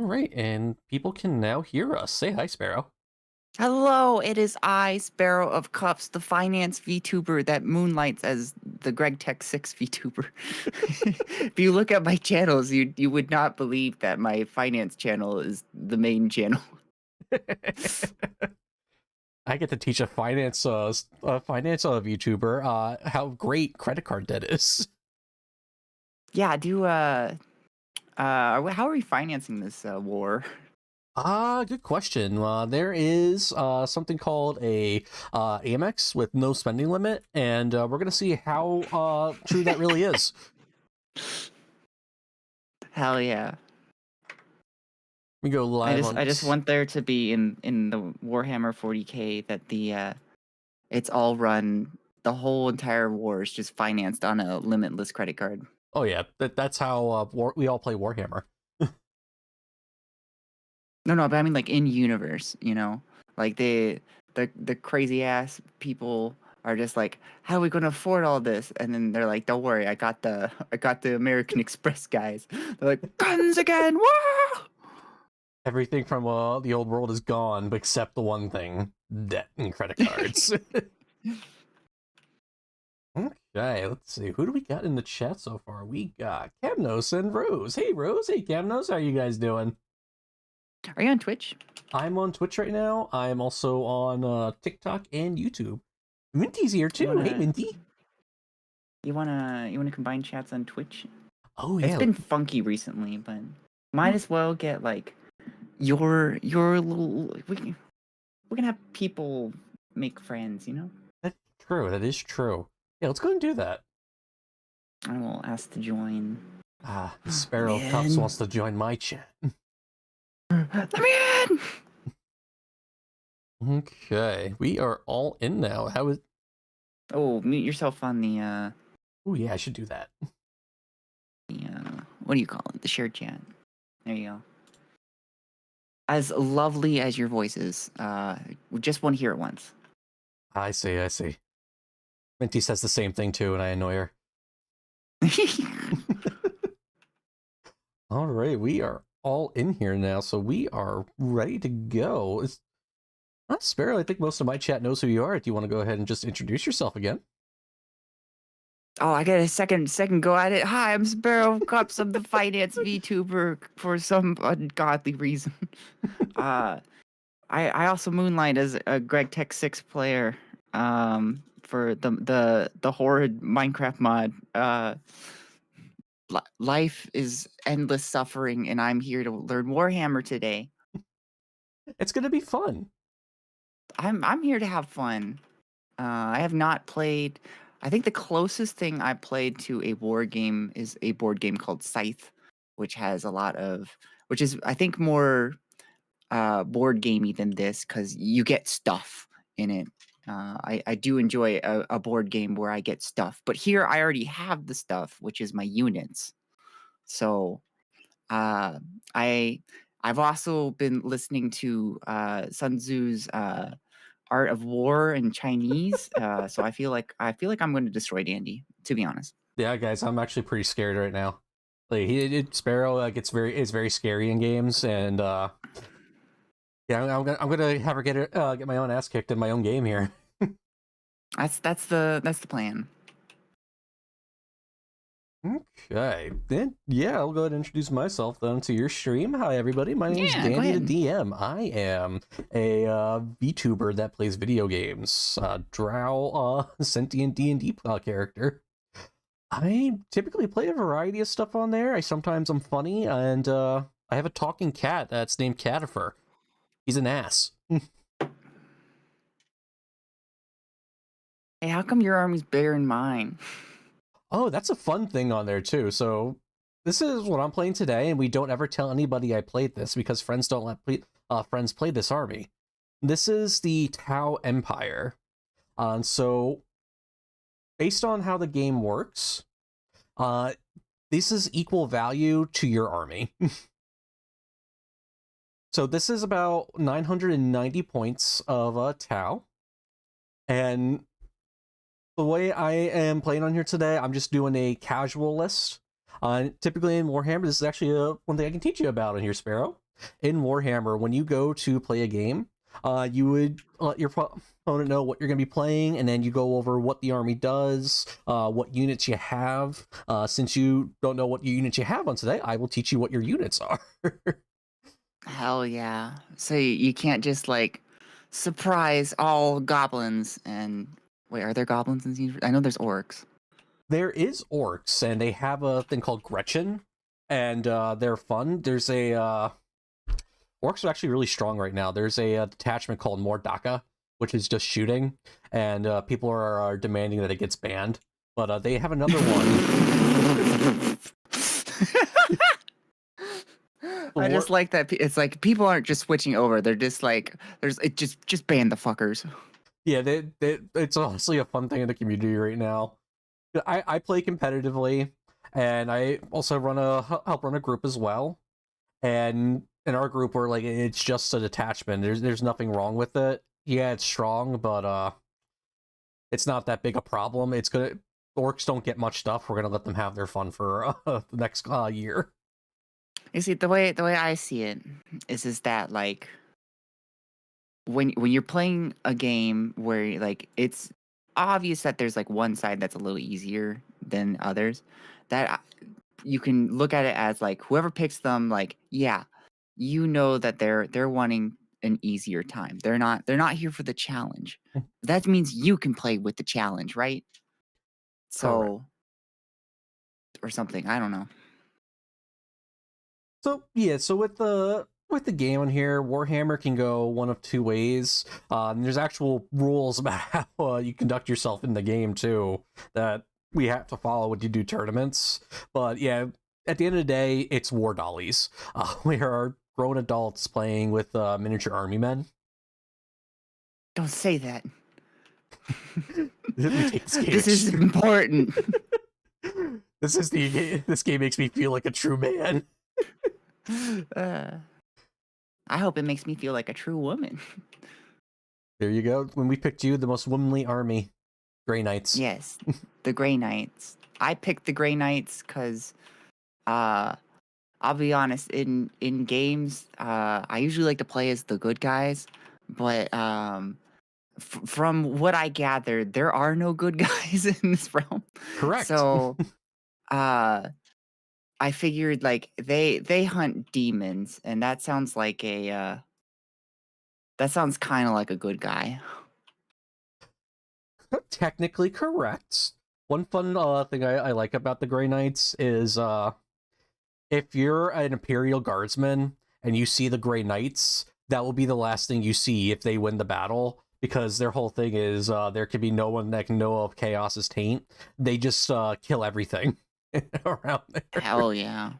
right, and people can now hear us. Say hi, Sparrow. Hello, it is I, Sparrow of Cups, the finance VTuber that moonlights as the Greg Tech 6 VTuber. If you look at my channels, you would not believe that my finance channel is the main channel. I get to teach a finance VTuber how great credit card debt is. Yeah, how are we financing this war? Good question. There is something called a Amex with no spending limit, and we're gonna see how true that really is. Hell yeah. We go live on. I just want there to be in the Warhammer 40K that it's all run, the whole entire war is just financed on a limitless credit card. Oh yeah, that's how we all play Warhammer. No, but I mean like in universe, like the crazy ass people are just like, how are we gonna afford all this? And then they're like, don't worry, I got the American Express guys. They're like, guns again, whoa! Everything from the old world is gone, except the one thing: debt and credit cards. Okay, let's see. Who do we got in the chat so far? We got Camnos and Rose. Hey, Rose. Hey, Camnos. How you guys doing? Are you on Twitch? I'm on Twitch right now. I'm also on TikTok and YouTube. Minty's here too. Hey, Minty. You wanna combine chats on Twitch? Oh yeah. It's been funky recently, but might as well get like your little. We can have people make friends, That's true. That is true. Yeah, let's go and do that. I will ask to join. The Sparrow Cups wants to join my chat. Let me in! Okay, we are all in now. How is... Oh, mute yourself on the, Oh yeah, I should do that. What do you call it? The shared chat. There you go. As lovely as your voice is, we just want to hear it once. I see. Minty says the same thing too, and I annoy her. All right, we are all in here now, so we are ready to go. Sparrow, I think most of my chat knows who you are. Do you want to go ahead and just introduce yourself again? Oh, I got a second go at it. Hi, I'm Sparrow Cups. I'm the finance VTuber for some ungodly reason. I also moonlight as a Greg Tech 6 player. For the horrid Minecraft mod. Life is endless suffering, and I'm here to learn Warhammer today. It's gonna be fun. I'm here to have fun. I have not played. I think the closest thing I've played to a war game is a board game called Scythe, which is I think more board gamey than this because you get stuff in it. I do enjoy a board game where I get stuff, but here I already have the stuff, which is my units. So I've also been listening to Sun Tzu's Art of War in Chinese. So I feel like I'm going to destroy Dandy, to be honest. Yeah, guys, I'm actually pretty scared right now. Like Sparrow is very scary in games, and yeah, I'm gonna have her get my own ass kicked in my own game here. That's the plan. Okay, then yeah, I'll go ahead and introduce myself then to your stream. Hi everybody, my name is Dandy the DM. I am a VTuber that plays video games. Drow, sentient D&D character. I typically play a variety of stuff on there. Sometimes I'm funny, and I have a talking cat that's named Catifer. He's an ass. Hey, how come your army's bigger than mine? Oh, that's a fun thing on there too. So this is what I'm playing today, and we don't ever tell anybody I played this because friends don't let friends play this army. This is the Tau Empire. So based on how the game works, this is equal value to your army. So this is about 990 points of Tau, and the way I am playing on here today, I'm just doing a casual list. Typically in Warhammer, this is actually one thing I can teach you about on here, Sparrow. in Warhammer, when you go to play a game, you would let your opponent know what you're going to be playing, and then you go over what the army does, what units you have. Since you don't know what units you have on today, I will teach you what your units are. Hell yeah. So you can't just like surprise all goblins and wait, are there goblins in this universe? I know there's orcs. There is orcs, and they have a thing called Gretchen, and they're fun. There's a orcs are actually really strong right now. There's a detachment called Mordaka, which is just shooting, and people are demanding that it gets banned. But they have another one. I just like that. It's like people aren't just switching over. They're just like, just ban the fuckers. Yeah, it's honestly a fun thing in the community right now. I play competitively, and I also help run a group as well. And in our group, we're like, it's just a detachment. There's nothing wrong with it. Yeah, it's strong, but it's not that big a problem. Orcs don't get much stuff. We're gonna let them have their fun for the next year. You see, the way I see it is that like when you're playing a game where like it's obvious that there's like one side that's a little easier than others, that you can look at it as like whoever picks them, like yeah, you know that they're wanting an easier time. They're not here for the challenge. That means you can play with the challenge, right? So, Correct. or something. I don't know. So yeah, so with the game on here, Warhammer can go one of two ways. There's actual rules about how you conduct yourself in the game too that we have to follow when you do tournaments. But yeah, at the end of the day, it's war dollies. We are grown adults playing with miniature army men. Don't say that. This is important. This game makes me feel like a true man. I hope it makes me feel like a true woman. There you go. When we picked you, the most womanly army, Grey Knights. Yes, the Grey Knights. I picked the Grey Knights because, I'll be honest, in games, I usually like to play as the good guys, but from what I gathered, there are no good guys in this realm. Correct. So, I figured like they hunt demons, and that sounds like that sounds kind of like a good guy. Technically correct. One fun thing I like about the Grey Knights is if you're an Imperial Guardsman and you see the Grey Knights, that will be the last thing you see if they win the battle, because their whole thing is there can be no one that can know of Chaos's taint. They just kill everything around there. Hell yeah.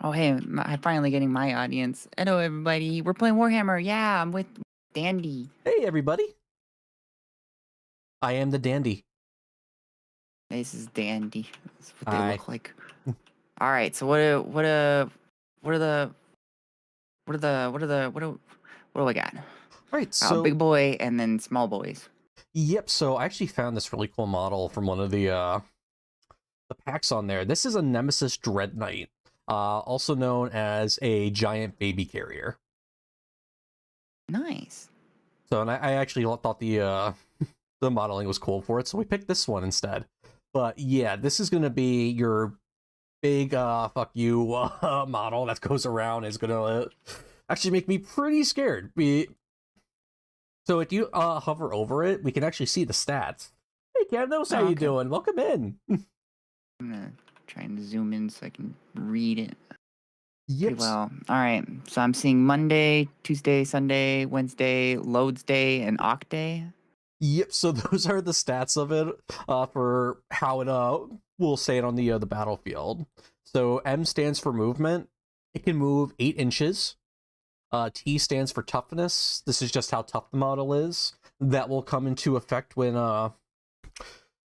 Oh, hey, I'm finally getting my audience. Hello, everybody. We're playing Warhammer. Yeah, I'm with Dandy. Hey, everybody. I am the Dandy. This is Dandy. That's what they look like. All right. So what do I got? Right. So big boy and then small boys. Yep. So I actually found this really cool model from one of the packs on there. This is a Nemesis Dread Knight, also known as a giant baby carrier. Nice. So, and I actually thought the modeling was cool for it, so we picked this one instead. But yeah, this is gonna be your big fuck you model that goes around. Is gonna actually make me pretty scared. So if you hover over it, we can actually see the stats. Hey, Candos, how you doing? Welcome in. I'm gonna try and zoom in so I can read it. Yep. Well, all right. So I'm seeing Monday, Tuesday, Sunday, Wednesday, Loads Day, and Oct Day. Yep. So those are the stats of it for how it we'll say it on the battlefield. So M stands for movement. It can move 8 inches. T stands for toughness. This is just how tough the model is. That will come into effect when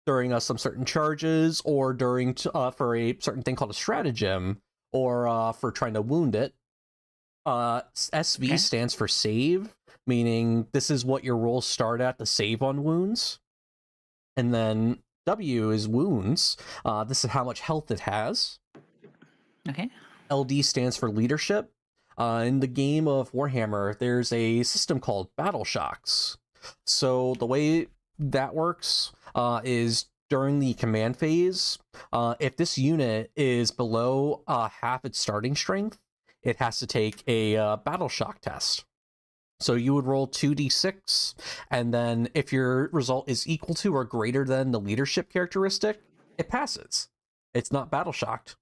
during some certain charges, or during for a certain thing called a stratagem, or for trying to wound it. SV stands for save, meaning this is what your rolls start at to save on wounds. And then W is wounds. This is how much health it has. Okay. LD stands for leadership. In the game of Warhammer, there's a system called battle shocks. So the way that works is during the command phase, if this unit is below half its starting strength, it has to take a battle shock test. So you would roll 2d6, and then if your result is equal to or greater than the leadership characteristic, it passes. It's not battle shocked.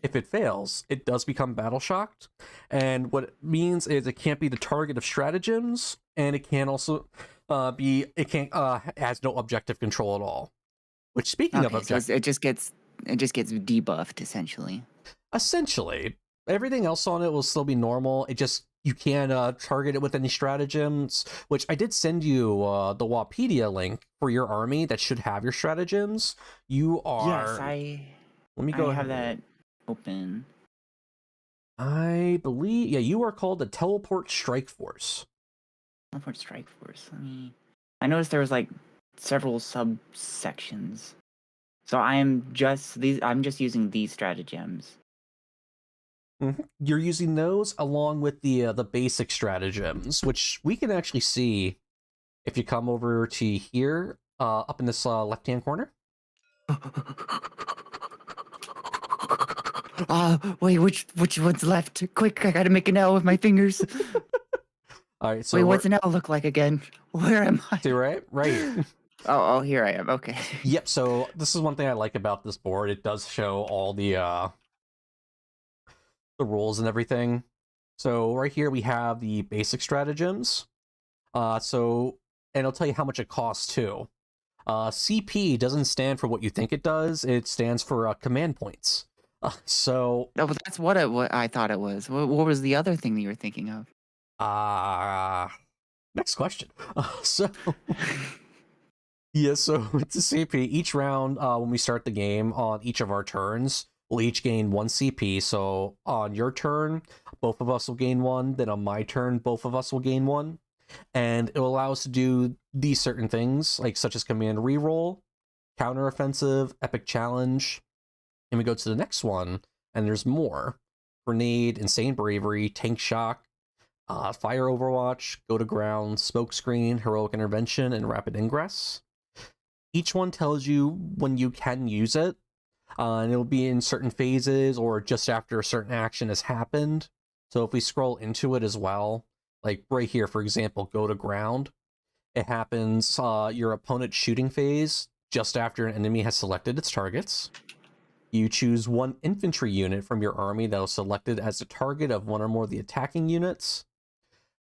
If it fails, it does become battle shocked. And what it means is it can't be the target of stratagems, and it can also it has no objective control at all. Which, speaking of objective, so it just gets debuffed essentially. Everything else on it will still be normal. It just, you can't target it with any stratagems, which I did send you the Wapedia link for your army that should have your stratagems. You are... Yes, Let me go have that open. I believe, yeah, you are called the Teleport Strike Force. Teleport Strike Force. I noticed there was like several subsections. So I'm just using these stratagems. Mm-hmm. You're using those along with the basic stratagems, which we can actually see if you come over to here, up in this left-hand corner. Wait, which one's left? Quick, I gotta make an L with my fingers. All right, so wait, what's an L look like again? Where am I? See, right here. Oh, here I am. Okay. Yep. So this is one thing I like about this board. It does show all the rules and everything. So right here we have the basic stratagems. And it'll tell you how much it costs too. CP doesn't stand for what you think it does. It stands for command points. So no, but that's what I thought it was. What was the other thing that you were thinking of? Next question. Yeah, so it's a CP. Each round, when we start the game, on each of our turns, we'll each gain 1 CP. So on your turn, both of us will gain 1. Then on my turn, both of us will gain 1. And it will allow us to do these certain things, like such as command reroll, counteroffensive, epic challenge. And we go to the next one, and there's more. Grenade, insane bravery, tank shock, fire overwatch, go to ground, smoke screen, heroic intervention, and rapid ingress. Each one tells you when you can use it, and it'll be in certain phases or just after a certain action has happened. So if we scroll into it as well, like right here, for example, go to ground, it happens your opponent's shooting phase just after an enemy has selected its targets. You choose 1 infantry unit from your army that was selected as the target of 1 or more of the attacking units.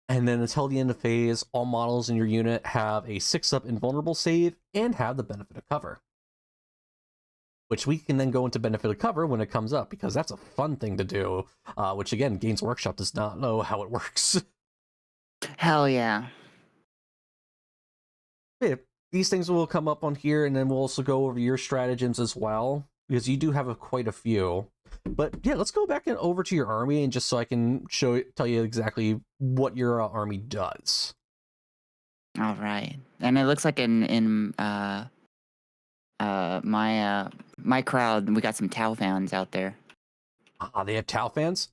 And then until the end of phase, all models in your unit have a 6-up invulnerable save and have the benefit of cover. Which we can then go into benefit of cover when it comes up, because that's a fun thing to do, which again, Games Workshop does not know how it works. Hell yeah. Yeah, these things will come up on here, and then we'll also go over your stratagems as well, because you do have quite a few. But yeah, let's go back and over to your army, and just so I can tell you exactly what your army does. All right, and it looks like in my crowd, we got some Tau fans out there. They have Tau fans?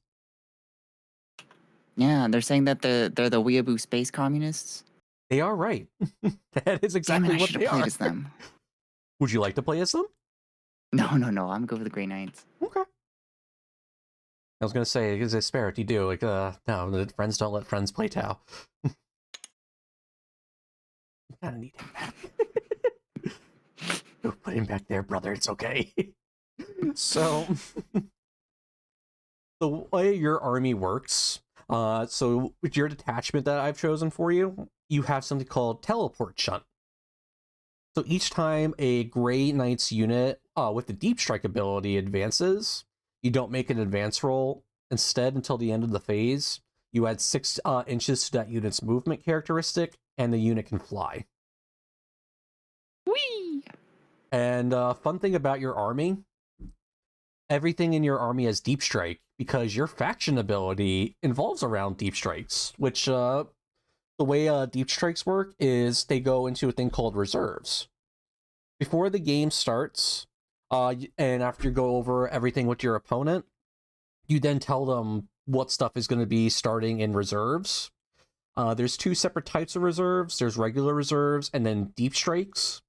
Yeah, they're saying that they're the weeaboo space communists. They are right. That is exactly what they are. As them. Would you like to play as them? No. I'm good with the Grey Knights. Okay. I was gonna say, is it Sparrow? You do like no, friends don't let friends play Tau. You kind of need him back. Go put him back there, brother. It's okay. So the way your army works, so with your detachment that I've chosen for you, you have something called Teleport Shunt. So each time a Grey Knight's unit with the Deep Strike ability advances, you don't make an advance roll. Instead, until the end of the phase, you add 6 inches to that unit's movement characteristic, and the unit can fly. Whee! And fun thing about your army, everything in your army has Deep Strike, because your faction ability involves around Deep Strikes, which the way Deep Strikes work is they go into a thing called reserves. Before the game starts, and after you go over everything with your opponent, you then tell them what stuff is going to be starting in reserves. There's 2 separate types of reserves. There's regular reserves and then deep strikes.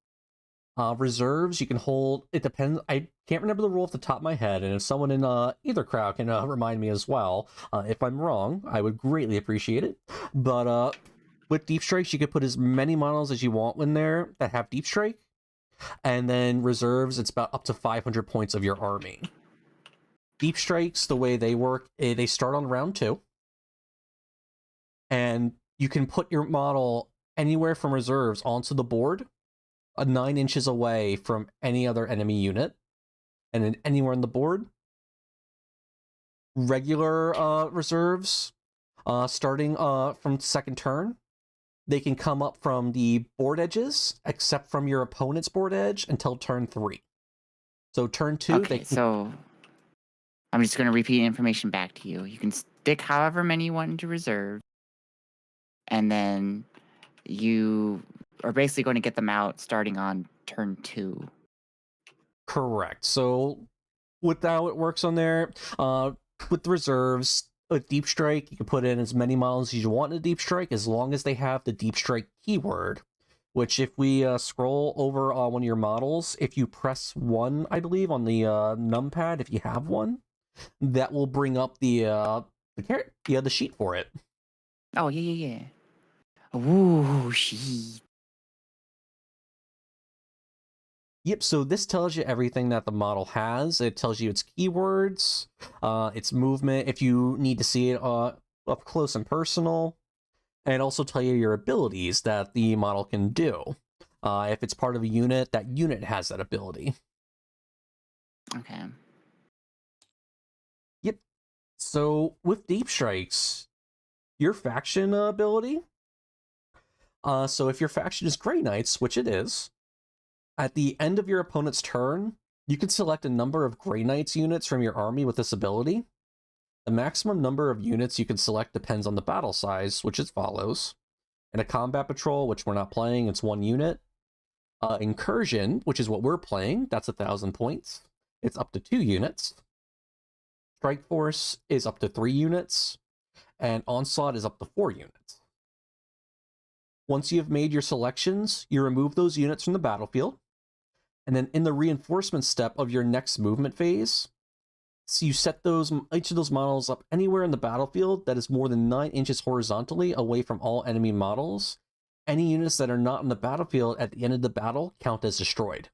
Reserves you can hold, it depends, I can't remember the rule off the top of my head, and if someone in either crowd can remind me as well, if I'm wrong, I would greatly appreciate it. But with deep strikes, you can put as many models as you want in there that have deep strike, and then reserves, it's about up to 500 points of your army. Deep strikes, the way they work, they start on round 2, and you can put your model anywhere from reserves onto the board, 9 inches away from any other enemy unit, and then anywhere on the board. Regular reserves, starting from second turn, they can come up from the board edges, except from your opponent's board edge, until turn 3. So turn 2, okay, so I'm just going to repeat information back to you. You can stick however many you want into reserve, and then you are basically going to get them out starting on turn 2. Correct. So with how it works on there, with the reserves, with deep strike, you can put in as many models as you want in a deep strike, as long as they have the deep strike keyword, which if we scroll over one of your models, if you press 1, I believe, on the numpad, if you have one, that will bring up the sheet for it. Oh, yeah. Ooh, sheet. Yep, so this tells you everything that the model has. It tells you its keywords, its movement, if you need to see it up close and personal, and also tell you your abilities that the model can do. If it's part of a unit, that unit has that ability. Okay. Yep. So with deep strikes, your faction ability. So if your faction is Grey Knights, which it is, at the end of your opponent's turn, you can select a number of Grey Knights units from your army with this ability. The maximum number of units you can select depends on the battle size, which is follows. In a combat patrol, which we're not playing, it's 1 unit. Incursion, which is what we're playing, that's 1,000 points. It's up to 2 units. Strike Force is up to 3 units. And Onslaught is up to 4 units. Once you've made your selections, you remove those units from the battlefield. And then in the reinforcement step of your next movement phase, so you set each of those models up anywhere in the battlefield that is more than 9 inches horizontally away from all enemy models. Any units that are not in the battlefield at the end of the battle count as destroyed.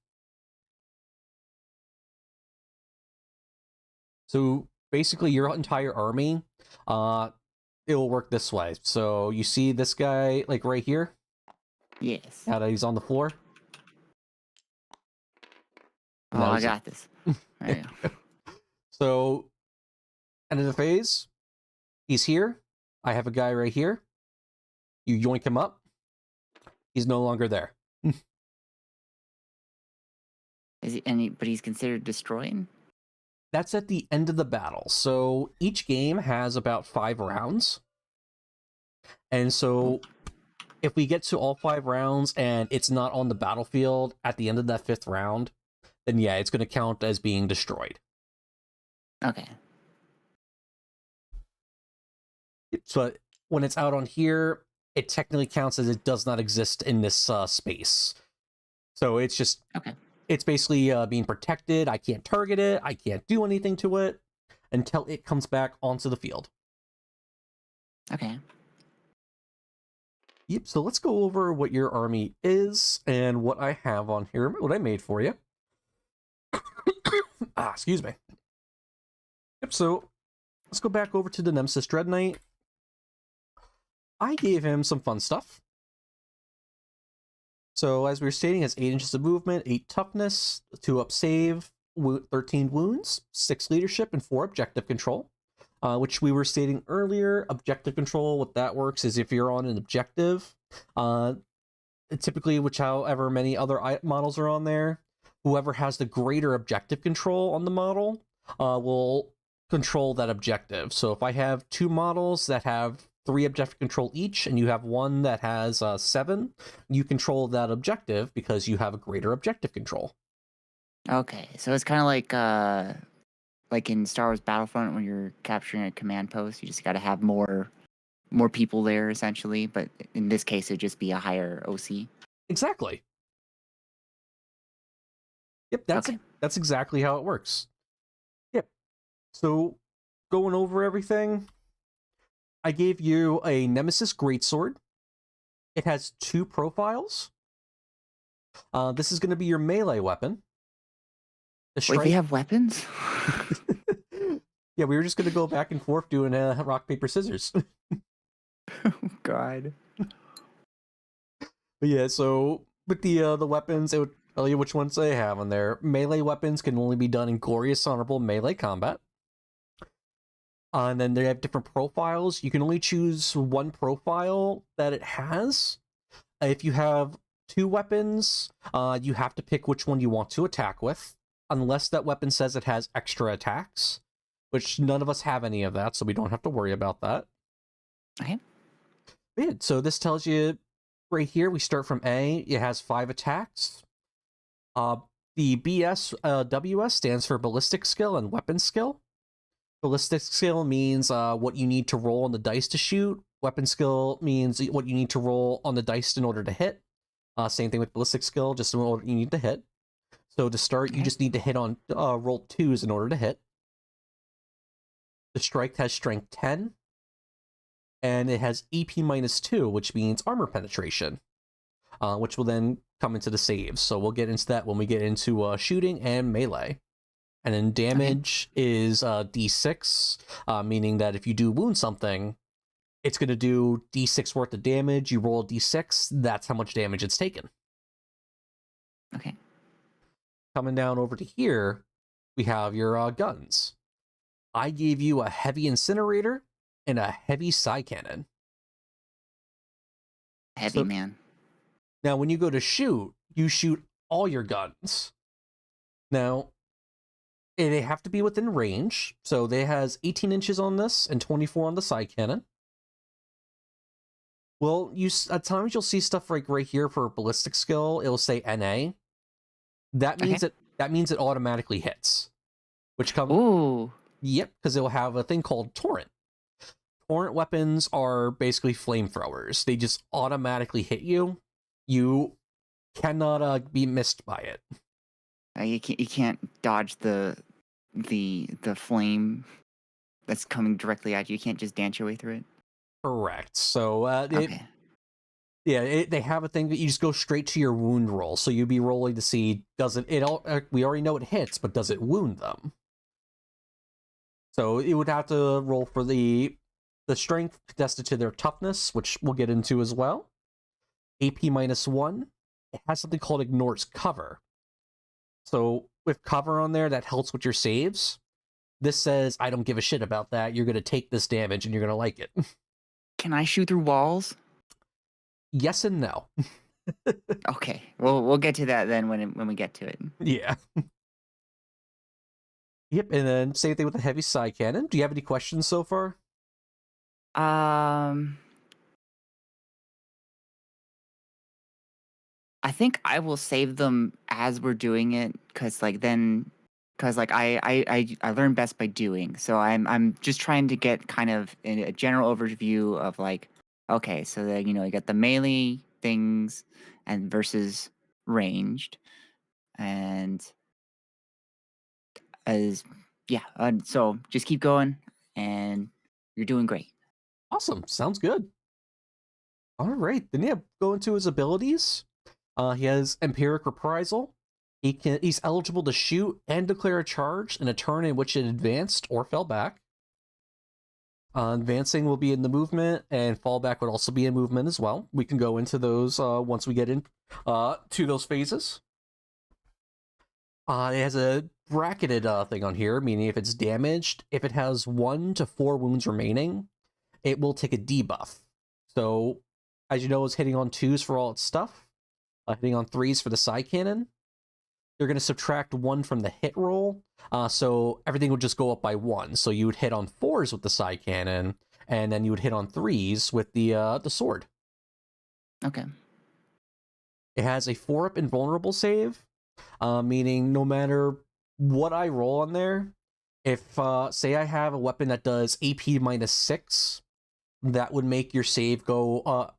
So basically your entire army, it will work this way. So you see this guy, like right here? Yes. Now that he's on the floor? Oh, I got this. Right. So, end of the phase, he's here. I have a guy right here. You yoink him up. He's no longer there. But he's considered destroyed? That's at the end of the battle. So each game has about 5 rounds. And so if we get to all 5 rounds and it's not on the battlefield at the end of that 5th round, then yeah, it's going to count as being destroyed. Okay. So when it's out on here, it technically counts as it does not exist in this space. So it's just, okay. It's basically being protected. I can't target it. I can't do anything to it until it comes back onto the field. Okay. Yep, so let's go over what your army is and what I have on here, what I made for you. Excuse me. Yep, so let's go back over to the Nemesis Dread Knight. I gave him some fun stuff. So as we were stating, has 8 inches of movement, 8 toughness, 2 up save, 13 wounds, 6 leadership, and 4 objective control. Which we were stating earlier, objective control, what that works is if you're on an objective, typically, however many other models are on there, whoever has the greater objective control on the model will control that objective. So if I have 2 models that have 3 objective control each, and you have one that has 7, you control that objective because you have a greater objective control. Okay, so it's kind of like like in Star Wars Battlefront when you're capturing a command post, you just got to have more people there essentially. But in this case, it'd just be a higher OC. Exactly. Yep, that's exactly how it works. Yep. So, going over everything, I gave you a Nemesis Greatsword. It has 2 profiles. This is going to be your melee weapon. Wait, they have weapons? Yeah, we were just going to go back and forth doing rock, paper, scissors. Oh, God. But yeah, so with the weapons, it would tell you which ones they have on there. Melee weapons can only be done in glorious, honorable melee combat. And then they have different profiles. You can only choose one profile that it has. If you have 2 weapons, you have to pick which one you want to attack with, unless that weapon says it has extra attacks, which none of us have any of that, so we don't have to worry about that. Okay. Yeah, so this tells you right here, we start from A. It has 5 attacks. The WS stands for ballistic skill and weapon skill. Ballistic skill means what you need to roll on the dice to shoot. Weapon skill means what you need to roll on the dice in order to hit. Same thing with ballistic skill, just what you need to hit. So to start, you just need to hit on roll 2s in order to hit. The strike has strength 10. And it has EP -2, which means armor penetration, which will then come into the saves. So we'll get into that when we get into shooting and melee. And then damage is D6, meaning that if you do wound something, it's going to do D6 worth of damage. You roll a D6, that's how much damage it's taken. Okay. Coming down over to here, we have your guns. I gave you a heavy incinerator and a heavy psi cannon. Heavy, man. Now, when you go to shoot, you shoot all your guns. Now, they have to be within range. So they has 18 inches on this and 24 on the psi cannon. Well, at times you'll see stuff like right here for ballistic skill. It'll say NA. That means it automatically hits. Which comes. Ooh. Yep, because it'll have a thing called torrent. Torrent weapons are basically flamethrowers. They just automatically hit you. You cannot be missed by it. You can't dodge the flame that's coming directly at you. You can't just dance your way through it. Correct. So they have a thing that you just go straight to your wound roll. So you'd be rolling to see we already know it hits, but does it wound them? So it would have to roll for the strength contested to their toughness, which we'll get into as well. AP -1. It has something called ignores cover. So with cover on there, that helps with your saves. This says, I don't give a shit about that. You're going to take this damage and you're going to like it. Can I shoot through walls? Yes and no. Okay. Well, we'll get to that then when we get to it. Yeah. Yep, and then same thing with the heavy psi cannon. Do you have any questions so far? I think I will save them as we're doing it, because I learn best by doing. So I'm just trying to get kind of a general overview of like, okay, so that you got the melee things and versus ranged, and so just keep going, and you're doing great. Awesome, sounds good. All right, then go into his abilities. He has Empiric Reprisal. He's eligible to shoot and declare a charge in a turn in which it advanced or fell back. Advancing will be in the movement, and fallback would also be in movement as well. We can go into those once we get in to those phases. It has a bracketed thing on here, meaning if it's damaged, if it has 1 to 4 wounds remaining, it will take a debuff. So, as you know, it's hitting on 2s for all its stuff. Hitting on 3s for the psi cannon. You're going to subtract 1 from the hit roll, so everything would just go up by 1. So you would hit on 4s with the psi cannon, and then you would hit on 3s with the sword. Okay. It has a 4-up invulnerable save, meaning no matter what I roll on there, If, say I have a weapon that does AP -6, that would make your save go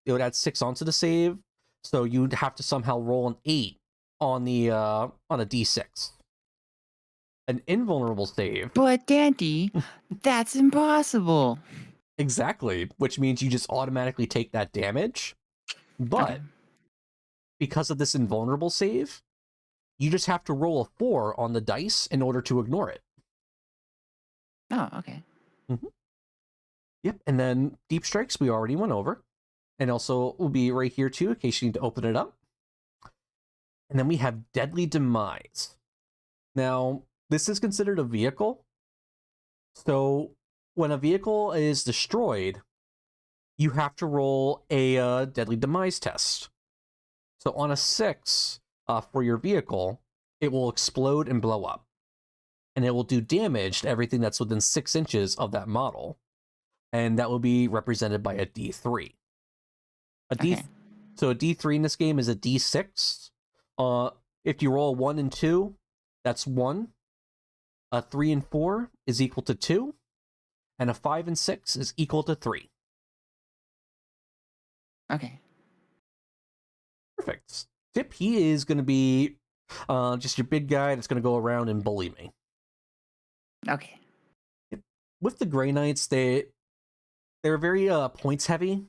it would add 6 onto the save, so you'd have to somehow roll an 8 on a D6. An invulnerable save. But Dandy, that's impossible. Exactly, which means you just automatically take that damage. But because of this invulnerable save, you just have to roll a 4 on the dice in order to ignore it. Oh, okay. Mm-hmm. Yep, and then Deep Strikes we already went over. And also will be right here too, in case you need to open it up. And then we have Deadly Demise. Now, this is considered a vehicle. So when a vehicle is destroyed, you have to roll a Deadly Demise test. So on a 6 for your vehicle, it will explode and blow up. And it will do damage to everything that's within 6 inches of that model. And that will be represented by a D3. So a D3 in this game is a D6. If you roll 1 and 2, that's 1. A 3 and 4 is equal to 2. And a 5 and 6 is equal to 3. Okay. Perfect. Tip, he is going to be just your big guy that's going to go around and bully me. Okay. With the Grey Knights, they're very points heavy.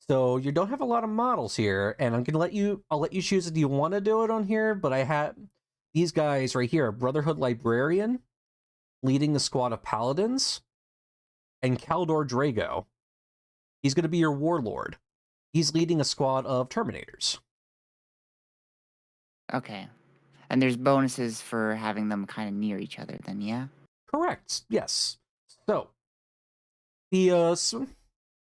So you don't have a lot of models here, and I'll let you choose if you want to do it on here, but I have these guys right here, Brotherhood Librarian, leading the squad of Paladins, and Kaldor Drago. He's going to be your Warlord. He's leading a squad of Terminators. Okay. And there's bonuses for having them kind of near each other then, yeah? Correct, yes. So,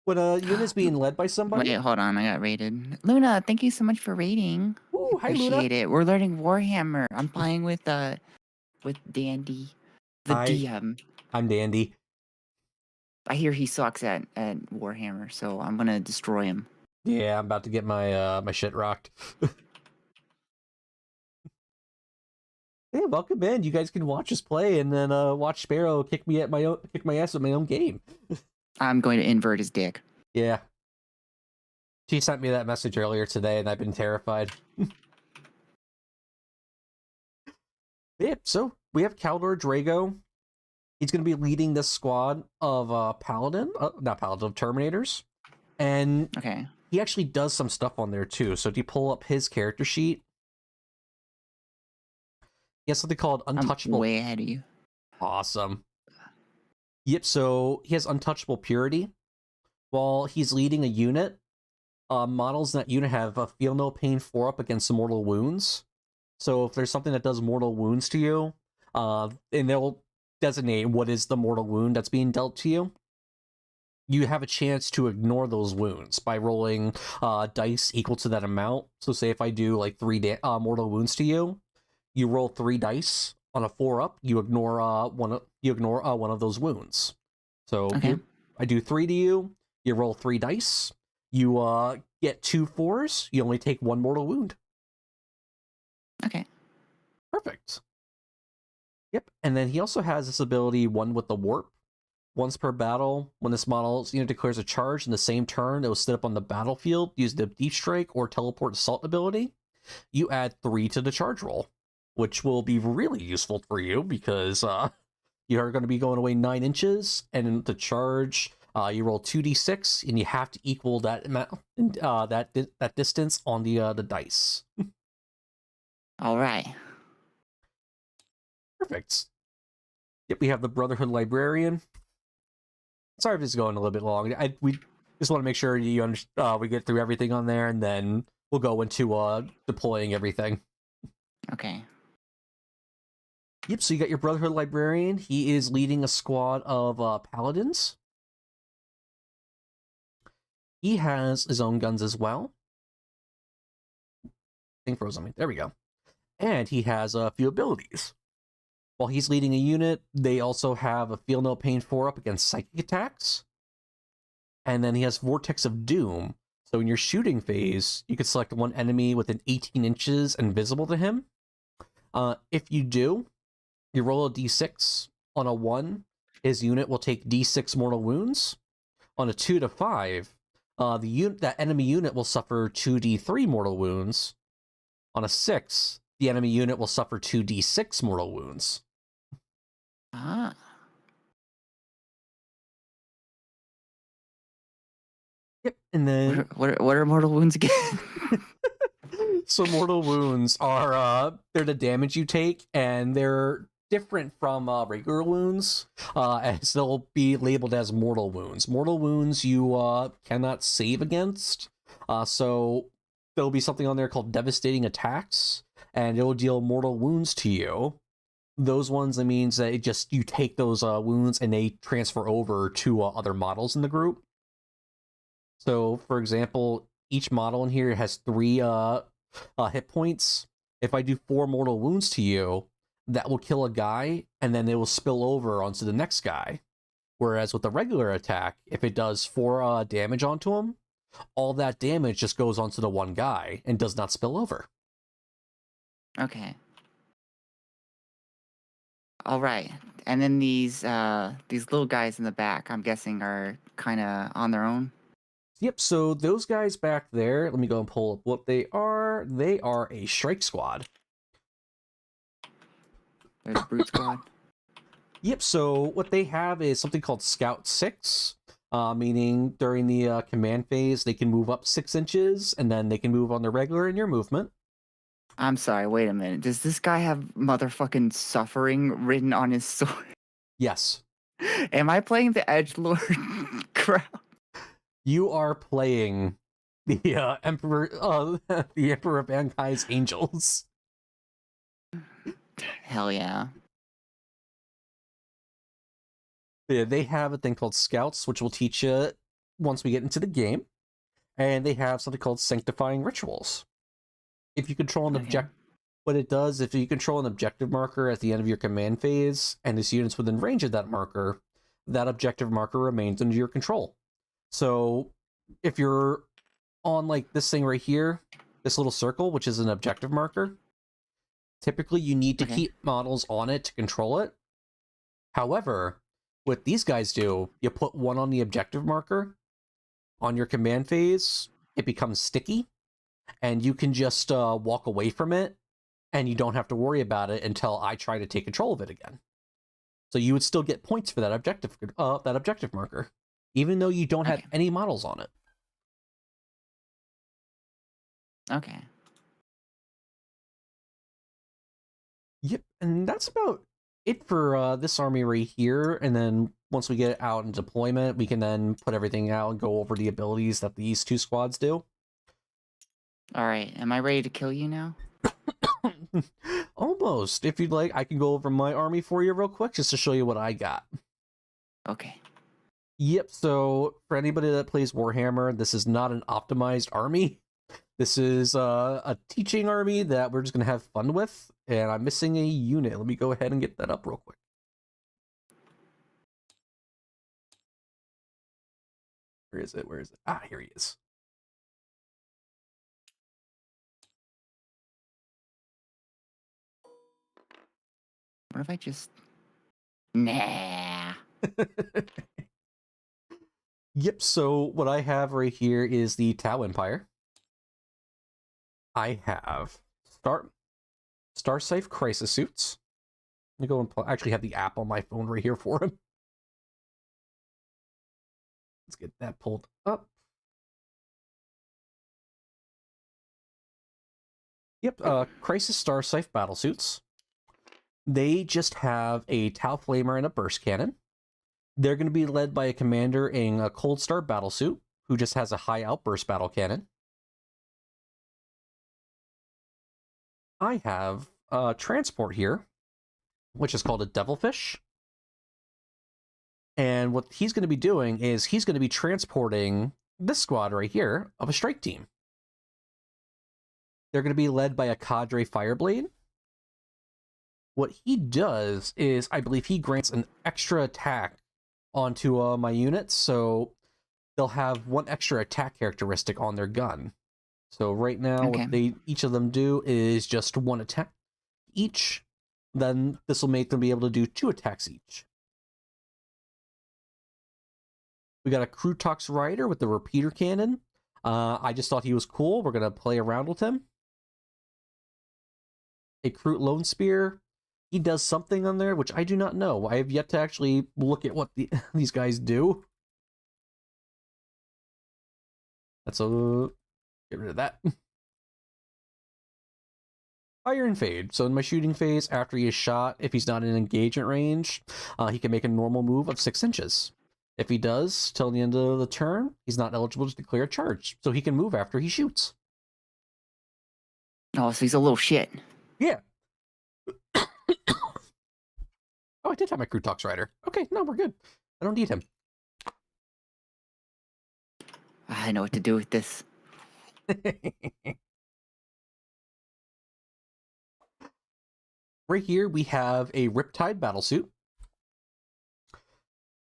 when a unit's being led by somebody... Wait, hold on, I got raided. Luna, thank you so much for raiding. Ooh, hi, Luna. Appreciate it. We're learning Warhammer. I'm playing with Dandy, the DM. I'm Dandy. I hear he sucks at Warhammer, so I'm gonna destroy him. Yeah, I'm about to get my my shit rocked. Hey, welcome in. You guys can watch us play and then watch Sparrow kick my ass at my own game. I'm going to invert his dick. Yeah. She sent me that message earlier today, and I've been terrified. Yeah, so we have Kaldor Drago. He's going to be leading this squad of of Terminators. And he actually does some stuff on there too. So if you pull up his character sheet, he has something called Untouchable. I'm way ahead of you. Awesome. Yep, so he has Untouchable Purity. While he's leading a unit, models in that unit have a Feel No Pain 4-up against mortal wounds. So if there's something that does mortal wounds to you, and they'll designate what is the mortal wound that's being dealt to you, you have a chance to ignore those wounds by rolling dice equal to that amount. So say if I do like 3 mortal wounds to you, you roll 3 dice. On a 4-up, you ignore one of those wounds. So I do 3 to you. You roll 3 dice. You get 2 4s. You only take 1 mortal wound. Okay. Perfect. Yep. And then he also has this ability, One with the Warp. Once per battle, when this model's unit declares a charge in the same turn, it will sit up on the battlefield, use the Deep Strike or Teleport Assault ability. You add 3 to the charge roll, which will be really useful for you because you are going to be going away 9 inches, and in the charge, you roll 2d6, and you have to equal that amount, that distance on the dice. All right. Perfect. Yep, we have the Brotherhood Librarian. Sorry if this is going a little bit long. We just want to make sure you we get through everything on there, and then we'll go into deploying everything. Okay. Yep, so you got your Brotherhood Librarian. He is leading a squad of Paladins. He has his own guns as well. Thing froze on me. There we go. And he has a few abilities. While he's leading a unit, they also have a Feel No Pain 4-up against psychic attacks. And then he has Vortex of Doom. So in your shooting phase, you can select one enemy within 18 inches and visible to him. If you do, You roll a d6. On a 1, his unit will take d6 mortal wounds. On a 2 to 5, that enemy unit will suffer 2d3 mortal wounds. On a 6, the enemy unit will suffer 2d6 mortal wounds. Ah. Yep, and then... What are mortal wounds again? So mortal wounds are, they're the damage you take, and they're different from regular wounds, as they'll be labeled as mortal wounds. Mortal wounds you cannot save against, so there'll be something on there called devastating attacks, and it'll deal mortal wounds to you. Those ones, it means that you take those wounds and they transfer over to other models in the group. So, for example, each model in here has 3 hit points. If I do 4 mortal wounds to you, that will kill a guy, and then it will spill over onto the next guy. Whereas with a regular attack, if it does 4 damage onto him, all that damage just goes onto the one guy and does not spill over. Okay. All right. And then these little guys in the back, I'm guessing, are kind of on their own. Yep, so those guys back there, let me go and pull up what they are. They are a strike squad. There's Brute Squad. Yep, so what they have is something called Scout 6, meaning during the command phase, they can move up 6 inches, and then they can move on their regular in your movement. I'm sorry, wait a minute. Does this guy have motherfucking suffering written on his sword? Yes. Am I playing the edgelord crowd? You are playing the Emperor the Emperor of Bankai's Angels. Hell yeah. Yeah, they have a thing called Scouts, which will teach you once we get into the game. And they have something called Sanctifying Rituals. If you control an objective, what it does, if you control an objective marker at the end of your command phase, and this unit's within range of that objective marker remains under your control. So if you're on like this thing right here, this little circle, which is an objective marker, typically you need to keep models on it to control it. However, what these guys do, you put one on the objective marker, on your command phase, it becomes sticky, and you can just walk away from it, and you don't have to worry about it until I try to take control of it again. So you would still get points for that objective marker, even though you don't have any models on it. Okay. Yep, and that's about it for this army right here. And then once we get it out in deployment, we can then put everything out and go over the abilities that these 2 squads do. All right, am I ready to kill you now? Almost. If you'd like, I can go over my army for you real quick just to show you what I got. Okay. Yep, so for anybody that plays Warhammer, this is not an optimized army. This is a teaching army that we're just going to have fun with, and I'm missing a unit. Let me go ahead and get that up real quick. Where is it? Where is it? Ah, here he is. What if I just... Nah. Yep, so what I have right here is the Tau Empire. I have Starsife Crisis Suits. Let me go and I actually have the app on my phone right here for him. Let's get that pulled up. Yep, Crisis Starsife Battlesuits. They just have a Tau Flamer and a Burst Cannon. They're going to be led by a commander in a Cold Star Battlesuit, who just has a High Outburst Battle Cannon. I have Transport here, which is called a Devilfish. And what he's going to be doing is he's going to be transporting this squad right here of a strike team. They're going to be led by a Cadre Fireblade. What he does is, I believe he grants an extra attack onto my units, so they'll have 1 extra attack characteristic on their gun. So right now, what each of them do is just 1 attack each. then this will make them be able to do 2 attacks each. We got a Crutox Rider with the repeater cannon. I just thought he was cool. We're going to play around with him. A Crute Lone Spear. He does something on there, which I do not know. I have yet to actually look at what these guys do. That's a... Get rid of that. Fire and Fade. So in my shooting phase, after he is shot, if he's not in engagement range, he can make a normal move of 6 inches. If he does, till the end of the turn, he's not eligible to declare a charge, so he can move after he shoots. Oh, so he's a little shit. Yeah. Oh, I did have my Crutox Rider. Okay, no, we're good. I don't need him. I know what to do with this. Right here, we have a Riptide Battlesuit.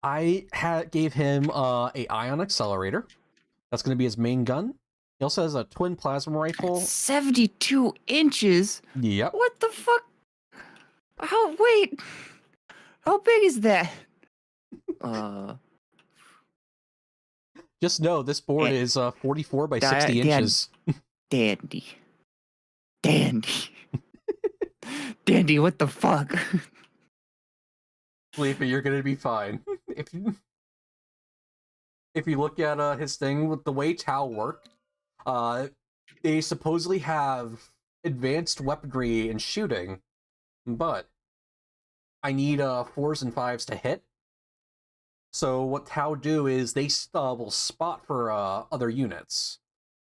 I gave him a Ion Accelerator. That's going to be his main gun. He also has a twin plasma rifle. 72 inches? Yep. What the fuck? Wait. How big is that? Just know this board is 44 by 60 inches. Dandy. Dandy, what the fuck? Sleepy, you're gonna be fine. If you look at his thing with the way Tau work, they supposedly have advanced weaponry and shooting, but I need 4s and 5s to hit. So what Tau do is they will spot for other units.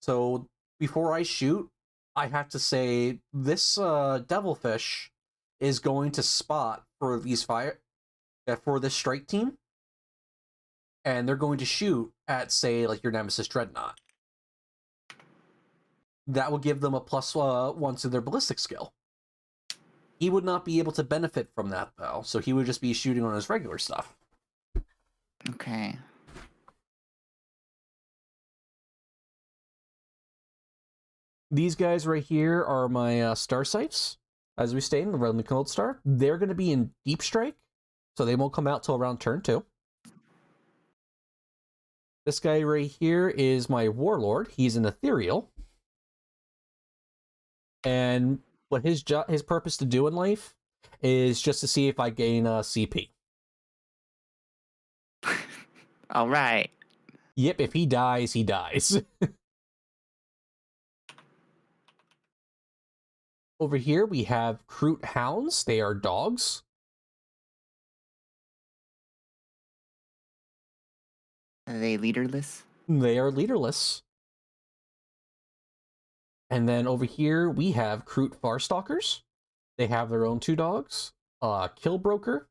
So before I shoot, I have to say this Devilfish is going to spot for these for this strike team, and they're going to shoot at, say, like your Nemesis Dreadnought. That will give them a +1 to their ballistic skill. He would not be able to benefit from that, though, so he would just be shooting on his regular stuff. Okay. These guys right here are my Star Scythes, as we stay in the Realm Cold Star. They're going to be in Deep Strike, so they won't come out till around turn 2. This guy right here is my Warlord. He's an Ethereal. And what his purpose to do in life is just to see if I gain CP. All right. Yep, if he dies, he dies. Over here, we have Crute Hounds. They are dogs. Are they leaderless? They are leaderless. And then over here, we have Crute Farstalkers. They have their own 2 dogs. Killbroker.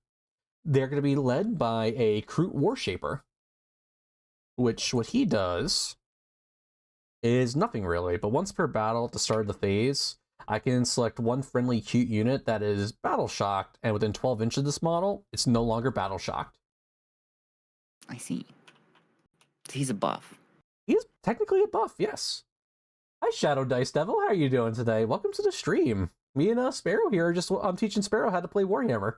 They're going to be led by a Crute Warshaper. Which, what he does is nothing really, but once per battle at the start of the phase, I can select one friendly cute unit that is battle shocked, and within 12 inches of this model, it's no longer battle shocked. I see. He's a buff. He's technically a buff, yes. Hi, Shadow Dice Devil. How are you doing today? Welcome to the stream. Me and Sparrow here I'm teaching Sparrow how to play Warhammer.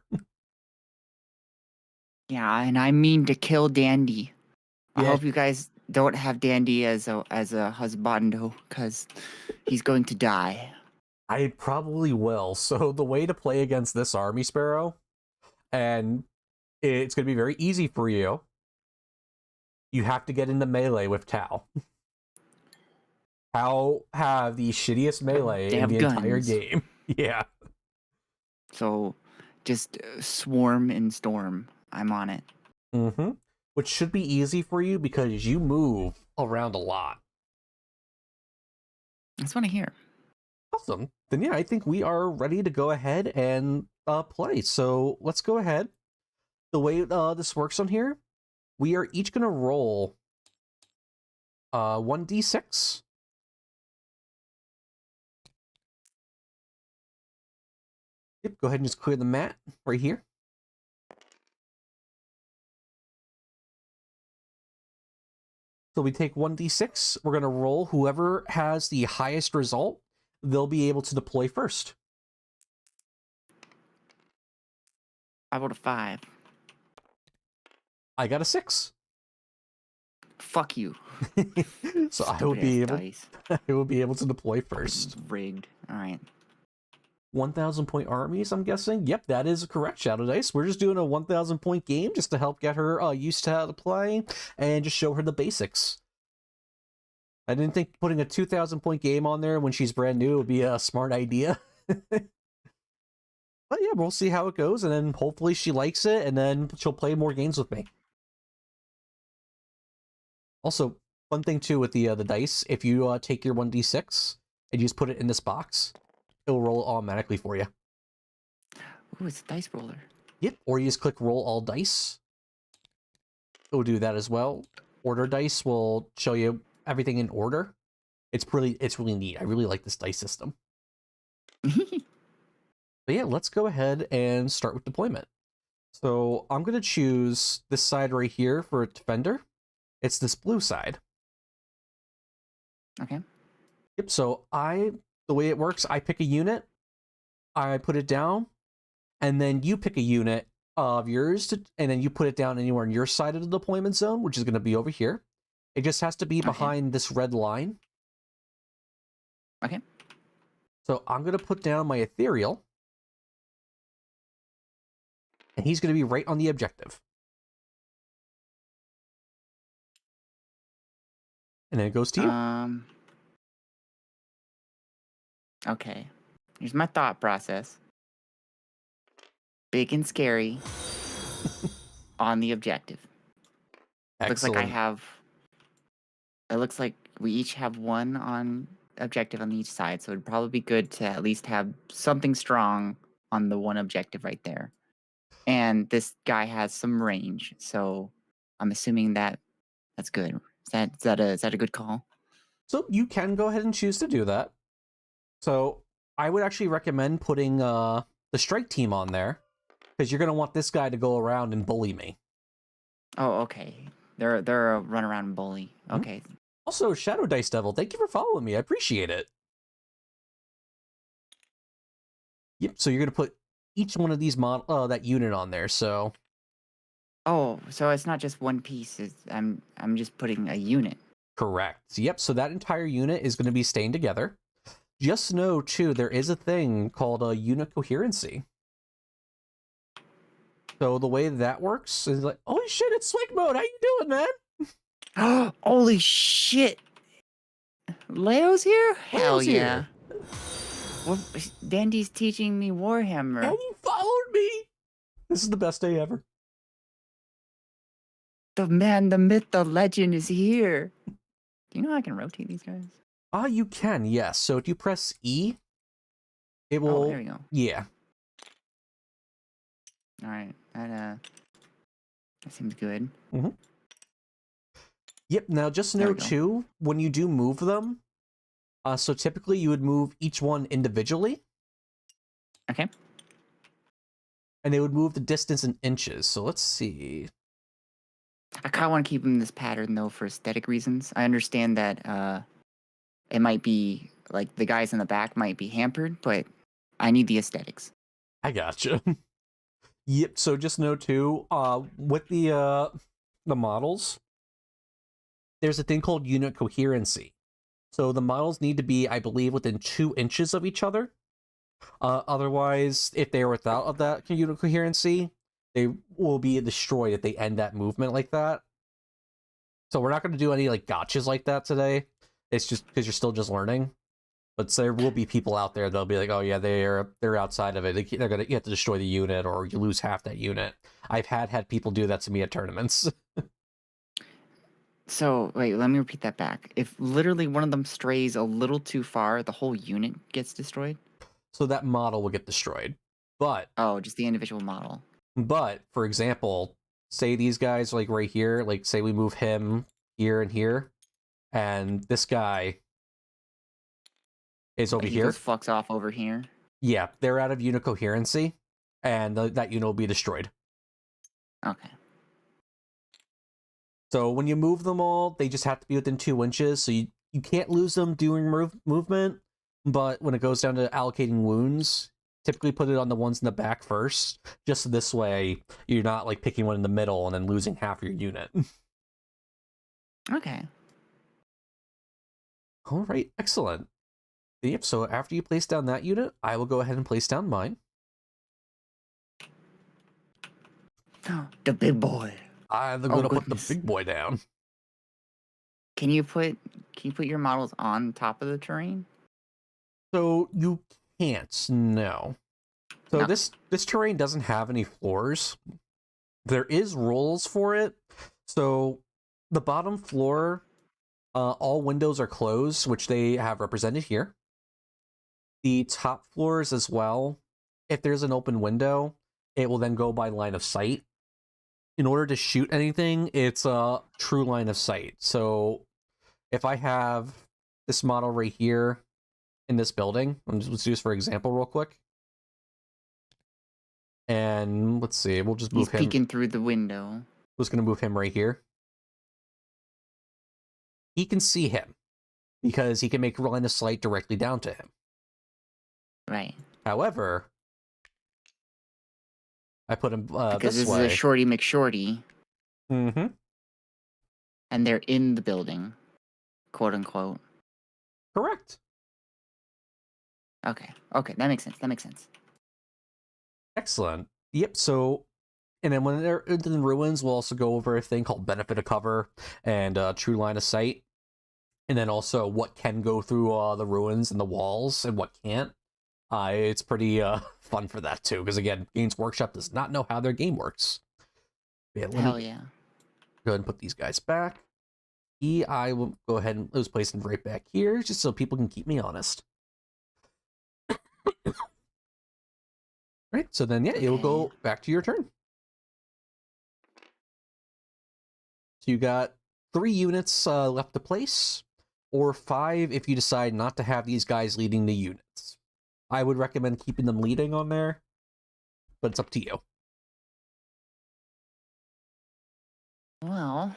Yeah, and I mean to kill Dandy. I Yeah. hope you guys don't have Dandy as a husbando, because he's going to die. I probably will. So the way to play against this army, Sparrow, and it's going to be very easy for you, you have to get into melee with Tau. Tau have the shittiest melee in the entire game. Yeah. So just swarm and storm. I'm on it. Mm-hmm. Which should be easy for you because you move around a lot. That's what I hear. Awesome. Then yeah, I think we are ready to go ahead and play. So let's go ahead. The way this works on here, we are each going to roll 1d6. Yep, go ahead and just clear the mat right here. So we take 1d6. We're going to roll. Whoever has the highest result, they'll be able to deploy first. I rolled a 5. I got a 6. Fuck you. So I will be able. Dice. I will be able to deploy first. Rigged. All right. 1,000 point armies, I'm guessing. Yep, that is correct, Shadow Dice. We're just doing a 1,000 point game just to help get her used to how to play and just show her the basics. I didn't think putting a 2,000 point game on there when she's brand new would be a smart idea. But yeah, we'll see how it goes, and then hopefully she likes it, and then she'll play more games with me. Also, fun thing too with the dice, if you take your 1d6 and you just put it in this box, it'll roll automatically for you. Ooh, it's a dice roller. Yep, or you just click roll all dice. It'll do that as well. Order dice will show you everything in order. It's really neat. I really like this dice system. But yeah, let's go ahead and start with deployment. So I'm going to choose this side right here for a defender. It's this blue side. Okay. Yep, so the way it works, I pick a unit, I put it down, and then you pick a unit of yours, and then you put it down anywhere on your side of the deployment zone, which is going to be over here. It just has to be behind this red line. Okay. So I'm going to put down my ethereal. And he's going to be right on the objective. And then it goes to you. Okay. Here's my thought process. Big and scary on the objective. Excellent. It looks like we each have one on objective on each side, so it'd probably be good to at least have something strong on the one objective right there. And this guy has some range, so I'm assuming that's good. Is that a good call? So you can go ahead and choose to do that. So I would actually recommend putting the strike team on there, because you're going to want this guy to go around and bully me. Oh, okay. They're a run around and bully. Okay. Also, Shadow Dice Devil, thank you for following me. I appreciate it. Yep. So you're going to put each one of these that unit on there. So. Oh, so it's not just one piece. I'm just putting a unit. Correct. Yep. So that entire unit is going to be staying together. Just know too, there is a thing called a unit coherency. So the way that works is like, holy shit, it's swing mode. How you doing, man? Holy shit. Leo's here? Hell yeah. Well, Dandy's teaching me Warhammer. And you followed me. This is the best day ever. The man, the myth, the legend is here. Do you know I can rotate these guys? You can, yes. So if you press E, it will... Oh, there we go. Yeah. Alright, that seems good. Mm-hmm. Yep, now just note too, when you do move them, so typically you would move each one individually. Okay. And they would move the distance in inches. So let's see. I kind of want to keep them in this pattern, though, for aesthetic reasons. I understand that it might be, like, the guys in the back might be hampered, but I need the aesthetics. I gotcha. Yep, so just know, too, with the models, there's a thing called unit coherency. So the models need to be, I believe, within 2 inches of each other. Otherwise, if they are without that unit coherency, they will be destroyed if they end that movement like that. So we're not going to do any like gotchas like that today. It's just because you're still just learning. But there will be people out there that'll be like, oh yeah, they're outside of it. You have to destroy the unit, or you lose half that unit. I've had people do that to me at tournaments. So wait, let me repeat that back. If literally one of them strays a little too far, the whole unit gets destroyed. So that model will get destroyed. But just the individual model. But for example, say these guys like right here, like say we move him here and here, and this guy is over here. He just fucks off over here. Yeah, they're out of unit coherency, and that unit will be destroyed. Okay. So when you move them all, they just have to be within 2 inches. So you can't lose them during movement, but when it goes down to allocating wounds, typically put it on the ones in the back first, just this way you're not like picking one in the middle and then losing half your unit. Okay. All right, excellent. Yep, so after you place down that unit, I will go ahead and place down mine. The big boy. I'm gonna put the big boy down. Can you put your models on top of the terrain? So you can't, no. So No. this terrain doesn't have any floors. There is rolls for it. So the bottom floor, all windows are closed, which they have represented here. The top floors as well. If there's an open window, it will then go by line of sight. In order to shoot anything, it's a true line of sight. So if I have this model right here in this building, let's do this for example real quick. And let's see, we'll just move him. He's peeking through the window. Just going to move him right here. He can see him because he can make a line of sight directly down to him. Right. However, I put him because this this way. is a shorty McShorty. Mm-hmm. And they're in the building, quote unquote. Correct. Okay. Okay, that makes sense. That makes sense. Excellent. Yep. So, and then when they're in the ruins, we'll also go over a thing called benefit of cover and true line of sight, and then also what can go through the ruins and the walls and what can't. It's pretty fun for that too, because again, Games Workshop does not know how their game works. Yeah, Hell yeah. Go ahead and put these guys back. I will go ahead and let's place them right back here, just so people can keep me honest. Right, so then yeah, it will go back to your turn. So you got 3 units left to place, or 5 if you decide not to have these guys leading the units. I would recommend keeping them leading on there, but it's up to you. Well,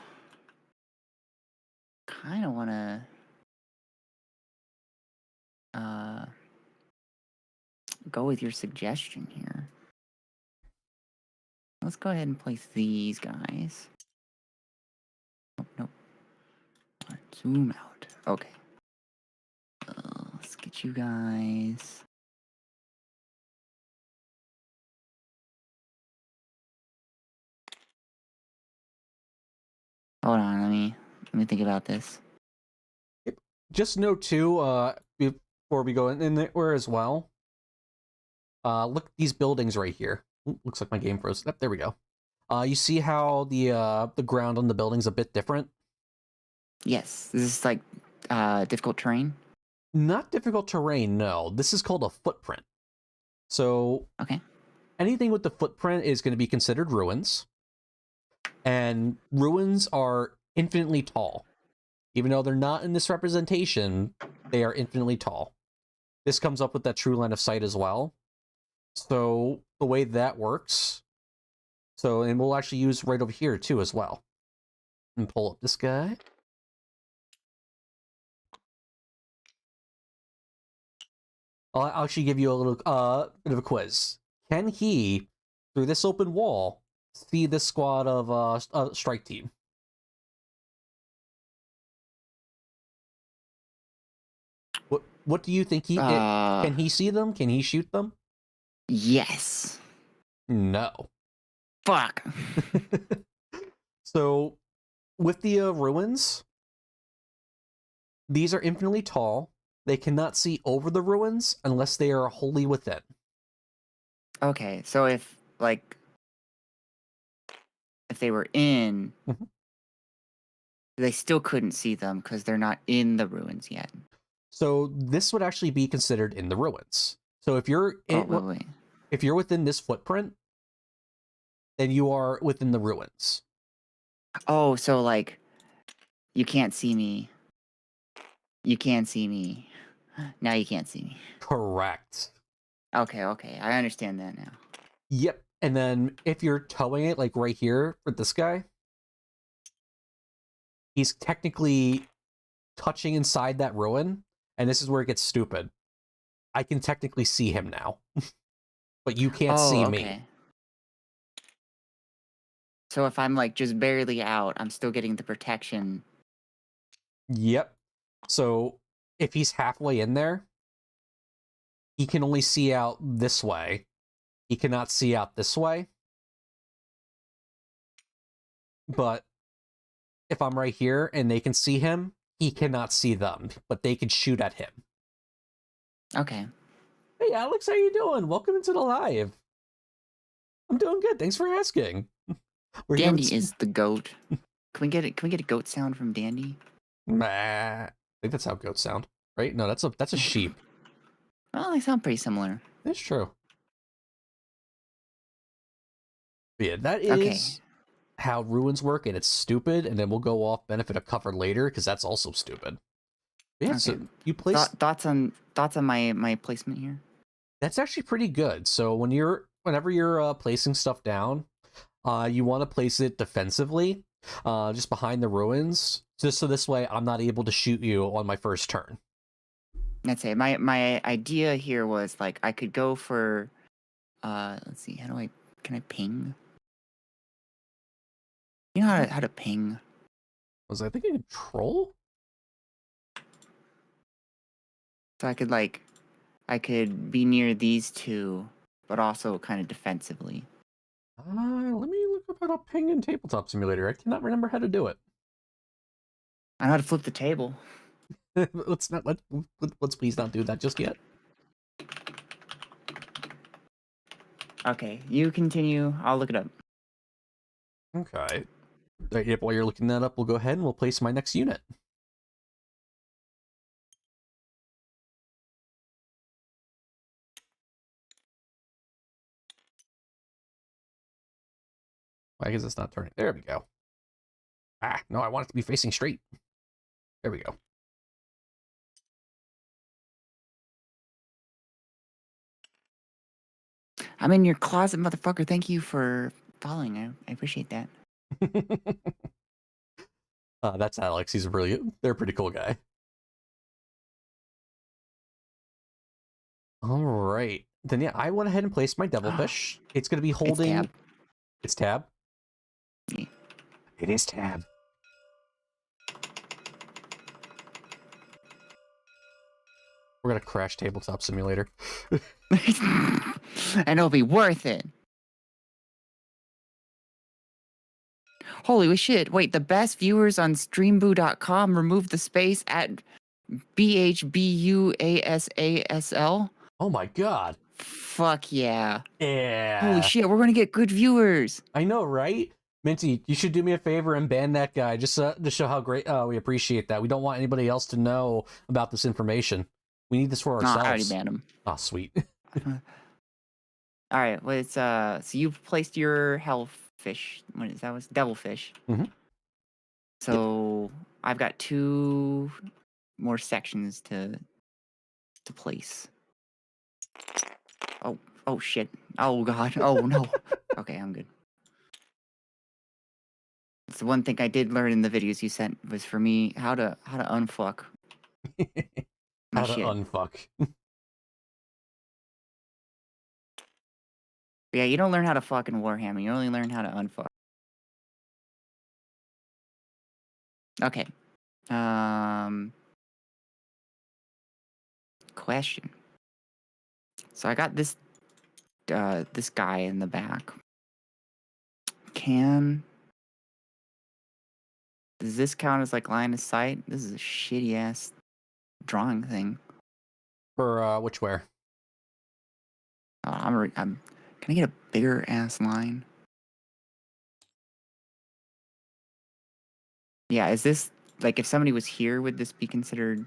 kind of want to go with your suggestion here. Let's go ahead and place these guys. Oh, nope. Zoom out. Okay. Let's get you guys. Hold on, let me think about this. Yep. Just note too, before we go in there as well. Look at these buildings right here. Ooh, looks like my game froze. Yep, there we go. You see how the ground on the building's a bit different? Yes. This is like difficult terrain? Not difficult terrain, no. This is called a footprint. So okay. Anything with the footprint is going to be considered ruins. And ruins are infinitely tall. Even though they're not in this representation, they are infinitely tall. This comes up with that true line of sight as well. So the way that works, and we'll actually use right over here too as well. And pull up this guy. I'll actually give you a little bit of a quiz. Can he, through this open wall, see this squad of strike team? What do you think can he see them? Can he shoot them? Yes. No. Fuck. So, with the ruins, these are infinitely tall. They cannot see over the ruins unless they are wholly within. Okay, so if they were in, they still couldn't see them because they're not in the ruins yet. So this would actually be considered in the ruins. So if you're if you're within this footprint, then you are within the ruins. Oh, so you can't see me. You can see me. Now you can't see me. Correct. Okay, I understand that now. Yep. And then if you're towing it, like right here for this guy, he's technically touching inside that ruin, and this is where it gets stupid. I can technically see him now. but you can't Oh, see okay. me. So if I'm like just barely out, I'm still getting the protection. Yep. So if he's halfway in there, he can only see out this way. He cannot see out this way. But if I'm right here and they can see him, he cannot see them, but they can shoot at him. Okay. Hey, Alex, how you doing? Welcome into the live. I'm doing good. Thanks for asking. Dandy is the goat. Can we get it? Can we get a goat sound from Dandy? Nah. I think that's how goats sound, right? No, that's a sheep. Well, they sound pretty similar. That's true. But yeah, that is Okay. how ruins work, and it's stupid. And then we'll go off benefit of cover later because that's also stupid. But yeah, Okay. so you place thoughts on my placement here. That's actually pretty good. So whenever you're placing stuff down, you want to place it defensively, just behind the ruins, just so this way I'm not able to shoot you on my first turn. Let's say my idea here was like I could go for, let's see, can I ping? You know how to ping? Was I thinking control? So I could be near these two, but also kind of defensively. Let me look up how to ping in Tabletop Simulator. I cannot remember how to do it. I know how to flip the table. let's please not do that just yet. Okay, you continue. I'll look it up. Okay. Right, yep, while you're looking that up, we'll go ahead and we'll place my next unit. Why is this not turning? There we go. Ah, no, I want it to be facing straight. There we go. I'm in your closet, motherfucker. Thank you for following. I appreciate that. That's Alex. He's they're a pretty cool guy. All right. Then yeah, I went ahead and placed my devilfish. It's going to be holding... It's tab? Yeah. It is tab. We're going to crash Tabletop Simulator. And it'll be worth it. Holy shit. Wait, the best viewers on streamboo.com removed the space at BHBUASASL? Oh my god. Fuck yeah. Yeah. Holy shit, we're gonna get good viewers. I know, right? Minty, you should do me a favor and ban that guy just to show how great we appreciate that. We don't want anybody else to know about this information. We need this for ourselves. I already banned him. Oh, sweet. All right, well, it's so you've placed your hellfish. What is that? Was devilfish. Mm-hmm. So yep. I've got 2 more sections to place. Oh shit. Oh god. Oh no. Okay, I'm good. It's the one thing I did learn in the videos you sent was for me how to unfuck. How to unfuck. Yeah, you don't learn how to fuck in Warhammer. You only learn how to unfuck. Okay. Question. So I got this this guy in the back. Does this count as like line of sight? This is a shitty ass drawing thing. For which where? Can I get a bigger ass line? Yeah, is this like if somebody was here, would this be considered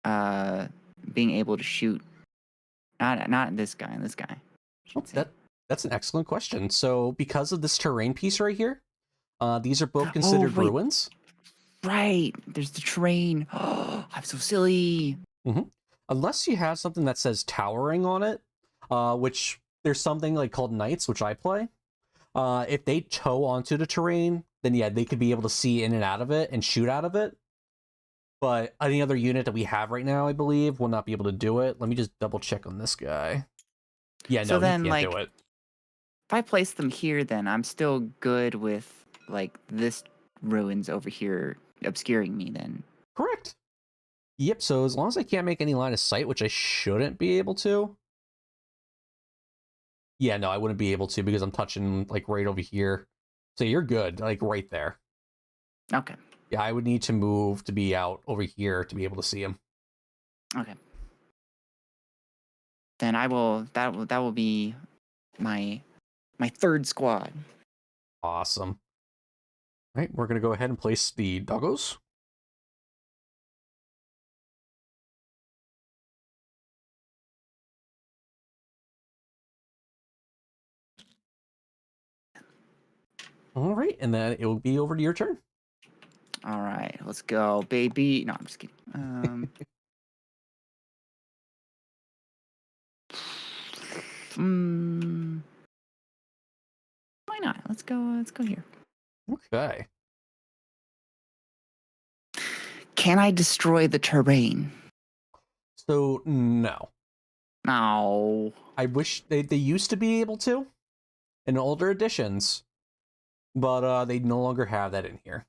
being able to shoot? Not this guy, this guy. That's an excellent question. So because of this terrain piece right here, these are both considered ruins. Right, there's the terrain. Oh, I'm so silly. Mm-hmm. Unless you have something that says towering on it, which there's something like called knights, which I play. If they tow onto the terrain, then yeah, they could be able to see in and out of it and shoot out of it. But any other unit that we have right now, I believe, will not be able to do it. Let me just double check on this guy. Yeah, So no, he then, can't like, do it. if I place them here, then I'm still good with, like, this ruins over here obscuring me then. Correct. Yep, so as long as I can't make any line of sight, which I shouldn't be able to. Yeah, no, I wouldn't be able to because I'm touching, like, right over here. So you're good, like, right there. Okay. Yeah, I would need to move to be out over here to be able to see him. Okay. Then that will be my third squad. Awesome. All right, we're going to go ahead and place the doggos. All right, and then it will be over to your turn. All right, let's go, baby. No, I'm just kidding. Why not? Let's go. Let's go here. Okay. Can I destroy the terrain? So, no. No. I wish they used to be able to in older editions, but they no longer have that in here.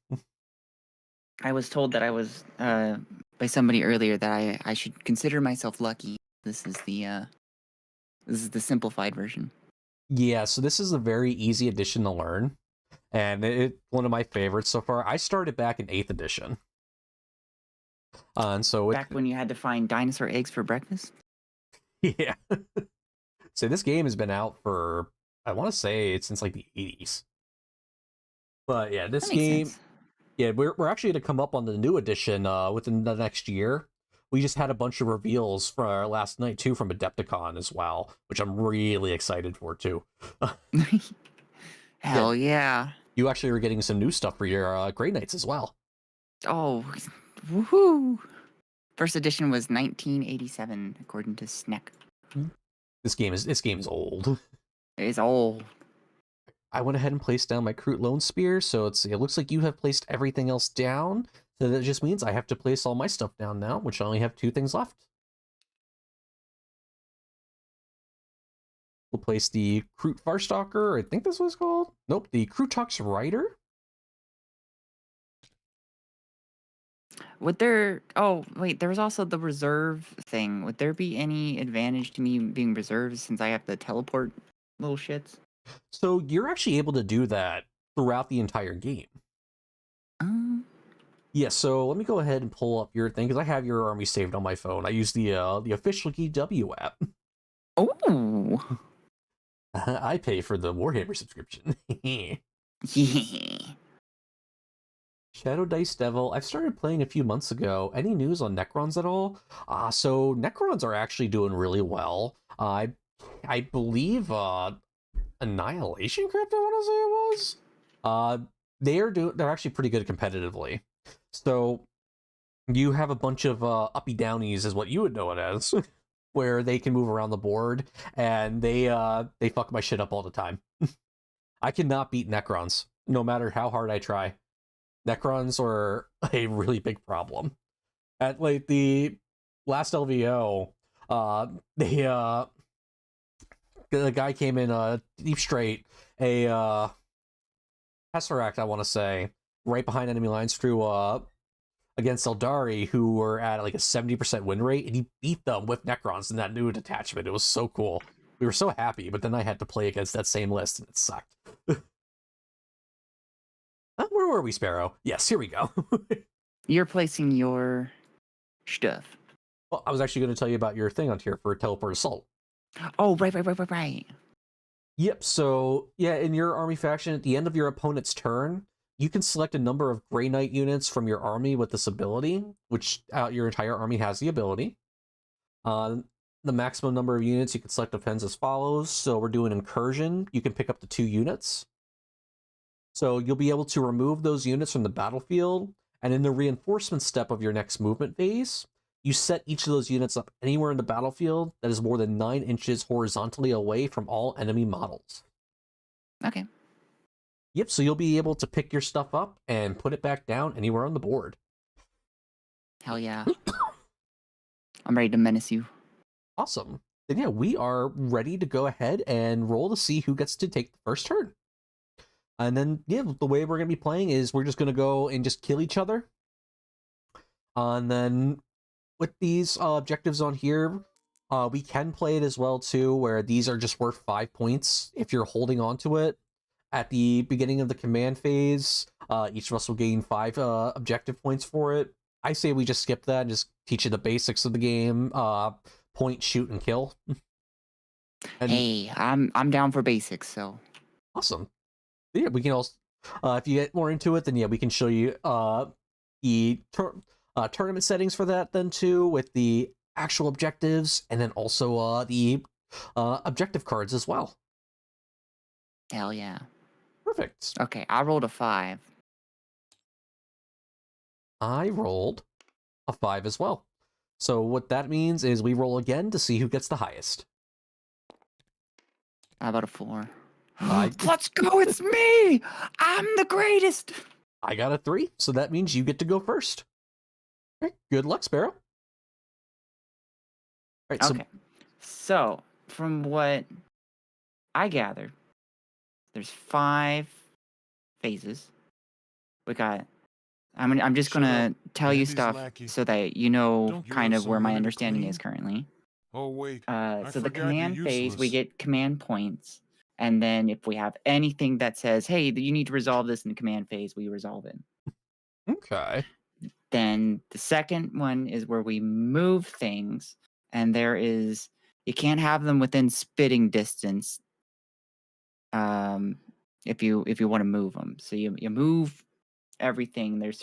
I was told that I was by somebody earlier that I should consider myself lucky. This is the simplified version. Yeah, so this is a very easy edition to learn, and it's one of my favorites so far. I started back in 8th edition. And so back when you had to find dinosaur eggs for breakfast? Yeah. So this game has been out for, I want to say it's since like the 80s. But yeah, this game, sense. yeah, we're actually going to come up on the new edition within the next year. We just had a bunch of reveals for last night too from Adepticon as well, which I'm really excited for too. Hell yeah. You actually are getting some new stuff for your Grey Knights as well. Oh, woohoo! First edition was 1987, according to Sneck. This game is old. It's old. I went ahead and placed down my Kroot Lone Spear, so it looks like you have placed everything else down. So that just means I have to place all my stuff down now, which I only have 2 things left. We'll place the Kroot Farstalker, I think this was called. Nope, the Krootox Rider. Would there... Oh, wait, there was also the reserve thing. Would there be any advantage to me being reserved since I have to teleport little shits? So you're actually able to do that throughout the entire game. Yeah, so let me go ahead and pull up your thing, because I have your army saved on my phone. I use the official GW app. Oh! I pay for the Warhammer subscription. Yeah. Shadow Dice Devil, I've started playing a few months ago. Any news on Necrons at all? So Necrons are actually doing really well. I believe Annihilation Crypt, I want to say it was. They're actually pretty good competitively. So you have a bunch of uppy downies, is what you would know it as, where they can move around the board, and they fuck my shit up all the time. I cannot beat Necrons, no matter how hard I try. Necrons are a really big problem. At like the last LVO, the guy came in deep straight, a Tesseract, I want to say, right behind enemy lines through against Eldari, who were at like a 70% win rate, and he beat them with Necrons in that new detachment. It was so cool. We were so happy, but then I had to play against that same list, and it sucked. Where were we, Sparrow? Yes, here we go. You're placing your stuff. Well, I was actually going to tell you about your thing on here for Teleport Assault. Oh, right. Yep, so, yeah, in your army faction, at the end of your opponent's turn, you can select a number of Grey Knight units from your army with this ability, which your entire army has the ability. The maximum number of units you can select depends as follows. So we're doing Incursion. You can pick up to 2 units. So you'll be able to remove those units from the battlefield, and in the reinforcement step of your next movement phase, you set each of those units up anywhere in the battlefield that is more than 9 inches horizontally away from all enemy models. Okay. Yep, so you'll be able to pick your stuff up and put it back down anywhere on the board. Hell yeah. I'm ready to menace you. Awesome. then yeah, we are ready to go ahead and roll to see who gets to take the first turn. And then, yeah, the way we're going to be playing is we're just going to go and just kill each other. And then with these objectives on here, we can play it as well, too, where these are just worth 5 points if you're holding on to it. At the beginning of the command phase, each of us will gain 5 objective points for it. I say we just skip that and just teach you the basics of the game. Point, shoot, and kill. And hey, I'm down for basics, so. Awesome. Yeah, we can also, if you get more into it, then yeah, we can show you the tournament settings for that then too, with the actual objectives, and then also the objective cards as well. Hell yeah. Perfect. Okay, I rolled a 5. I rolled a 5 as well. So what that means is we roll again to see who gets the highest. How about a 4? Let's go, it's me! I'm the greatest! I got a 3, so that means you get to go first. Okay, good luck, Sparrow. All right, okay. So, from what I gathered, there's 5 phases. We got... I'm just gonna tell you stuff so that you know kind of where my understanding is currently. Oh wait. So the command phase, we get command points, and then if we have anything that says, "Hey, you need to resolve this in the command phase," we resolve it. Okay. Then the second one is where we move things, and you can't have them within spitting distance. If you want to move them, so you move everything. There's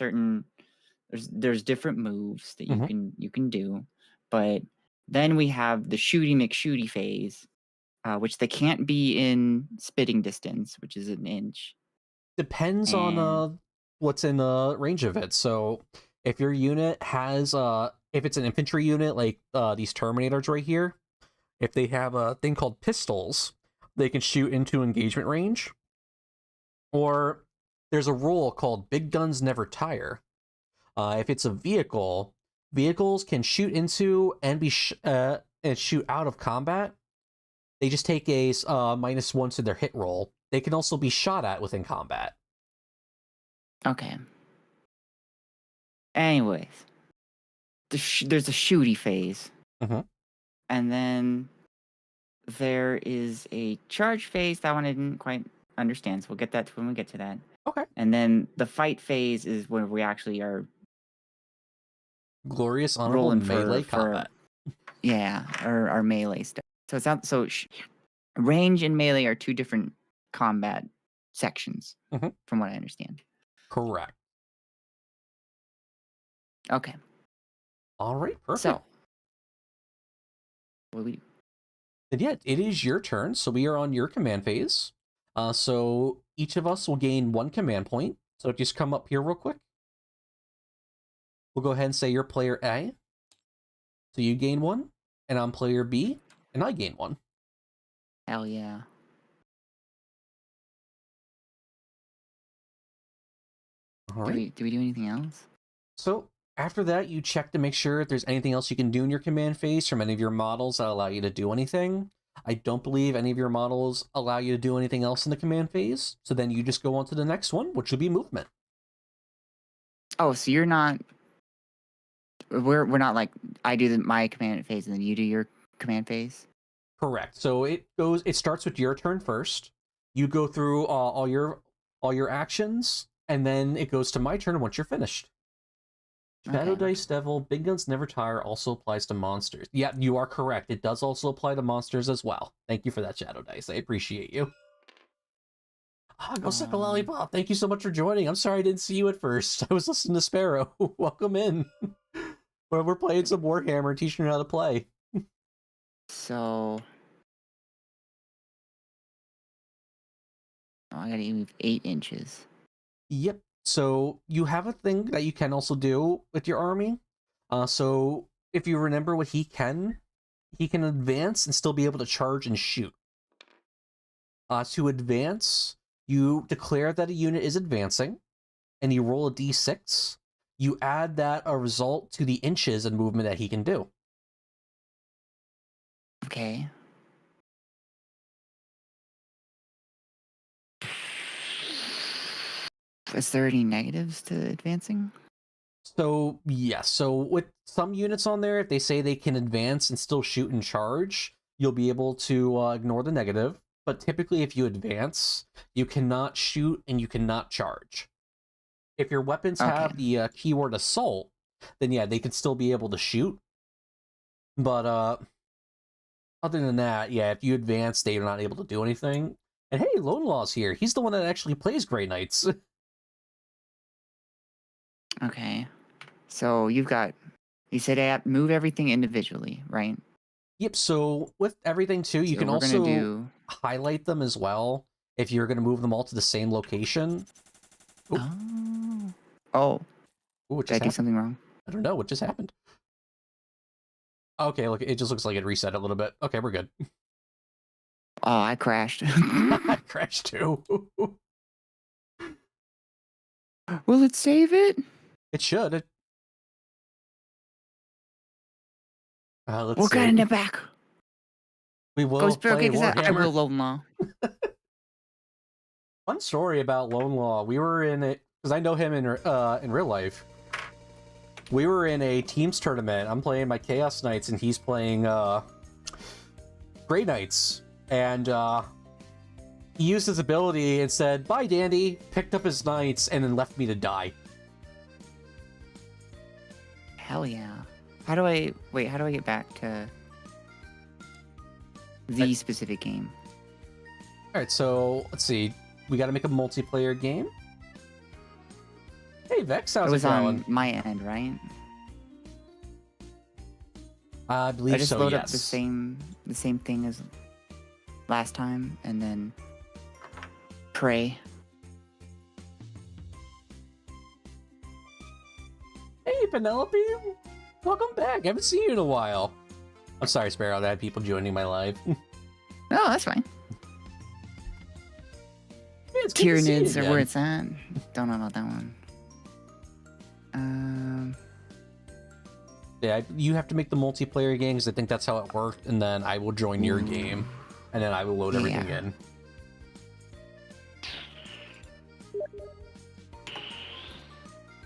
different moves that you can do, but then we have the shooty McShooty phase, which they can't be in spitting distance, which is an inch. Depends on what's in range of it. So if your unit has if it's an infantry unit like these Terminators right here, if they have a thing called pistols, they can shoot into engagement range. Or there's a rule called big guns never tire. If it's a vehicle, vehicles can shoot into and and shoot out of combat. They just take a -1 to their hit roll. They can also be shot at within combat. Okay. Anyways, there's a shooty phase. And then there is a charge phase. That one I didn't quite understand, so we'll get that when we get to that. Okay. And then the fight phase is where we actually are glorious honorable melee combat. Yeah, our melee stuff. So it's not range and melee are 2 different combat sections, from what I understand. Correct. Okay. All right, perfect. So, what do we do? And yeah, it is your turn, so we are on your command phase. So each of us will gain 1 command point. So just come up here real quick. We'll go ahead and say you're player A. So you gain 1, and I'm player B, and I gain 1. Hell yeah. All right. Do we do anything else? So after that, you check to make sure if there's anything else you can do in your command phase from any of your models that allow you to do anything. I don't believe any of your models allow you to do anything else in the command phase. So then you just go on to the next one, which would be movement. Oh, so you're not... We're not like I do my command phase and then you do your command phase? Correct. So it starts with your turn first. You go through all your actions, and then it goes to my turn once you're finished. Shadow Dice Devil, Big Guns Never Tire also applies to monsters. Yeah, you are correct. It does also apply to monsters as well. Thank you for that, Shadow Dice. I appreciate you. Go suck a lollipop. Thank you so much for joining. I'm sorry I didn't see you at first. I was listening to Sparrow. Welcome in. We're playing some Warhammer, teaching you how to play. So... I gotta move 8 inches. Yep. So you have a thing that you can also do with your army. So if you remember what he can advance and still be able to charge and shoot. To advance, you declare that a unit is advancing, and you roll a d6. You add that a result to the inches and movement that he can do. Okay. Is there any negatives to advancing? So, yes. So, with some units on there, if they say they can advance and still shoot and charge, you'll be able to ignore the negative. But typically, if you advance, you cannot shoot and you cannot charge. If your weapons Okay. have the keyword assault, then yeah, they could still be able to shoot. But other than that, yeah, if you advance, they're not able to do anything. And hey, Lone Law's here. He's the one that actually plays Grey Knights. Okay. So you said I have to move everything individually, right? Yep, so with everything too, you So can we're gonna also do. highlight them as well if you're going to move them all to the same location. Ooh. Oh. Oh. Ooh, what Did I just do happened? something wrong? I don't know what just happened. Okay, look, it just looks like it reset a little bit. Okay, we're good. Oh, I crashed. I crashed too. Will it save it? It should. Let's We're see. getting it back. We Go will Sparrow play Kick I will Warhammer. Lone Law. Fun story about Lone Law. We were in it because I know him in real life. We were in a teams tournament. I'm playing my Chaos Knights and he's playing Grey Knights. And he used his ability and said, "Bye, Dandy," picked up his knights, and then left me to die. Hell yeah. How do I get back to the specific game? Alright, so let's see. We gotta make a multiplayer game. Hey, Vex, how's It it was going? on my end, right? I believe I just so, load yes. up the same thing as last time, and then pray. Hey, Penelope! Welcome back. I haven't seen you in a while. I'm sorry, Sparrow, that I had people joining my live. Oh, that's fine. Yeah, it's good to see you Tyranids are again. where it's at. Don't know about that one. Yeah, you have to make the multiplayer game because I think that's how it worked, and then I will join your game, and then I will load everything Yeah. in.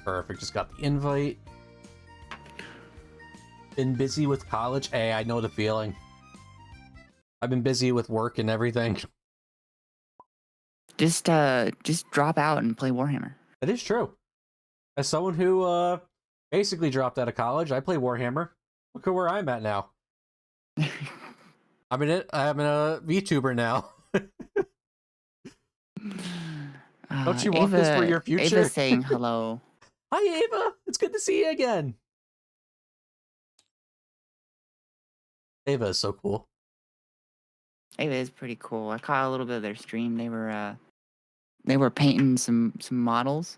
Perfect, just got the invite. Been busy with college? Hey, I know the feeling. I've been busy with work and everything. Just drop out and play Warhammer. That is true. As someone who basically dropped out of college, I play Warhammer. Look at where I'm at now. I'm a VTuber now. Don't you want this for your future? Ava's saying hello. Hi, Ava. It's good to see you again. Ava is so cool. Ava is pretty cool. I caught a little bit of their stream. They were painting some models,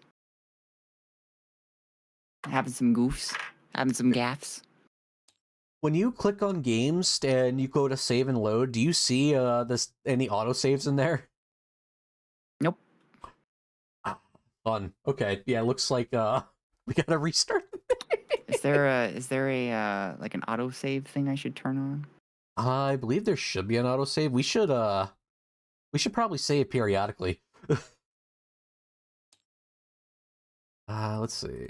having some goofs, having some gaffs. When you click on games and you go to save and load, do you see any autosaves in there? Nope. Fun. Okay. Yeah, looks like we gotta restart. Is there a like an autosave thing I should turn on? I believe there should be an autosave. We should probably save periodically. Let's see.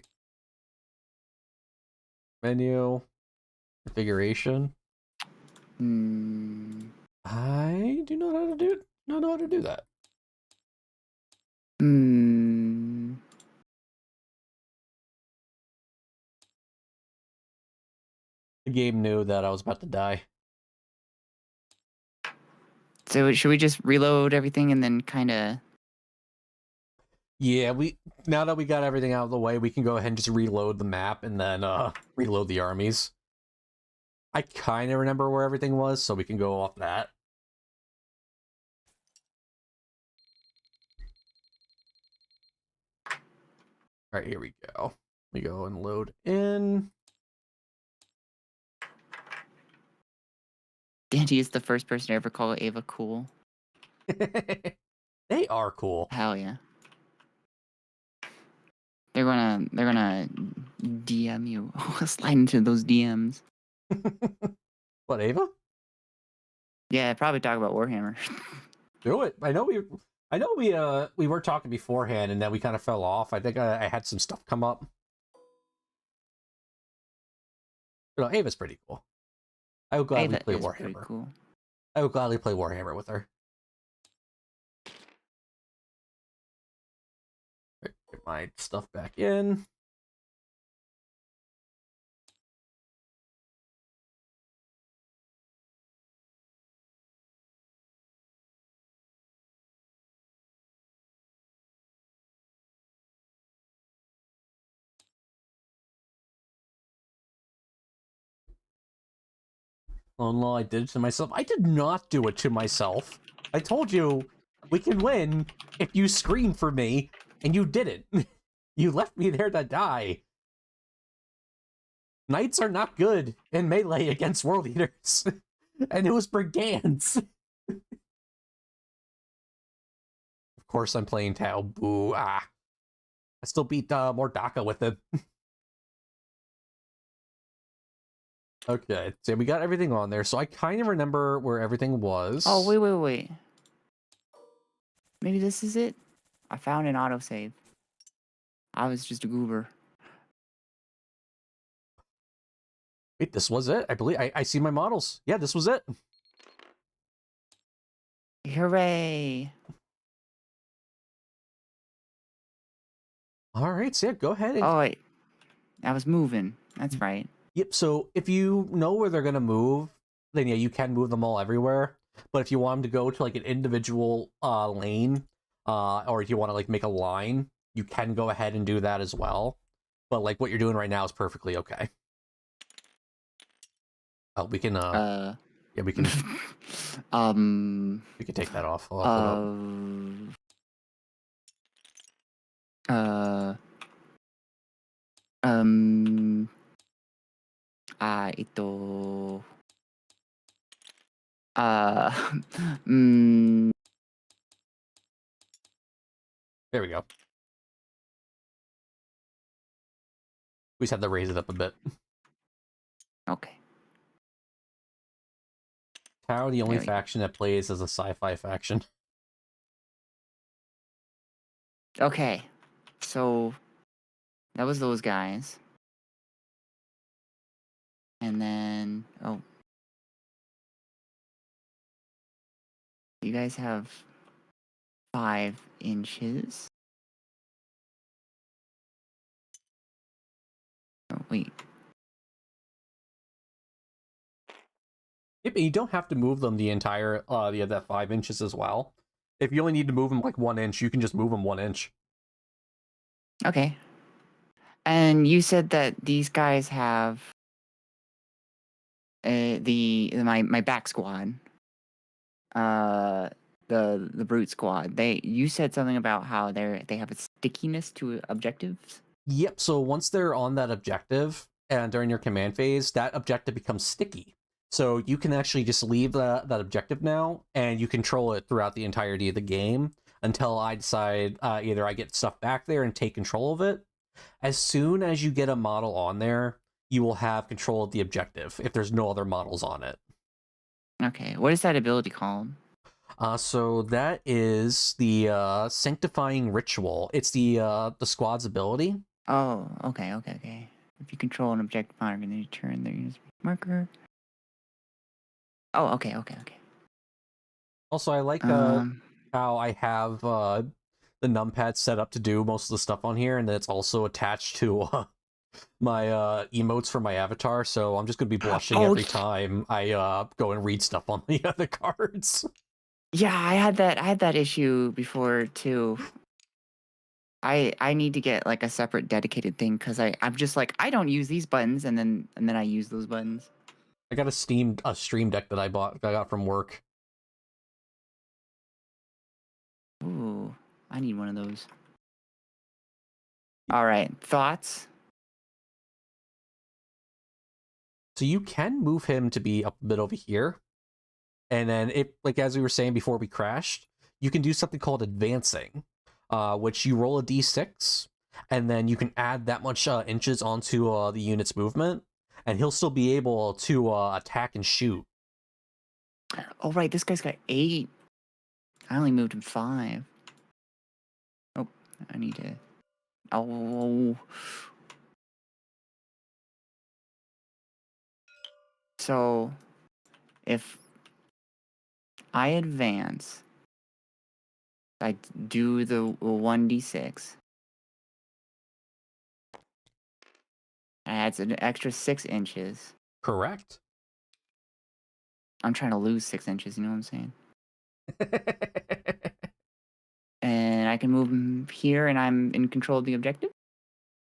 Menu. Configuration. I do not know how to do that. The game knew that I was about to die. So should we just reload everything and then kind of? Yeah, now that we got everything out of the way, we can go ahead and just reload the map and then reload the armies. I kind of remember where everything was, so we can go off that. All right, here we go. We go and load in. Dandy is the first person to ever call Ava cool. They are cool. Hell yeah. They're gonna DM you. Slide into those DMs. What, Ava? Yeah, probably talk about Warhammer. Do it. I know we were talking beforehand, and then we kind of fell off. I think I had some stuff come up. You know, Ava's pretty cool. I would gladly Ava play is pretty Warhammer. cool. I would gladly play Warhammer with her. Get my stuff back in. Oh no, I did it to myself. I did not do it to myself. I told you we can win if you scream for me, and you didn't. You left me there to die. Knights are not good in melee against World Eaters. And it was brigands. Of course I'm playing Tau. Boo. Ah. I still beat Mordaka with it. Okay, so we got everything on there. So I kind of remember where everything was. Oh, wait. Maybe this is it? I found an autosave. I was just a goober. Wait, this was it? I believe I see my models. Yeah, this was it. Hooray! All right, so yeah, go ahead. Oh, wait. I was moving. That's right. Yep, so if you know where they're going to move, then yeah, you can move them all everywhere. But if you want them to go to like an individual lane, or if you want to like make a line, you can go ahead and do that as well. But like what you're doing right now is perfectly okay. Oh, we can yeah, we can we can take that off. Ito. mm, There we go. We just have to raise it up a bit. okay. Tau, the only faction that plays as a sci-fi faction. Okay. So that was those guys. And then you guys have 5 inches. Oh, wait. Yep, and you don't have to move them the entire that 5 inches as well. If you only need to move them like 1 inch, you can just move them 1 inch. Okay. And you said that these guys have my back squad. The brute squad. You said something about how they have a stickiness to objectives. Yep, so once they're on that objective and during your command phase, that objective becomes sticky. So you can actually just leave that objective now, and you control it throughout the entirety of the game until I decide either I get stuff back there and take control of it. As soon as you get a model on there, you will have control of the objective if there's no other models on it. Okay, what is that ability called? So that is the Sanctifying Ritual. It's the squad's ability. Oh, okay. If you control an objective marker, then you turn their unit's marker. Oh, okay. Also, I like how I have the numpad set up to do most of the stuff on here, and then it's also attached to my emotes for my avatar, so I'm just going to be blushing every time I go and read stuff on the other cards. Yeah, I had that issue before too. I need to get like a separate dedicated thing because I'm just like I don't use these buttons and then I use those buttons. I got a stream deck that I got from work. Ooh, I need one of those. All right, thoughts? So you can move him to be up a bit over here. And then if, like as we were saying before we crashed, you can do something called advancing, which you roll a d6, and then you can add that much inches onto the unit's movement, and he'll still be able to attack and shoot. Oh, right, this guy's got 8. I only moved him 5. Oh, I need to... Oh. So, if I advance, I do the 1d6. Adds an extra 6 inches. Correct. I'm trying to lose 6 inches, you know what I'm saying? And I can move him here, and I'm in control of the objective?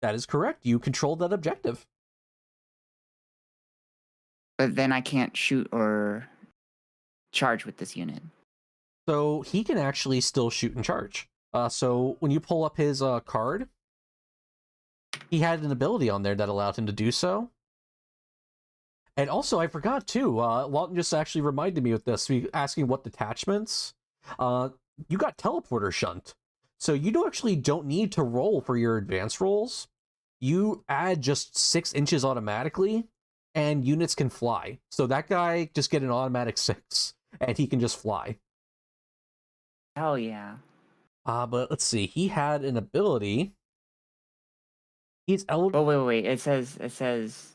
That is correct. You control that objective. But then I can't shoot or charge with this unit. So he can actually still shoot and charge. So when you pull up his card, he had an ability on there that allowed him to do so. And also, I forgot too, Walton just actually reminded me with this, asking what detachments. You got teleporter shunt. So you don't need to roll for your advanced rolls. You add just 6 inches automatically, and units can fly. So that guy just get an automatic 6, and he can just fly. Hell yeah. But let's see, he had an ability. He's eligible. Oh, wait. It says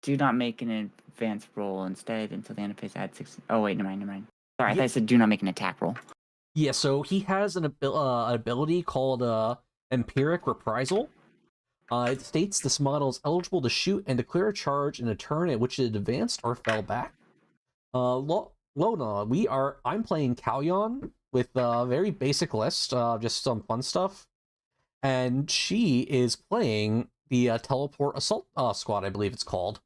do not make an advanced roll instead until the end of phase add 6. Oh, wait, never mind. Sorry, I thought I said do not make an attack roll. Yeah, so he has an ability called Empiric Reprisal. It states this model is eligible to shoot and declare a charge in a turn at which it advanced or fell back. Lona, I'm playing Kalyon with a very basic list, just some fun stuff. And she is playing the Teleport Assault Squad, I believe it's called.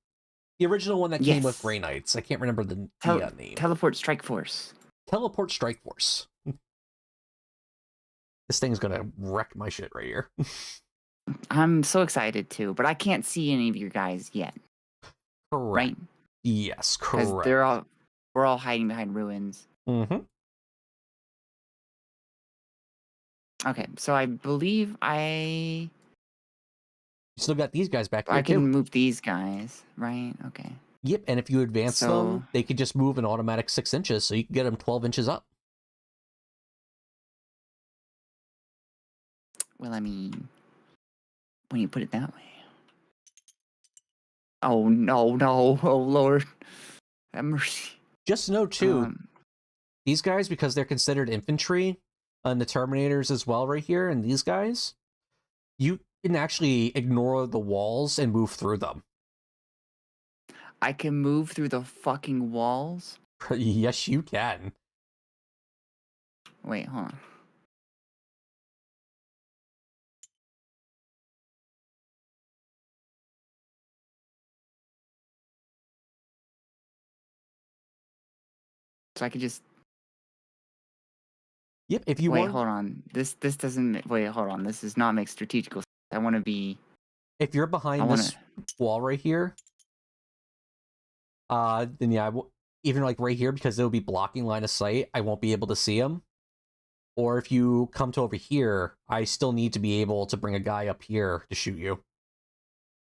The original one that came with Grey Knights. I can't remember the name. Teleport Strike Force. Teleport Strike Force. This thing's gonna wreck my shit right here. I'm so excited too, but I can't see any of your guys yet. Correct. Right? Yes, correct. Because we're all hiding behind ruins. Mm-hmm. Okay, so I believe You still got these guys back here, I can move these guys, right? Okay. Yep, and if you advance them, they could just move an automatic 6 inches, so you can get them 12 inches up. Well, I mean, when you put it that way. Oh, no. Oh, Lord. Have mercy. Just know, too, these guys, because they're considered infantry, and the Terminators as well right here, and these guys, you can actually ignore the walls and move through them. I can move through the fucking walls? Yes, you can. Wait, hold on. So I could just... Yep, if you want... want... Wait, hold on. This doesn't... Wait, hold on. This does not make strategical sense. I want to be... If you're behind this wall right here, then yeah, even like right here, because it'll be blocking line of sight, I won't be able to see him. Or if you come to over here, I still need to be able to bring a guy up here to shoot you.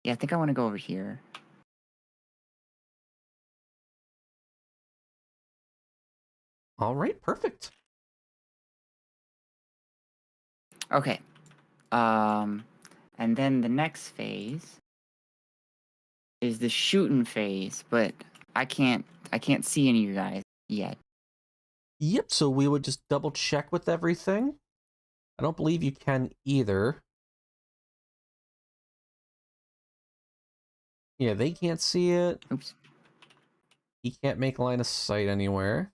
Yeah, I think I want to go over here. All right, perfect. Okay. And then the next phase is the shooting phase, but I can't see any of you guys yet. Yep, so we would just double check with everything. I don't believe you can either. Yeah, they can't see it. Oops. He can't make line of sight anywhere.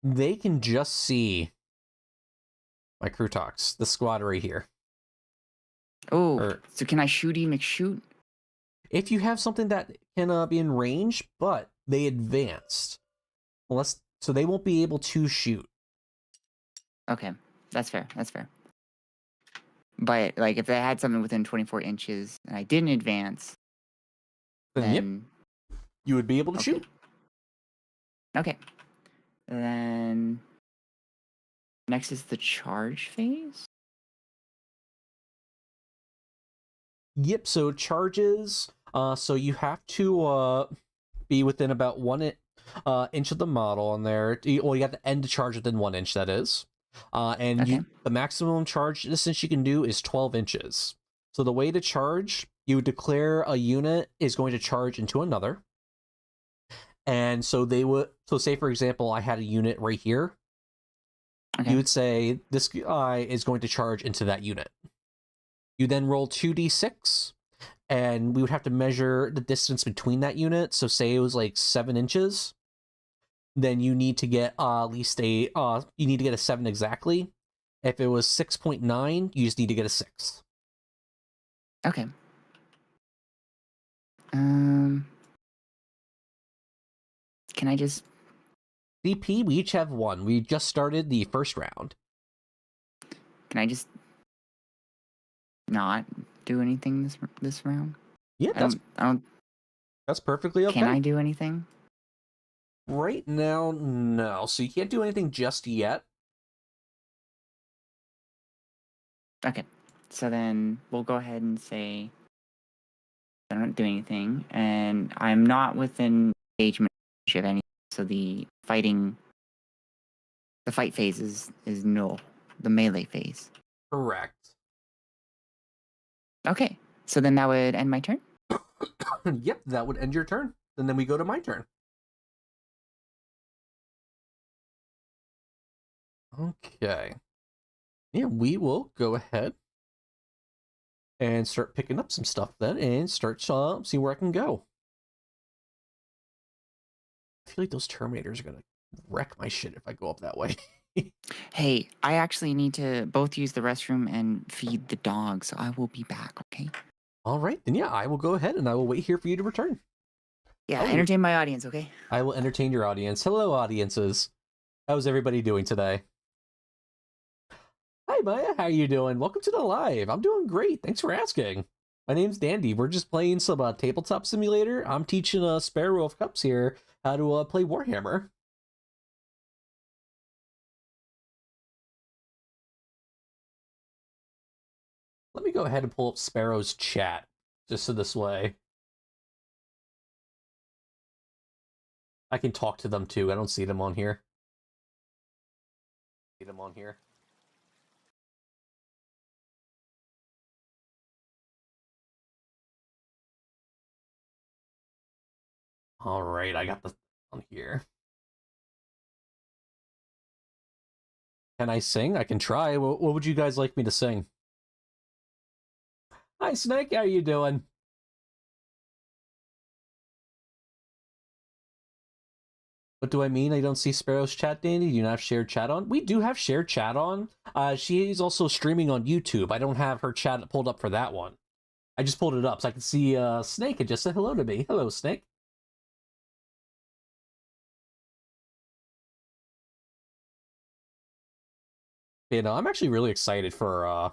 They can just see my crew talks, the squad right here. Oh, so can I shooty McShoot? If you have something that can be in range, but they advanced. So they won't be able to shoot. Okay, that's fair. But like, if they had something within 24 inches and I didn't advance, then yep, you would be able to shoot. Okay. Then next is the charge phase. Yep, so charges, so you have to be within about 1 inch of the model on there. Well, you have to end the charge within 1 inch, that is. And Okay. the maximum charge distance you can do is 12 inches. So the way to charge, you would declare a unit is going to charge into another. And so say for example, I had a unit right here. Okay. You would say this guy is going to charge into that unit. You then roll 2d6, and we would have to measure the distance between that unit. So say it was like 7 inches, then you need to get at least you need to get a 7 exactly. If it was 6.9, you just need to get a 6. Okay. Can I just... DP, we each have 1. We just started the first round. Can I just not do anything this round? Yeah, that's perfectly okay. Can I do anything? Right now, no. So you can't do anything just yet. Okay. So then we'll go ahead and say I don't do anything, and I'm not within engagement of any. So the fight phase is null. The melee phase. Correct. Okay. So then that would end my turn? Yep, that would end your turn. And then we go to my turn. Okay. Yeah, we will go ahead and start picking up some stuff then and start see where I can go. I feel like those Terminators are going to wreck my shit if I go up that way. Hey, I actually need to both use the restroom and feed the dog, so I will be back, okay? All right, then yeah, I will go ahead and I will wait here for you to return. Yeah, entertain my audience, okay? I will entertain your audience. Hello, audiences. How's everybody doing today? Hi, Maya. How you doing? Welcome to the live. I'm doing great. Thanks for asking. My name's Dandy. We're just playing some tabletop simulator. I'm teaching Sparrow of Cups here how to play Warhammer. Let me go ahead and pull up Sparrow's chat, just so this way I can talk to them too. I don't see them on here. All right, I got the on here. Can I sing? I can try. What would you guys like me to sing? Hi, Snake. How you doing? What do I mean? I don't see Sparrow's chat, Danny? Do you not have shared chat on? We do have shared chat on. She's also streaming on YouTube. I don't have her chat pulled up for that one. I just pulled it up so I can see Snake and just said hello to me. Hello, Snake. You know, I'm actually really excited for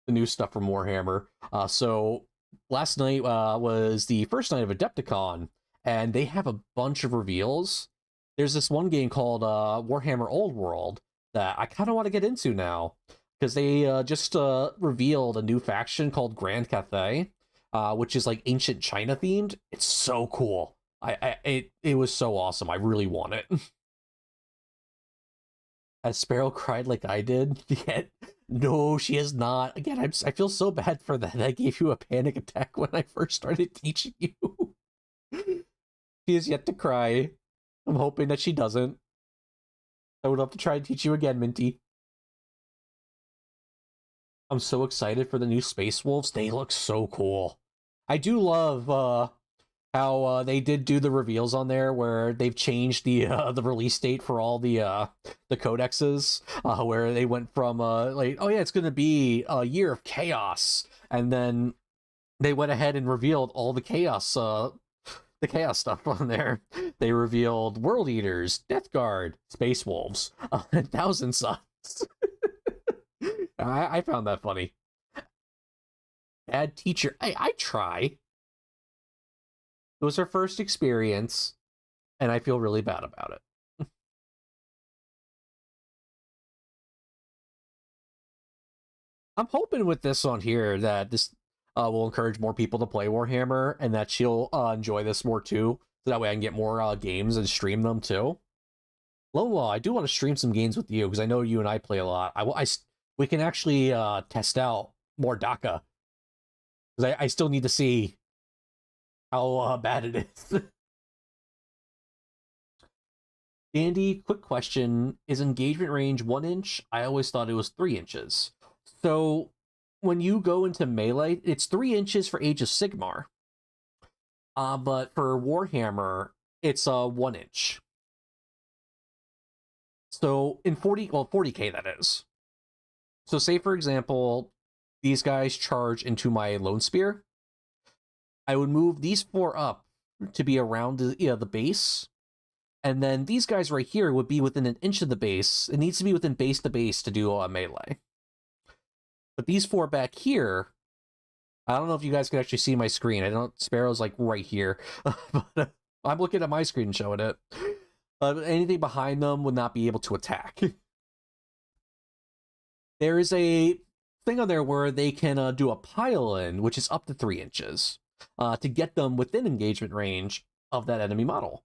the new stuff from Warhammer. So last night was the first night of Adepticon, and they have a bunch of reveals. There's this one game called Warhammer Old World that I kind of want to get into now, because they just revealed a new faction called Grand Cathay, which is like ancient China themed. It's so cool. It was so awesome. I really want it. Has Sparrow cried like I did? Yet, no, she has not. Again, I feel so bad for that. I gave you a panic attack when I first started teaching you. She has yet to cry. I'm hoping that she doesn't. I would love to try and teach you again, Minty. I'm so excited for the new Space Wolves. They look so cool. I do love how they did do the reveals on there where they've changed the release date for all the codexes, where they went from like, oh yeah, it's gonna be a year of chaos, and then they went ahead and revealed all the chaos stuff on there. They revealed World Eaters, Death Guard, Space Wolves, and Thousand Suns. I found that funny. Bad teacher. I try. It was her first experience. and I feel really bad about it. I'm hoping with this on here that this will encourage more people to play Warhammer, and that she'll enjoy this more too, so that way I can get more games and stream them too. Lola, I do want to stream some games with you because I know you and I play a lot. We can actually test out more DACA because I still need to see how bad it is. Andy, quick question: is engagement range 1 inch? I always thought it was 3 inches. So when you go into melee, it's 3 inches for Age of Sigmar. But for Warhammer, it's 1 inch. So in 40k that is. So say for example, these guys charge into my Lone Spear. I would move these 4 up to be around the base. And then these guys right here would be within 1 inch of the base. It needs to be within base to base to do a melee. But these 4 back here, I don't know if you guys can actually see my screen. I don't. Sparrow's like right here, but I'm looking at my screen and showing it. Anything behind them would not be able to attack. There is a thing on there where they can do a pile-in, which is up to 3 inches, to get them within engagement range of that enemy model.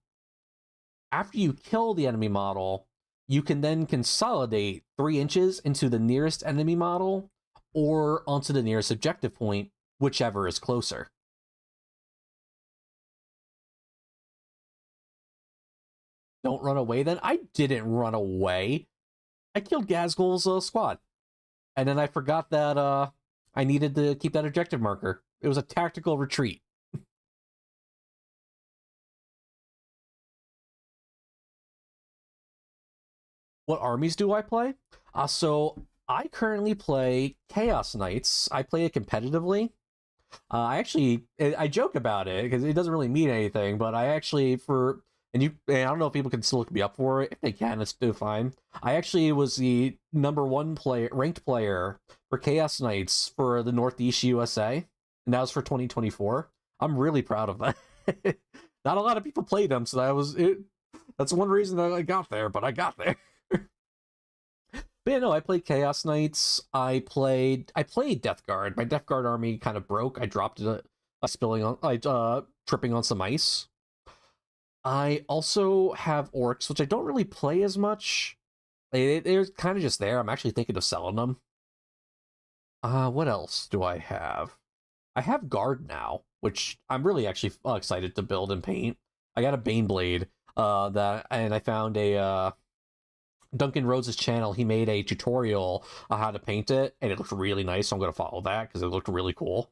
After you kill the enemy model, you can then consolidate 3 inches into the nearest enemy model or onto the nearest objective point, whichever is closer. Don't run away then? I didn't run away. I killed Gazgul's squad. And then I forgot that I needed to keep that objective marker. It was a tactical retreat. What armies do I play? So I currently play Chaos Knights. I play it competitively. I joke about it because it doesn't really mean anything, but I actually and I don't know if people can still look me up for it. If they can, it's still fine. I actually was the #1 ranked player for Chaos Knights for the Northeast USA, and that was for 2024. I'm really proud of that. Not a lot of people played them, so that's one reason that I got there, but I got there. But yeah, no, I played Chaos Knights. I played Death Guard. My Death Guard army kind of broke. I dropped it, tripping on some ice. I also have orcs, which I don't really play as much. They're kind of just there. I'm actually thinking of selling them. What else do I have? I have Guard now, which I'm really actually excited to build and paint. I got a Baneblade, and I found a Duncan Rhodes' channel. He made a tutorial on how to paint it, and it looked really nice, so I'm going to follow that because it looked really cool.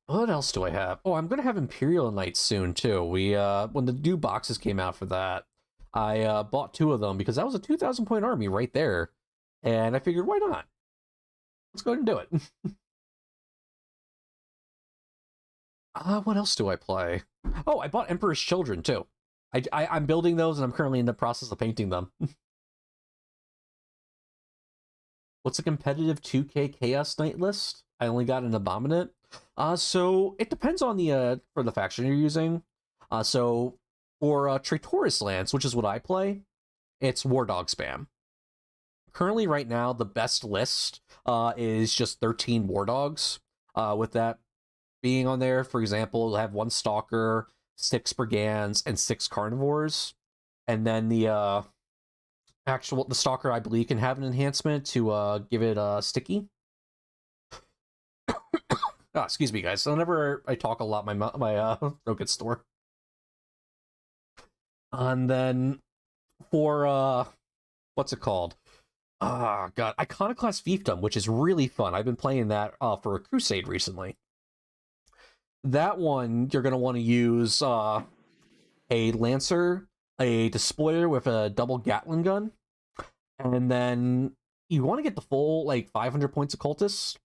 What else do I have? Oh, I'm going to have Imperial Knights soon, too. When the new boxes came out for that, I bought 2 of them because that was a 2,000 point army right there. And I figured, why not? Let's go ahead and do it. What else do I play? Oh, I bought Emperor's Children, too. I'm building those, and I'm currently in the process of painting them. What's a competitive 2K Chaos Knight list? I only got an Abominate. So it depends on for the faction you're using. So for Traitoris Lance, which is what I play, it's War Dog spam. Currently, right now, the best list is just 13 War Dogs. With that being on there, for example, you'll have 1 Stalker, 6 Brigands, and 6 Carnivores. And then the Stalker, I believe, can have an enhancement to give it Sticky. Excuse me, guys. So whenever I talk a lot, my throat gets sore. And then for what's it called? God, Iconoclast Fiefdom, which is really fun. I've been playing that for a crusade recently. That one you're gonna want to use a Lancer, a Despoiler with a double Gatling gun, and then you want to get the full 500 points of Cultists.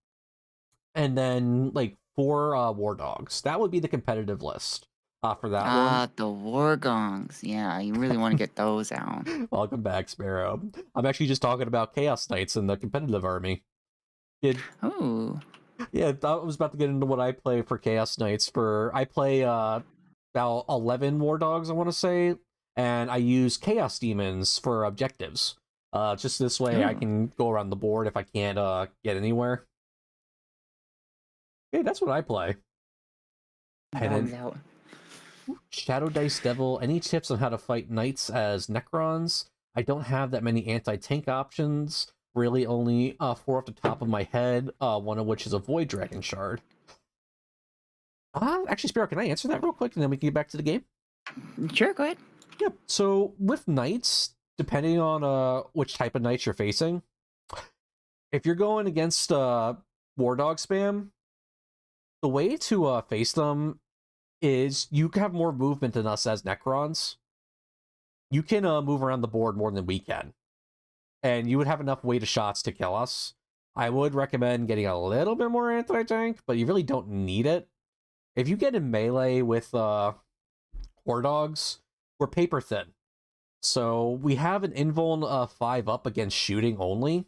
And then 4 War Dogs. That would be the competitive list for that one. The War Gongs. Yeah, you really want to get those out. Welcome back, Sparrow. I'm actually just talking about Chaos Knights and the competitive army. Oh. Yeah, I was about to get into what I play for Chaos Knights. I play about 11 war dogs, I want to say, and I use chaos demons for objectives. Just this way I can go around the board if I can't get anywhere. Okay, that's what I play. Dogs out. Shadow Dice Devil. Any tips on how to fight knights as Necrons? I don't have that many anti-tank options. Really only 4 off the top of my head, one of which is a Void Dragon Shard. Actually, Sparrow, can I answer that real quick, and then we can get back to the game? Sure, go ahead. Yep. So, with knights, depending on which type of knights you're facing, if you're going against War Dog spam, the way to face them is you have more movement than us as Necrons. You can move around the board more than we can. And you would have enough weight of shots to kill us. I would recommend getting a little bit more anti-tank, but you really don't need it. If you get in melee with War Dogs, we're paper thin. So we have an invuln 5 up against shooting only.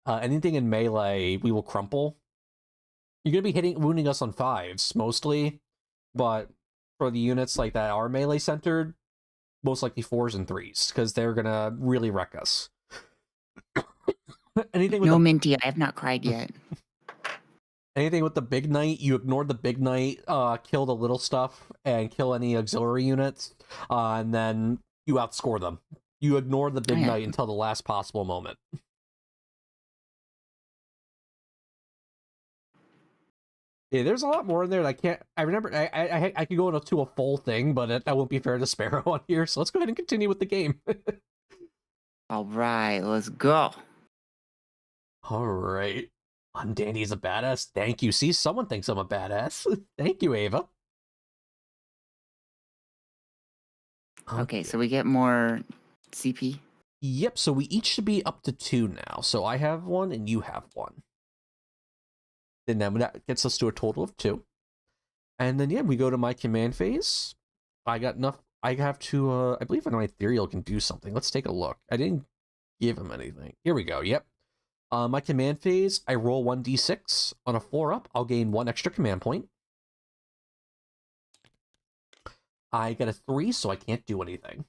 Anything in melee, we will crumple. You're going to be wounding us on 5s, mostly. But for the units like that are melee centered, most likely 4s and 3s, because they're going to really wreck us. Anything with Minty, I have not cried yet. Anything with the big knight, you ignore the big knight, kill the little stuff, and kill any auxiliary units, and then you outscore them. You ignore the big knight until the last possible moment. Yeah, there's a lot more in there that I can't... I remember I could go into a full thing, but that won't be fair to Sparrow on here, so let's go ahead and continue with the game. All right, let's go. All right. Dandy's a badass. Thank you. See, someone thinks I'm a badass. Thank you, Ava. Okay, so we get more CP? Yep, so we each should be up to 2 now. So I have 1 and you have 1. And then that gets us to a total of 2. And then, yeah, we go to my command phase. I got enough. I have to, I believe my ethereal can do something. Let's take a look. I didn't give him anything. Here we go. Yep. My command phase, I roll 1d6. On a 4 up, I'll gain 1 extra command point. I get a 3, so I can't do anything.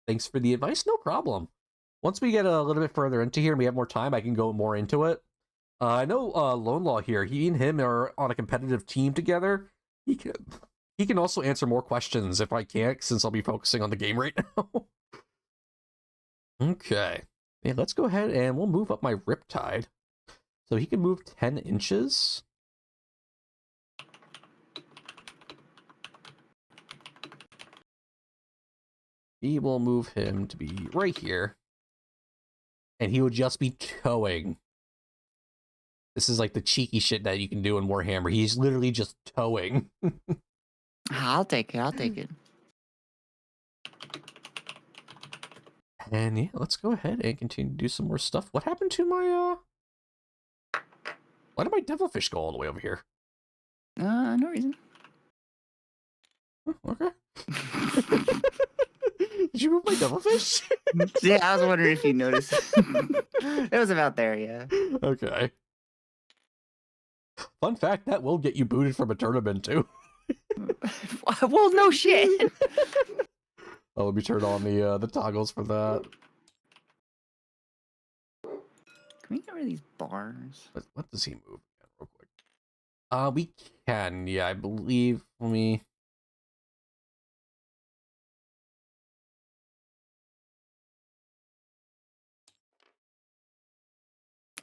Thanks for the advice. No problem. Once we get a little bit further into here and we have more time, I can go more into it. I know Lone Law here, he and him are on a competitive team together. He can also answer more questions if I can't, since I'll be focusing on the game right now. Okay. Yeah, let's go ahead and we'll move up my Riptide. So he can move 10 inches. We will move him to be right here. And he would just be towing. This is like the cheeky shit that you can do in Warhammer. He's literally just towing. I'll take it. I'll take it. And yeah, let's go ahead and continue to do some more stuff. What happened to my, why did my devilfish go all the way over here? No reason. Oh, okay. Did you move my devilfish? Yeah, I was wondering if you noticed. It was about there, yeah. Okay. Fun fact, that will get you booted from a tournament, too. Well, no shit. Oh, let me turn on the toggles for that. Can we get rid of these bars? What does he move real quick? We can, yeah, I believe. Let me...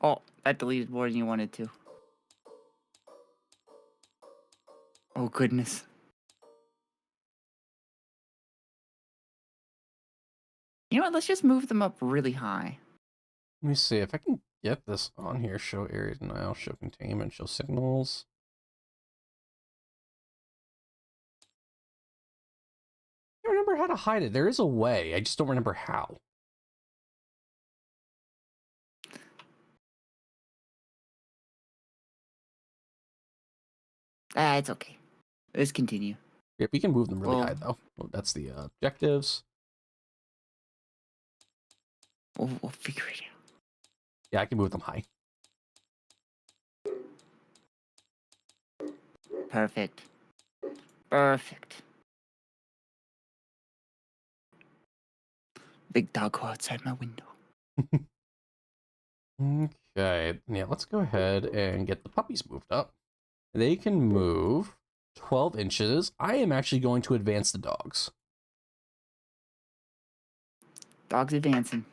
Oh, that deleted more than you wanted to. Oh, goodness. You know what? Let's just move them up really high. Let me see if I can get this on here. Show areas now, show containment, show signals. I don't remember how to hide it. There is a way. I just don't remember how. It's okay. Let's continue. Yep, we can move them really high, though. Well, that's the objectives. We'll figure it out. Yeah, I can move them high. Perfect. Perfect. Big dog go outside my window. Okay, yeah, let's go ahead and get the puppies moved up. They can move 12 inches. I am actually going to advance the dogs. Dog's advancing.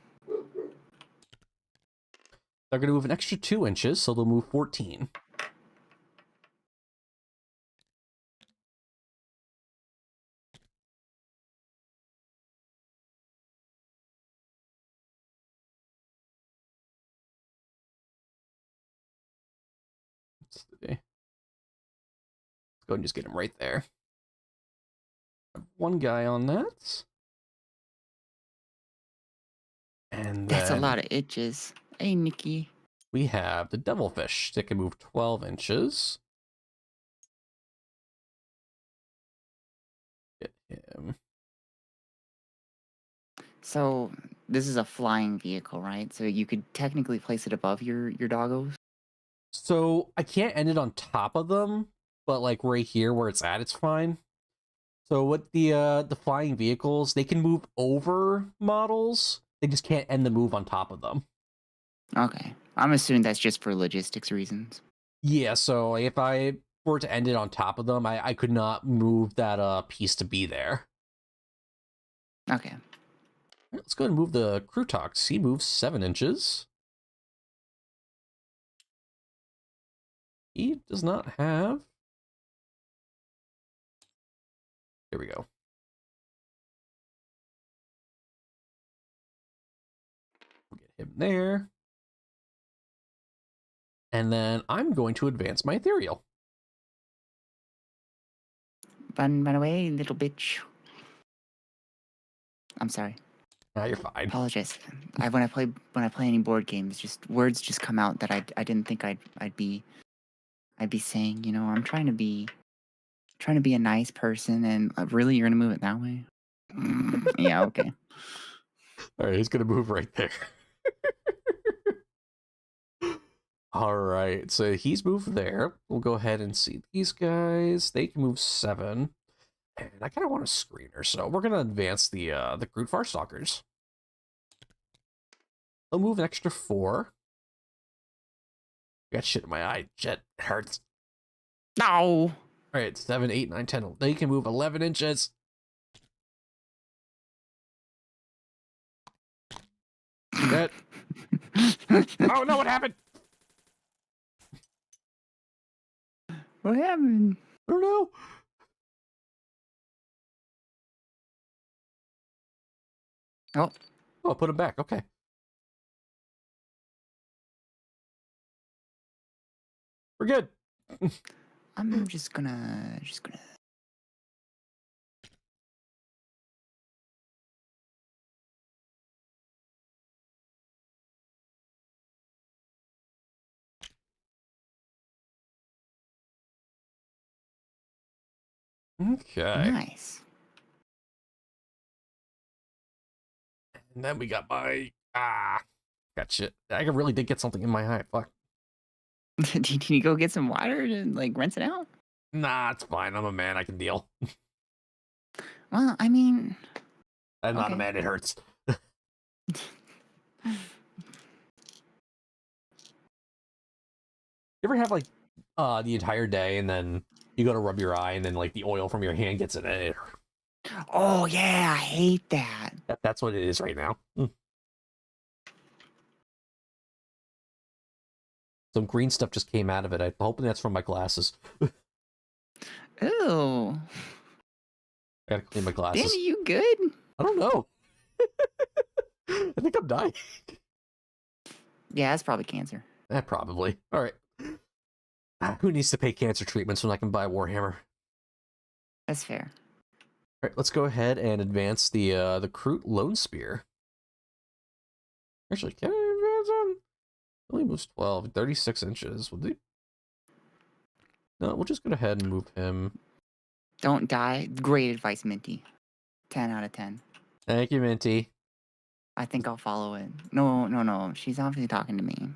They're going to move an extra 2 inches, so they'll move 14. Let's see. Let's go and just get him right there. One guy on that. And that's a then lot of itches. Hey, Nikki. we have the devilfish that can move 12 inches. Get him. So this is a flying vehicle, right? So you could technically place it above your doggos. So I can't end it on top of them, but like right here where it's at, it's fine. So with the flying vehicles, they can move over models. They just can't end the move on top of them. Okay. I'm assuming that's just for logistics reasons. Yeah, so if I were to end it on top of them, I could not move that piece to be there. Okay. Let's go ahead and move the Crutox. He moves 7 inches. He does not have... Here we go. We'll get him there. And then I'm going to advance my Ethereal. Run away, little bitch. I'm sorry. Ah, you're fine. Apologize. When I play any board games, just words just come out that I didn't think I'd be saying. You know, I'm trying to be a nice person, and really, you're gonna move it that way? Yeah. Okay. All right, he's gonna move right there. All right, so he's moved there. We'll go ahead and see these guys. They can move 7. And I kind of want a screener, so we're gonna advance the Groot Farstalkers. They'll move an extra 4. I got shit in my eye. Shit, it hurts. No. All right, 7, 8, 9, 10. They can move 11 inches. That. Oh no! What happened? What happened? I don't know. Oh, I'll put him back. Okay. We're good. I'm just gonna. Okay. Nice. And then we got my got shit. I really did get something in my eye. Fuck. Did you go get some water to like rinse it out? Nah, it's fine. I'm a man. I can deal. Well, I mean, I'm not a man. It hurts. You ever have like the entire day and then you go to rub your eye and then like the oil from your hand gets in it? Oh yeah, I hate that. That's what it is right now. Some green stuff just came out of it. I'm hoping that's from my glasses. Ooh. I gotta clean my glasses. Danny, you good? I don't know. I think I'm dying. Yeah, that's probably cancer. Probably. All right. Who needs to pay cancer treatments when I can buy Warhammer? That's fair. All right, let's go ahead and advance the Kroot Lone Spear. Actually, can I advance him? Only moves 12, 36 inches. Will they... No, we'll just go ahead and move him. Don't die. Great advice, Minty. 10 out of 10. Thank you, Minty. I think I'll follow it. No. She's obviously talking to me.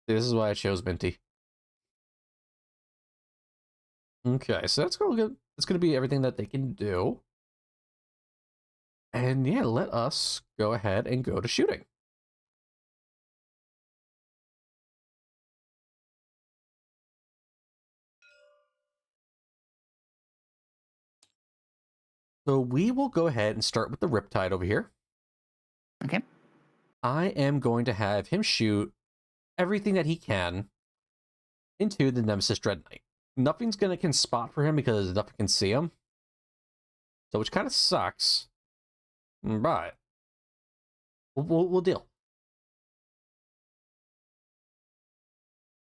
This is why I chose Minty. Okay, so that's gonna be everything that they can do. And yeah, let us go ahead and go to shooting. So we will go ahead and start with the Riptide over here. Okay. I am going to have him shoot everything that he can into the Nemesis Dread Knight. Nothing's gonna can spot for him because nothing can see him. So which kind of sucks. But we'll deal.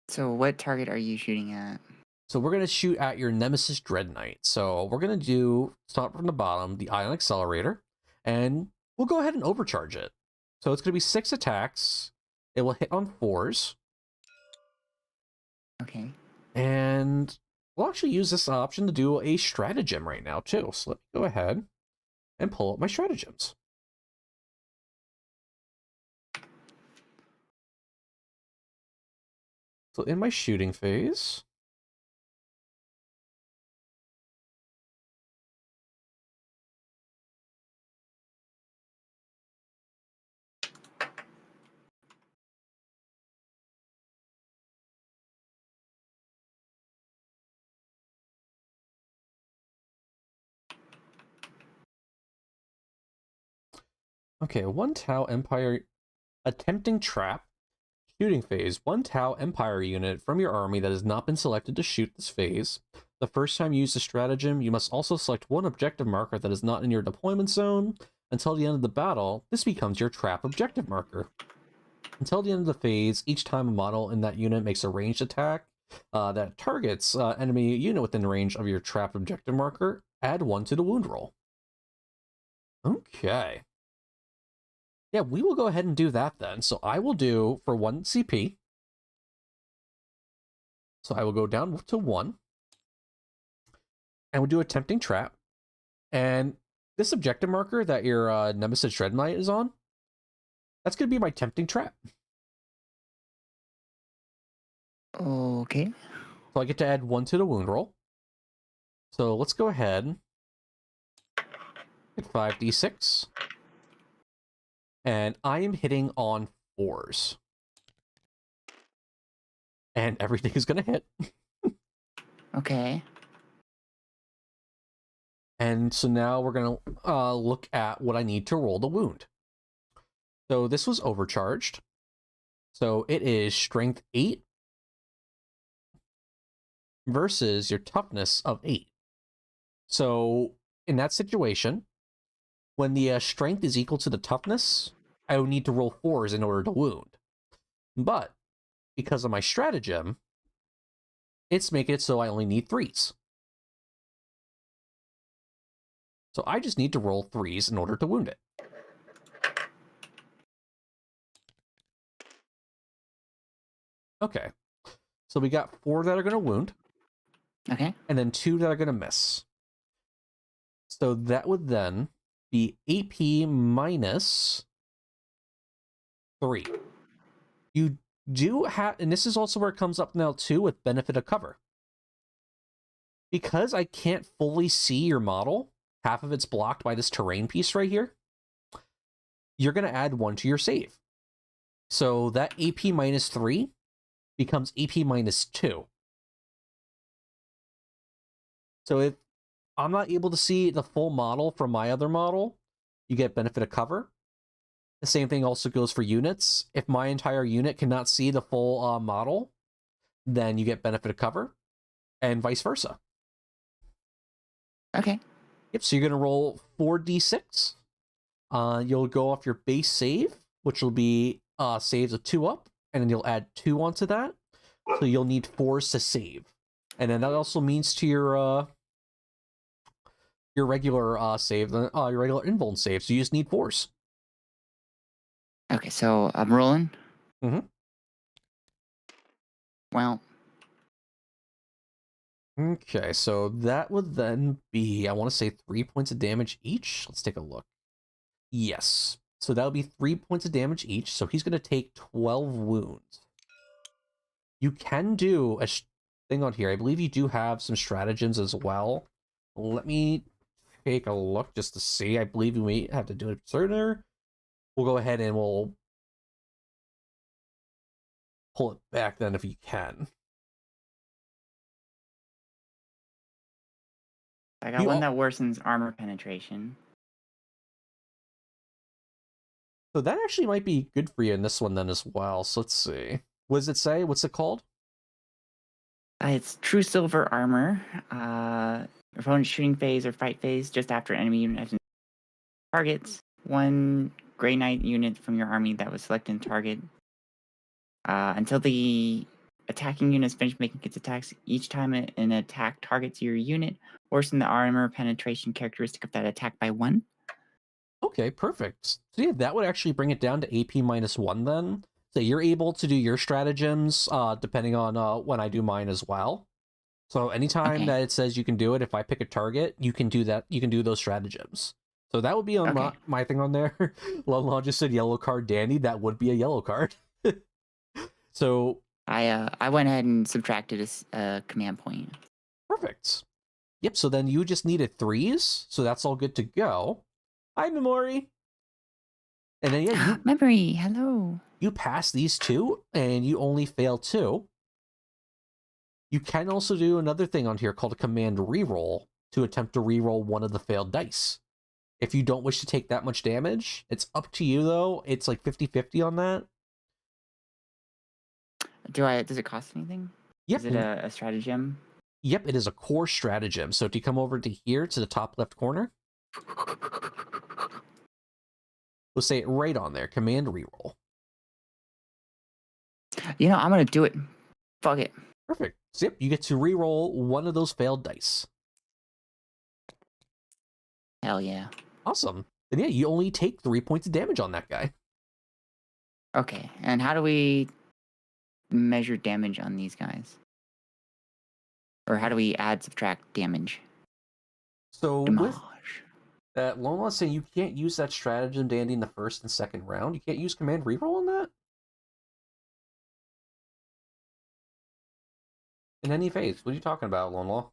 So what target are you shooting at? So we're gonna shoot at your Nemesis Dread Knight. So we're gonna start from the bottom, the Ion Accelerator, and we'll go ahead and overcharge it. So it's gonna be 6 attacks. It will hit on 4s. Okay. And we'll actually use this option to do a stratagem right now too. So let me go ahead and pull up my stratagems. So in my shooting phase, okay, 1 Tau Empire attempting trap. Shooting phase. 1 Tau Empire unit from your army that has not been selected to shoot this phase. The first time you use the stratagem, you must also select 1 objective marker that is not in your deployment zone. Until the end of the battle, this becomes your trap objective marker. Until the end of the phase, each time a model in that unit makes a ranged attack that targets enemy unit within range of your trap objective marker, add 1 to the wound roll. Okay. Yeah, we will go ahead and do that then. So I will do for 1 CP. So I will go down to 1. And we'll do a tempting trap. And this objective marker that your Nemesis Dread Knight is on, that's going to be my tempting trap. Okay. So I get to add 1 to the wound roll. So let's go ahead. Hit 5d6. And I am hitting on 4s. And everything is going to hit. Okay. And so now we're going to look at what I need to roll the wound. So this was overcharged. So it is strength 8 versus your toughness of 8. So in that situation, when the strength is equal to the toughness, I would need to roll 4s in order to wound. But because of my stratagem, it's making it so I only need 3s. So I just need to roll 3s in order to wound it. Okay. So we got 4 that are going to wound. Okay. And then 2 that are going to miss. So that would then be AP minus 3. You do have, and this is also where it comes up now too with benefit of cover. Because I can't fully see your model, half of it's blocked by this terrain piece right here, you're going to add 1 to your save. So that AP minus 3 becomes AP minus 2. So if I'm not able to see the full model from my other model, you get benefit of cover. The same thing also goes for units. If my entire unit cannot see the full model, then you get benefit of cover, and vice versa. Okay. Yep, so you're going to roll 4d6. You'll go off your base save, which will be saves of 2 up, and then you'll add 2 onto that. So you'll need 4s to save. And then that also means to your regular save, your regular invuln save, so you just need 4s. Okay, so I'm rolling. Mm-hmm. Well. Okay, so that would then be, I want to say 3 points of damage each. Let's take a look. Yes. So that would be 3 points of damage each. So he's going to take 12 wounds. You can do thing on here. I believe you do have some stratagems as well. Let me take a look just to see. I believe we have to do it sooner. We'll go ahead and we'll pull it back then if you can. I got one that worsens armor penetration. So that actually might be good for you in this one then as well. So let's see. What does it say? What's it called? It's true silver armor. Opponent's shooting phase or fight phase just after enemy unit targets. One Grey Knight unit from your army that was selected to target. Until the attacking unit is finished making its attacks, each time an attack targets your unit, worsen the armor penetration characteristic of that attack by 1. Okay, perfect. So yeah, that would actually bring it down to AP -1 then. So you're able to do your stratagems depending on when I do mine as well. So anytime that it says you can do it, if I pick a target, you can do that. You can do those stratagems. So that would be on my thing on there. Lon just said yellow card Danny. That would be a yellow card. So I went ahead and subtracted a command point. Perfect. Yep, so then you just needed 3s, so that's all good to go. Hi, Memory. And then yeah, Memory, hello. You pass these 2, and you only fail 2. You can also do another thing on here called a command reroll to attempt to reroll one of the failed dice. If you don't wish to take that much damage, it's up to you though. It's like 50-50 on that. Does it cost anything? Yep. Is it a stratagem? Yep, it is a core stratagem. So if you come over to here to the top left corner, we'll say it right on there, command reroll. You know, I'm gonna do it. Fuck it. Perfect. So yep, you get to reroll one of those failed dice. Hell yeah. Awesome. And yeah, you only take 3 points of damage on that guy. Okay, and how do we measure damage on these guys? Or how do we add, subtract damage? So with that, Lola's saying you can't use that stratagem, Dandy, in the first and second round. You can't use command reroll on that? In any phase. What are you talking about, Lone Law?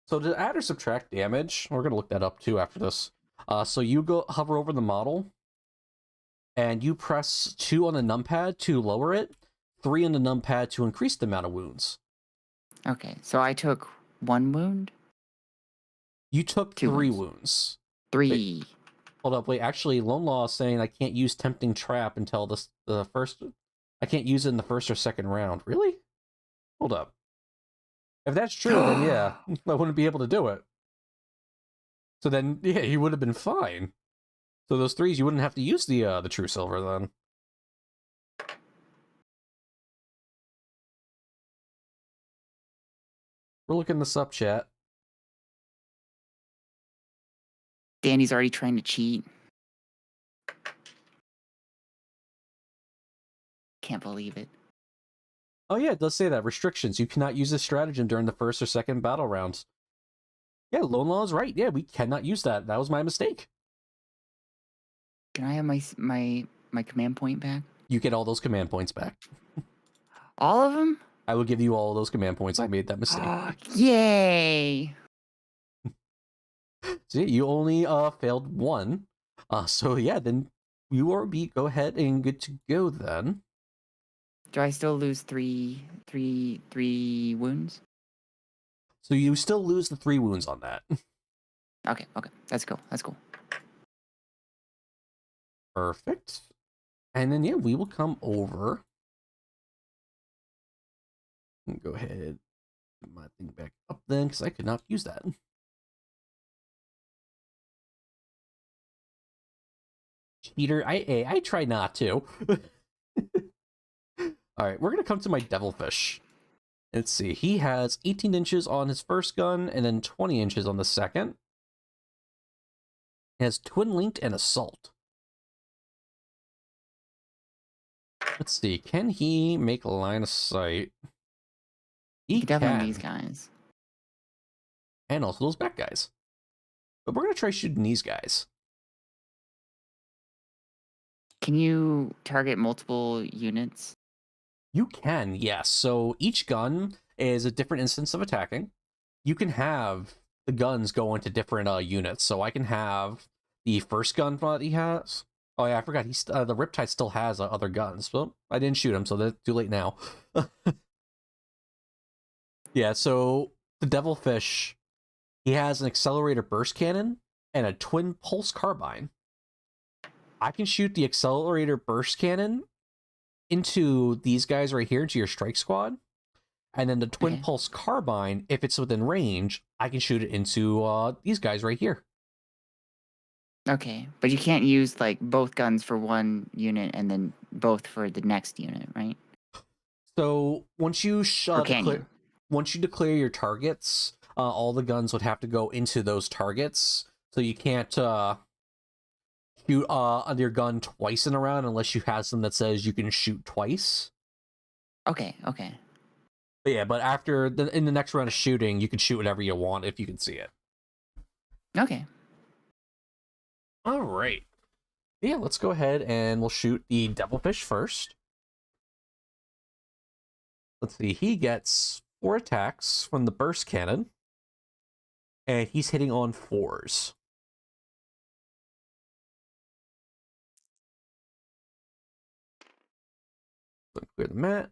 So to add or subtract damage, we're going to look that up too after this. So you go hover over the model, and you press 2 on the numpad to lower it, 3 on the numpad to increase the amount of wounds. Okay, so I took 1 wound? You took 3 wounds. 3. Wait, hold up, wait. Actually, Lone Law is saying I can't use Tempting Trap until the first... I can't use it in the first or second round. Really? Hold up. If that's true, then yeah, I wouldn't be able to do it. So then, yeah, he would have been fine. So those 3s, you wouldn't have to use the True Silver then. We're looking this up, chat. Danny's already trying to cheat. Can't believe it. Oh yeah, it does say that. Restrictions. You cannot use this stratagem during the first or second battle rounds. Yeah, Lone Law is right. Yeah, we cannot use that. That was my mistake. Can I have my command point back? You get all those command points back. All of them? I will give you all those command points. I made that mistake. Yay! See, you only failed 1. So yeah, then you will be go ahead and good to go then. Do I still lose three wounds? So you still lose the 3 wounds on that. Okay, that's cool. Perfect. And then yeah, we will come over. And go ahead, put my thing back up then, because I could not use that. Cheater, I try not to. Alright, we're gonna come to my Devilfish. Let's see, he has 18 inches on his first gun, and then 20 inches on the second. He has Twin Linked and Assault. Let's see, can he make a line of sight? He can. Definitely these guys. And also those back guys. But we're gonna try shooting these guys. Can you target multiple units? You can, yes. So each gun is a different instance of attacking. You can have the guns go into different units. So I can have the first gun that he has. Oh yeah, I forgot. The Riptide still has other guns. Well, I didn't shoot him, so that's too late now. Yeah, so the Devilfish, he has an accelerator burst cannon and a twin pulse carbine. I can shoot the accelerator burst cannon into these guys right here, into your strike squad. And then the twin pulse carbine, if it's within range, I can shoot it into these guys right here. Okay, but you can't use like both guns for one unit and then both for the next unit, right? So once you once you declare your targets, all the guns would have to go into those targets. So you can't shoot on your gun twice in a round unless you have something that says you can shoot twice. Okay. But yeah, but in the next round of shooting, you can shoot whatever you want if you can see it. Okay. All right. Yeah, let's go ahead and we'll shoot the Devilfish first. Let's see, he gets 4 attacks from the burst cannon. And he's hitting on 4s. So clear the mat.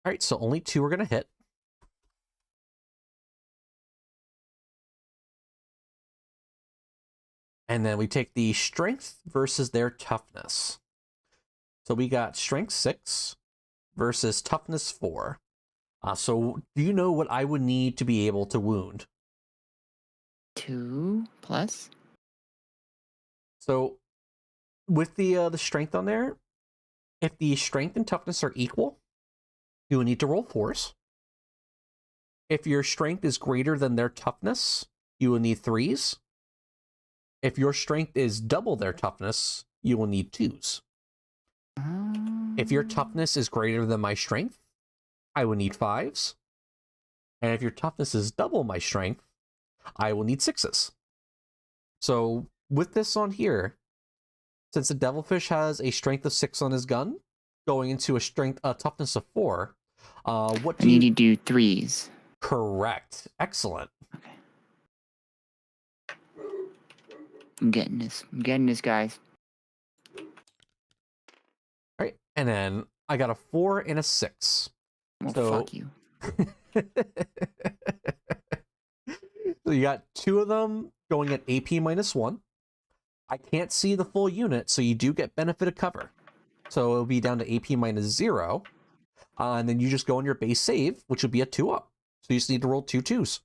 Alright, so only 2 are going to hit. And then we take the strength versus their toughness. So we got strength 6 versus toughness 4. So do you know what I would need to be able to wound? 2 plus? So with the strength on there, if the strength and toughness are equal, you will need to roll 4s. If your strength is greater than their toughness, you will need 3s. If your strength is double their toughness, you will need 2s. If your toughness is greater than my strength, I will need 5s. And if your toughness is double my strength, I will need 6s. So with this on here, since the Devilfish has a strength of 6 on his gun, going into a toughness of 4, what do you need to do 3s. Correct. Excellent. Okay. I'm getting this, guys. All right, and then I got a 4 and a 6. Well, fuck you. So you got 2 of them going at AP -1. I can't see the full unit, so you do get benefit of cover. So it'll be down to AP -0. And then you just go on your base save, which will be a 2-up. So you just need to roll 2 2s.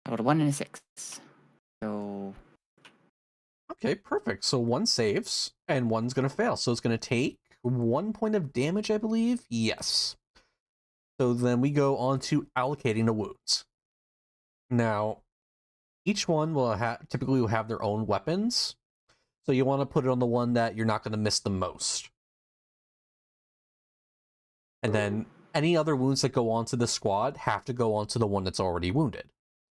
I rolled a 1 and a 6. So... Okay, perfect. So 1 saves, and 1's going to fail. So it's going to take 1 point of damage, I believe? Yes. So then we go on to allocating the wounds. Now, each one will typically will have their own weapons. So you want to put it on the one that you're not going to miss the most. And then any other wounds that go onto the squad have to go onto the one that's already wounded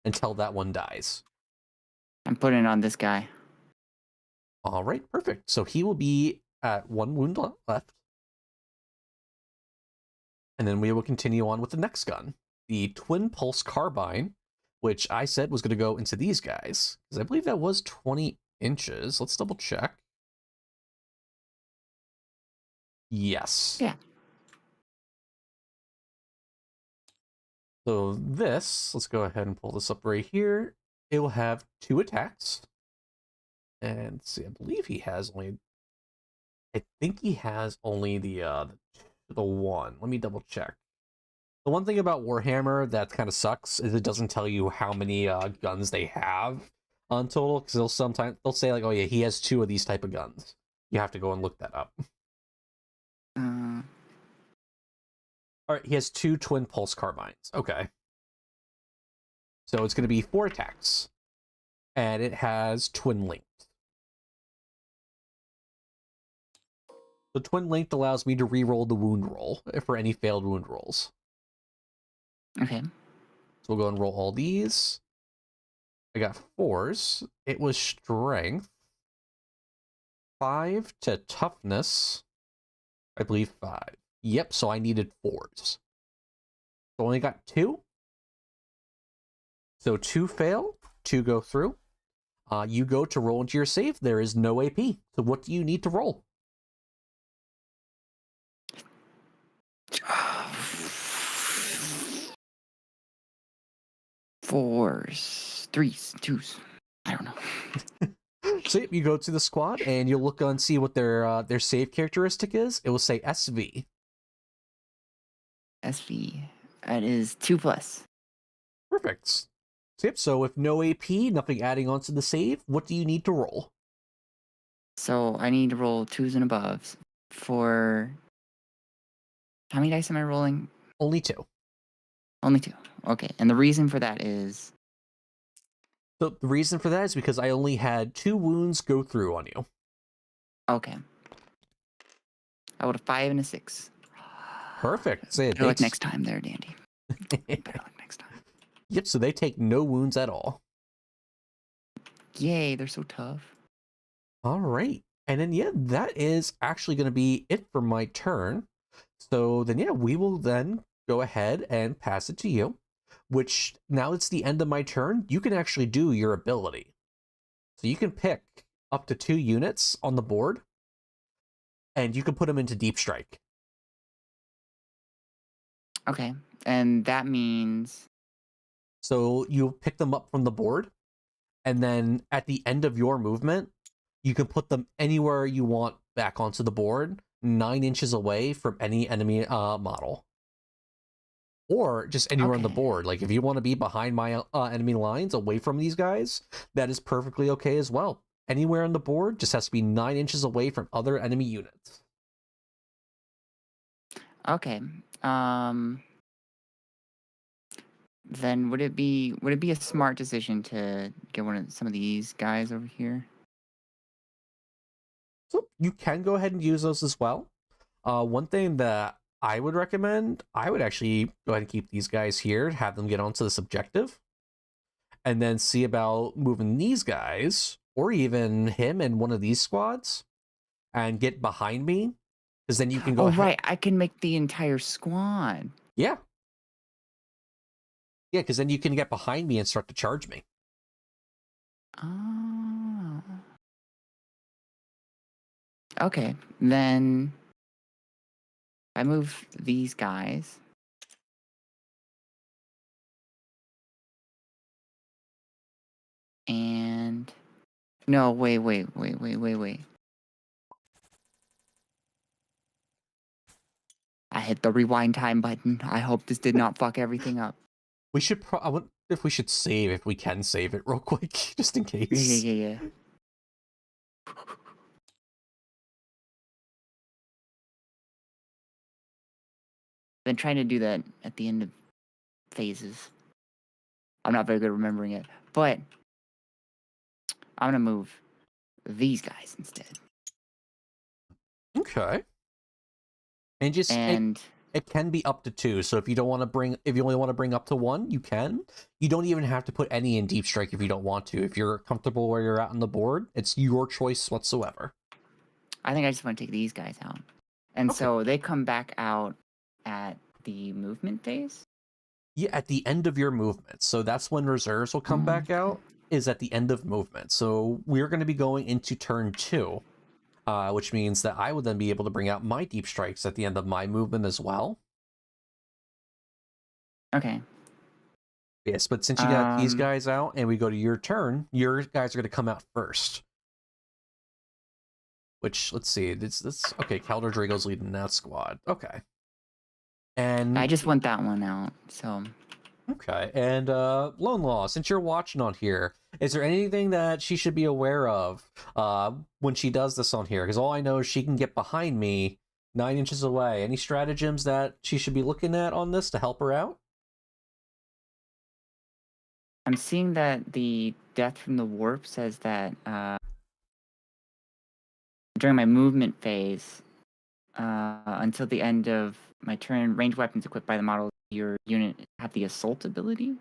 until that one dies. I'm putting it on this guy. All right, perfect. So he will be at 1 wound left. And then we will continue on with the next gun, the Twin Pulse Carbine, which I said was going to go into these guys, because I believe that was 20 inches. Let's double check. Yes. Yeah. So this, let's go ahead and pull this up right here. It will have 2 attacks. And let's see, I believe he has only... I think he has only the 1. Let me double check. The one thing about Warhammer that kind of sucks is it doesn't tell you how many guns they have on total, because they'll say like, oh yeah, he has 2 of these type of guns. You have to go and look that up. All right, he has 2 Twin Pulse Carbines. Okay. So it's going to be 4 attacks. And it has twin length. The twin length allows me to re-roll the wound roll for any failed wound rolls. Okay. So we'll go and roll all these. I got 4s. It was strength. 5 to toughness. I believe 5. Yep, so I needed 4s. So only got 2. So 2 fail, 2 go through. You go to roll into your save. There is no AP. So what do you need to roll? 4s, 3s, 2s. I don't know. So you go to the squad and you'll look and see what their save characteristic is. It will say SV. SV. That is 2+. Perfect. So, yep, so with no AP, nothing adding on to the save, what do you need to roll? So I need to roll 2s and above for... How many dice am I rolling? Only 2. Only 2. Okay, and the reason for that is... So the reason for that is because I only had 2 wounds go through on you. Okay. I rolled a 5 and a 6. Perfect. Say it Better luck next time there, Dandy. Better luck next time. Yep, so they take no wounds at all. Yay, they're so tough. All right. And then, yeah, that is actually going to be it for my turn. So then, yeah, we will then go ahead and pass it to you, which now it's the end of my turn. You can actually do your ability. So you can pick up to 2 units on the board, and you can put them into deep strike. Okay, and that means... So you pick them up from the board, and then at the end of your movement, you can put them anywhere you want back onto the board, 9 inches away from any enemy model. Or just anywhere on the board. Like, if you want to be behind my enemy lines, away from these guys, that is perfectly okay as well. Anywhere on the board just has to be 9 inches away from other enemy units. Okay. Then would it be a smart decision to get some of these guys over here? So you can go ahead and use those as well. One thing that I would recommend, I would actually go ahead and keep these guys here, have them get onto this objective, and then see about moving these guys, or even him in one of these squads, and get behind me, because then you can go ahead. Right, I can make the entire squad. Yeah. Yeah, because then you can get behind me and start to charge me. Oh. Okay, then I move these guys. And... No, wait. I hit the rewind time button. I hope this did not fuck everything up. We should I wonder if we should save, if we can save it real quick, just in case. Yeah. Been trying to do that at the end of phases. I'm not very good at remembering it, but I'm gonna move these guys instead. Okay. And it can be up to 2. So if you only want to bring up to 1, you can. You don't even have to put any in deep strike if you don't want to. If you're comfortable where you're at on the board, it's your choice whatsoever. I think I just want to take these guys out. And so they come back out at the movement phase? Yeah, at the end of your movement. So that's when reserves will come back out, is at the end of movement. So we're going to be going into turn 2. Which means that I would then be able to bring out my deep strikes at the end of my movement as well. Okay. Yes, but since you got these guys out and we go to your turn, your guys are going to come out first. Which, let's see, this okay, Calder Drago's leading that squad. Okay. And I just want that one out, so... Okay, and Lone Law, since you're watching on here, is there anything that she should be aware of when she does this on here? Because all I know is she can get behind me 9 inches away. Any stratagems that she should be looking at on this to help her out? I'm seeing that the death from the warp says that during my movement phase, until the end of my turn, ranged weapons equipped by the model of your unit have the assault ability.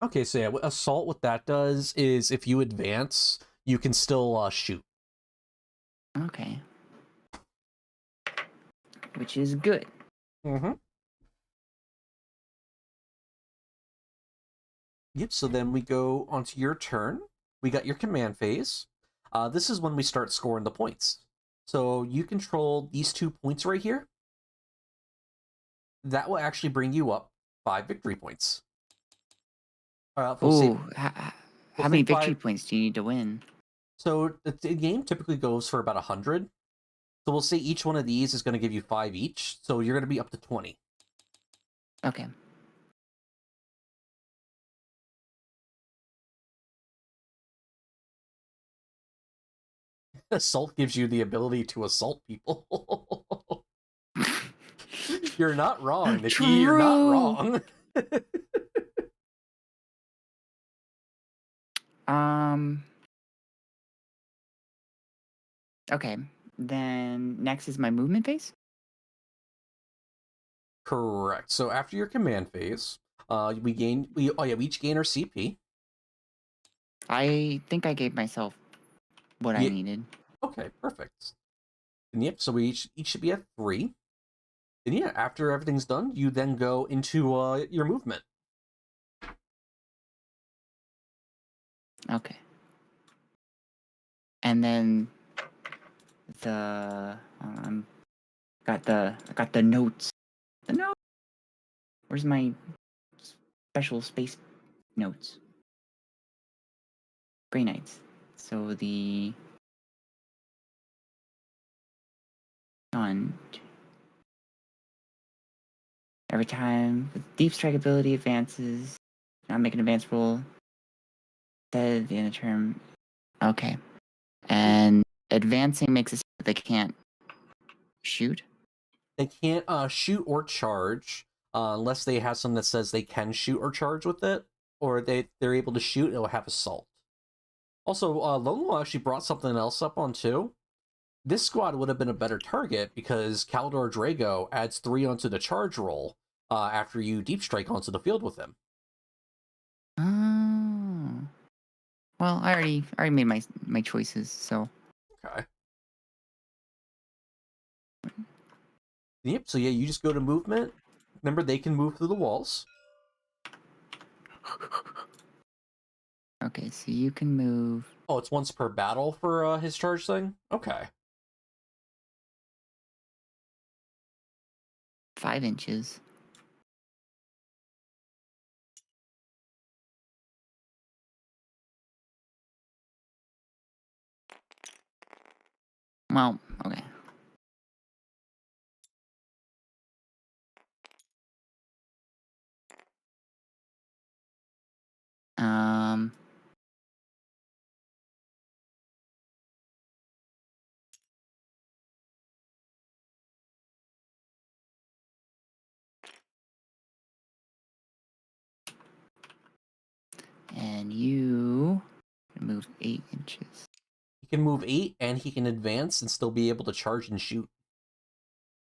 Okay, so yeah, assault, what that does is if you advance, you can still shoot. Okay. Which is good. Mm-hmm. Yep, so then we go onto your turn. We got your command phase. This is when we start scoring the points. So you control these 2 points right here. That will actually bring you up 5 victory points. Ooh, we'll how say many victory 5. points do you need to win? So the game typically goes for about 100. So we'll say each one of these is going to give you 5 each. So you're going to be up to 20. Okay. Assault gives you the ability to assault people. You're not wrong, Nikki. You're not True. wrong. Okay. Then next is my movement phase. Correct. So after your command phase, we each gain our CP. I think I gave myself what I needed. Okay, perfect. And yep, so we each should be at 3. And yeah, after everything's done, you then go into your movement. Okay. And then the I got the notes. The note. Where's my special space notes? Grey Knights. So the on every time the deep strike ability advances, not make an advance roll. At the end of the term. Okay. And advancing makes it so that they can't shoot. They can't shoot or charge unless they have something that says they can shoot or charge with it, or they're able to shoot. It'll have assault. Also, Lolo actually brought something else up on too. This squad would have been a better target because Caldor Drago adds 3 onto the charge roll after you deep strike onto the field with him. Oh. Well, I already made my choices, so. Okay. Yep, so yeah, you just go to movement. Remember, they can move through the walls. Okay, so you can move. Oh, it's once per battle for his charge thing? Okay. 5 inches. Well, okay. Um. And you move 8 inches. He can move 8, and he can advance and still be able to charge and shoot.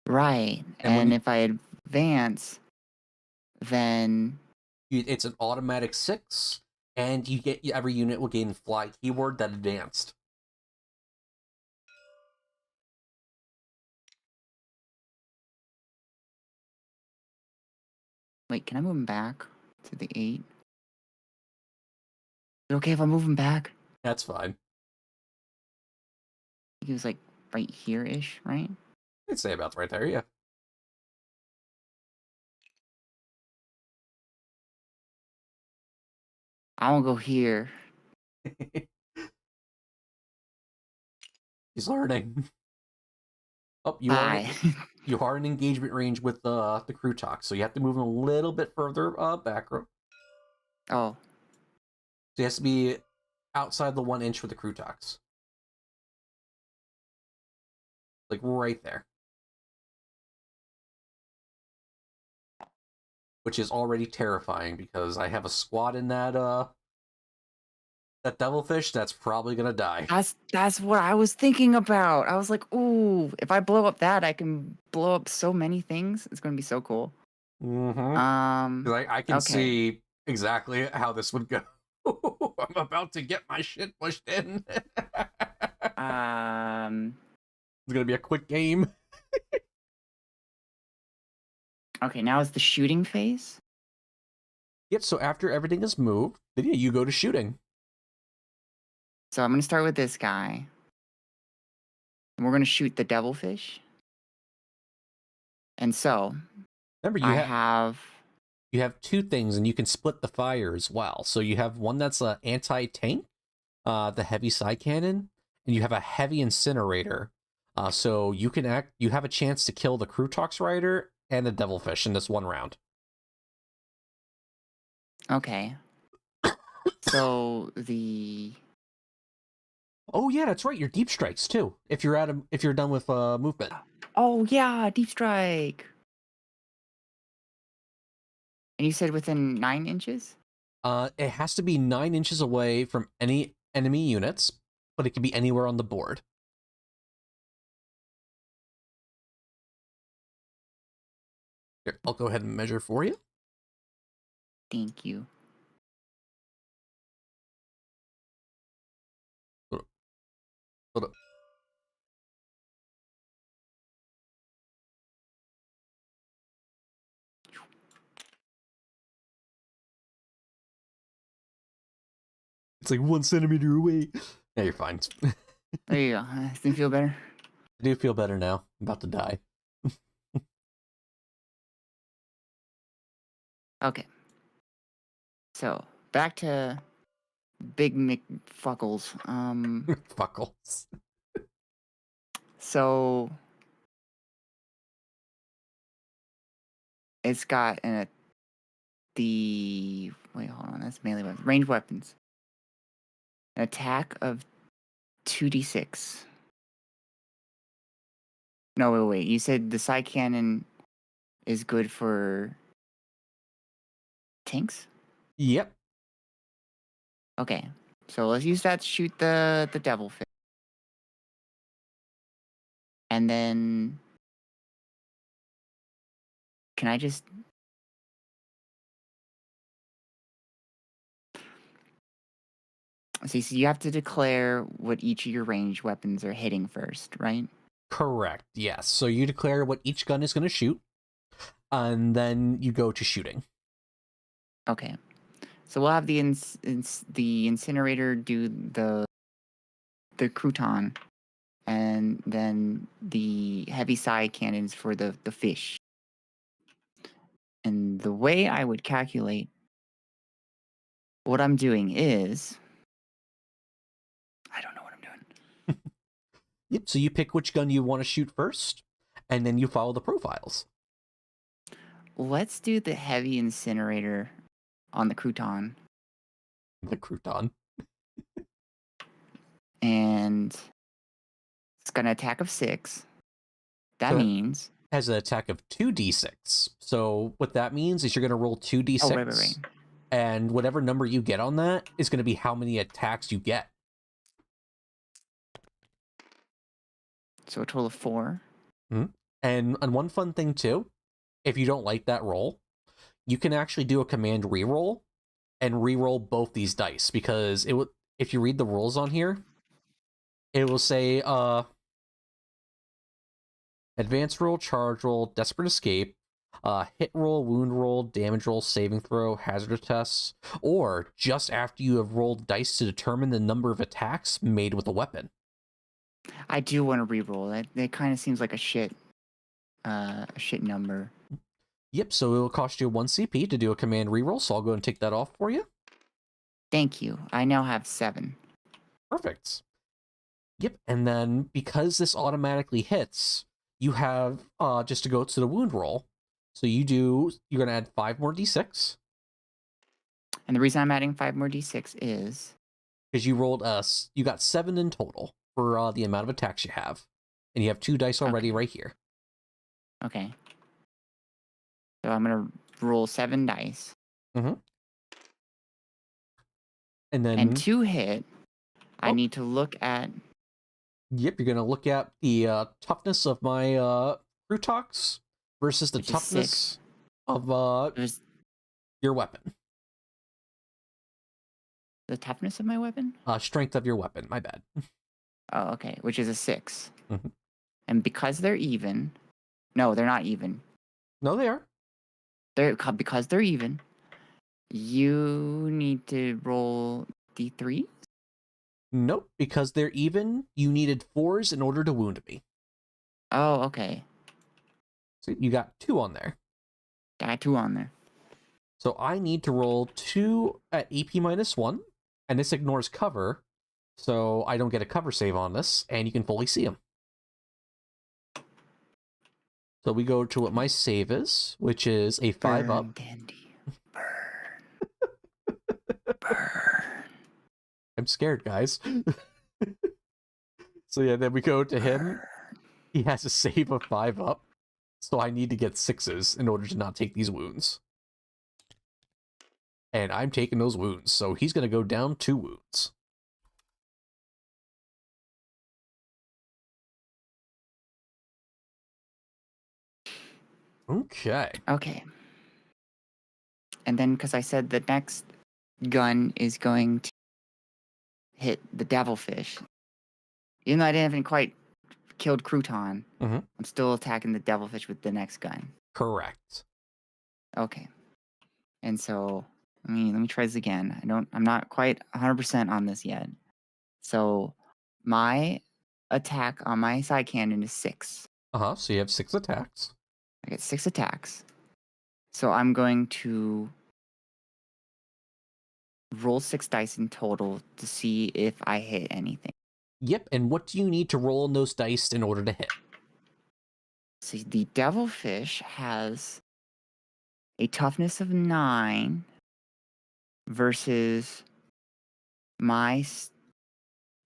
Right. And if I advance, then it's an automatic 6, and you get every unit will gain fly keyword that advanced. wait, can I move him back to the 8? Is it okay if I move him back? That's fine. He was like right here-ish, right? I'd say about right there, yeah. I won't go here. He's learning. Oh, you Hi. are in engagement range with the crew talk, so you have to move him a little bit further back. So Oh. he has to be outside the 1 inch for the crew talks. Like right there. which is already terrifying because I have a squad in that devilfish that's probably gonna die. That's what I was thinking about. I was like, ooh, if I blow up that, I can blow up so many things. It's gonna be so cool. Mm-hmm. I can see exactly how this would go. I'm about to get my shit pushed in. It's gonna be a quick game. Okay, now it's the shooting phase. Yep. So after everything is moved, then you go to shooting. So I'm gonna start with this guy. And we're gonna shoot the devilfish. And so Remember, you have two things, and you can split the fire as well. So you have one that's an anti-tank, the heavy side cannon, and you have a heavy incinerator. So you have a chance to kill the Crutox Rider and the devilfish in this one round. Okay. So the Oh yeah, that's right. Your deep strikes too. If you're done with movement. Oh yeah, deep strike. And you said within 9 inches? It has to be 9 inches away from any enemy units, but it can be anywhere on the board. Here, I'll go ahead and measure for you. Thank you. Hold up. It's like 1 centimeter away. Yeah, you're fine. There you go. Does it feel better? I do feel better now. I'm about to die. Okay. So back to Big McFuckles. Fuckles. So it's got wait, hold on, that's melee weapons. Ranged weapons. An attack of 2d6. No, wait. You said the side cannon is good for tanks? Yep. Okay. So let's use that to shoot the devilfish. And then can I just see, so you have to declare what each of your ranged weapons are hitting first, right? Correct. Yes. So you declare what each gun is going to shoot, and then you go to shooting. Okay. So we'll have the incinerator do the crouton, and then the heavy side cannons for the fish. And the way I would calculate what I'm doing is, I don't know what I'm doing. Yep. So you pick which gun you want to shoot first, and then you follow the profiles. Let's do the heavy incinerator on the crouton. The crouton. And it's got an attack of 6. That means it has an attack of 2d6. So what that means is you're going to roll 2d6. Oh, right. And whatever number you get on that is going to be how many attacks you get. So a total of 4. Mm-hmm. And one fun thing too, if you don't like that roll, you can actually do a command reroll and reroll both these dice, because if you read the rules on here, it will say advance roll, charge roll, desperate escape, hit roll, wound roll, damage roll, saving throw, hazard tests, or just after you have rolled dice to determine the number of attacks made with a weapon. I do want to re-roll. That kind of seems like a shit number. Yep, so it'll cost you 1 CP to do a command reroll, so I'll go and take that off for you. Thank you. I now have 7. Perfect. Yep, and then because this automatically hits, you have just to go to the wound roll. So you're going to add 5 more d6. And the reason I'm adding 5 more d6 is because you got 7 in total for the amount of attacks you have, and you have 2 dice already right here. Okay. So I'm gonna roll 7 dice. Mm-hmm. And then... And to hit, I need to look at... Yep, you're going to look at the toughness of my Crutox versus the toughness of your weapon. The toughness of my weapon? Strength of your weapon, my bad. Oh, okay, which is a 6. Mm-hmm. And because they're even... No, they're not even. No, they are. Because they're even, you need to roll D3? Nope, because they're even, you needed 4s in order to wound me. Oh, okay. So you got 2 on there. Got 2 on there. So I need to roll 2 at AP -1, and this ignores cover, so I don't get a cover save on this, and you can fully see them. So we go to what my save is, which is a 5 Burn, up. Dandy. Burn. Burn. I'm scared, guys. So yeah, then we go to him. He has a save of 5 up, so I need to get 6s in order to not take these wounds. And I'm taking those wounds, so he's going to go down 2 wounds. Okay. Okay. And then, because I said the next gun is going to hit the devilfish, even though I didn't quite killed Crouton, I'm still attacking the devilfish with the next gun. Correct. Okay. And so, let me try this again. I'm not quite 100% on this yet. So, my attack on my side cannon is 6. So you have 6 attacks. I get 6 attacks. So I'm going to roll 6 dice in total to see if I hit anything. Yep, and what do you need to roll on those dice in order to hit? See, the devilfish has a toughness of 9 versus my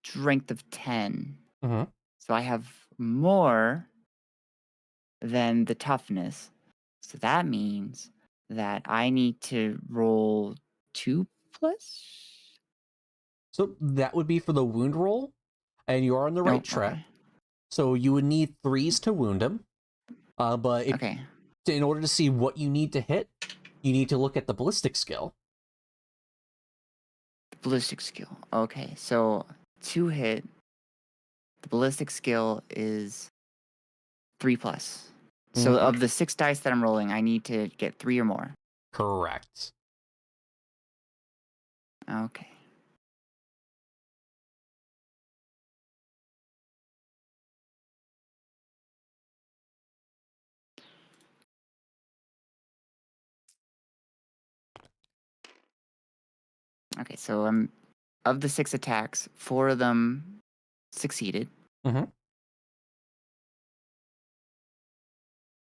strength of 10. So I have more than the toughness. So that means that I need to roll 2+. So that would be for the wound roll, and you are on the right track. Okay. So you would need 3s to wound him. But in order to see what you need to hit, you need to look at the ballistic skill. Ballistic skill. Okay, so to hit, the ballistic skill is 3+. So of the 6 dice that I'm rolling, I need to get 3 or more. Correct. Okay. Okay, so of the 6 attacks, 4 of them succeeded.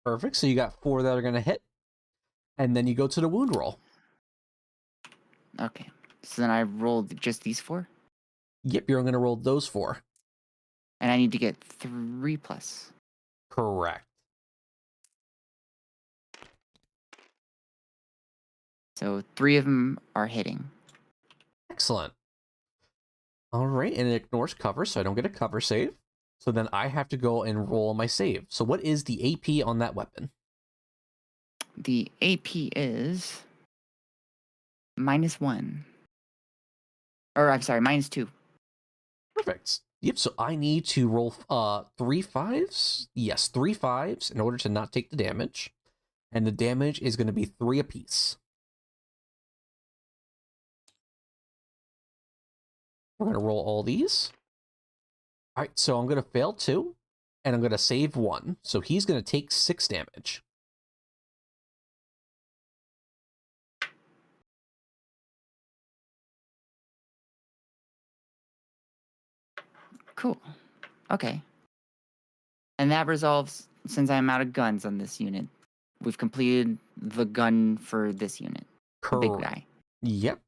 Perfect. So you got 4 that are going to hit, and then you go to the wound roll. Okay. So then I rolled just these 4? Yep, you're going to roll those 4. And I need to get 3+. Correct. So 3 of them are hitting. Excellent. All right, and it ignores cover, so I don't get a cover save. So then I have to go and roll my save. So what is the AP on that weapon? The AP is -1. Or, I'm sorry, -2. Perfect. Yep, so I need to roll 3 5s. Yes, 3 5s in order to not take the damage. And the damage is going to be 3 apiece. We're going to roll all these. All right, so I'm going to fail 2, and I'm going to save 1. So he's going to take 6 damage. Cool. Okay. And that resolves, since I'm out of guns on this unit. We've completed the gun for this unit. The big guy. Yep.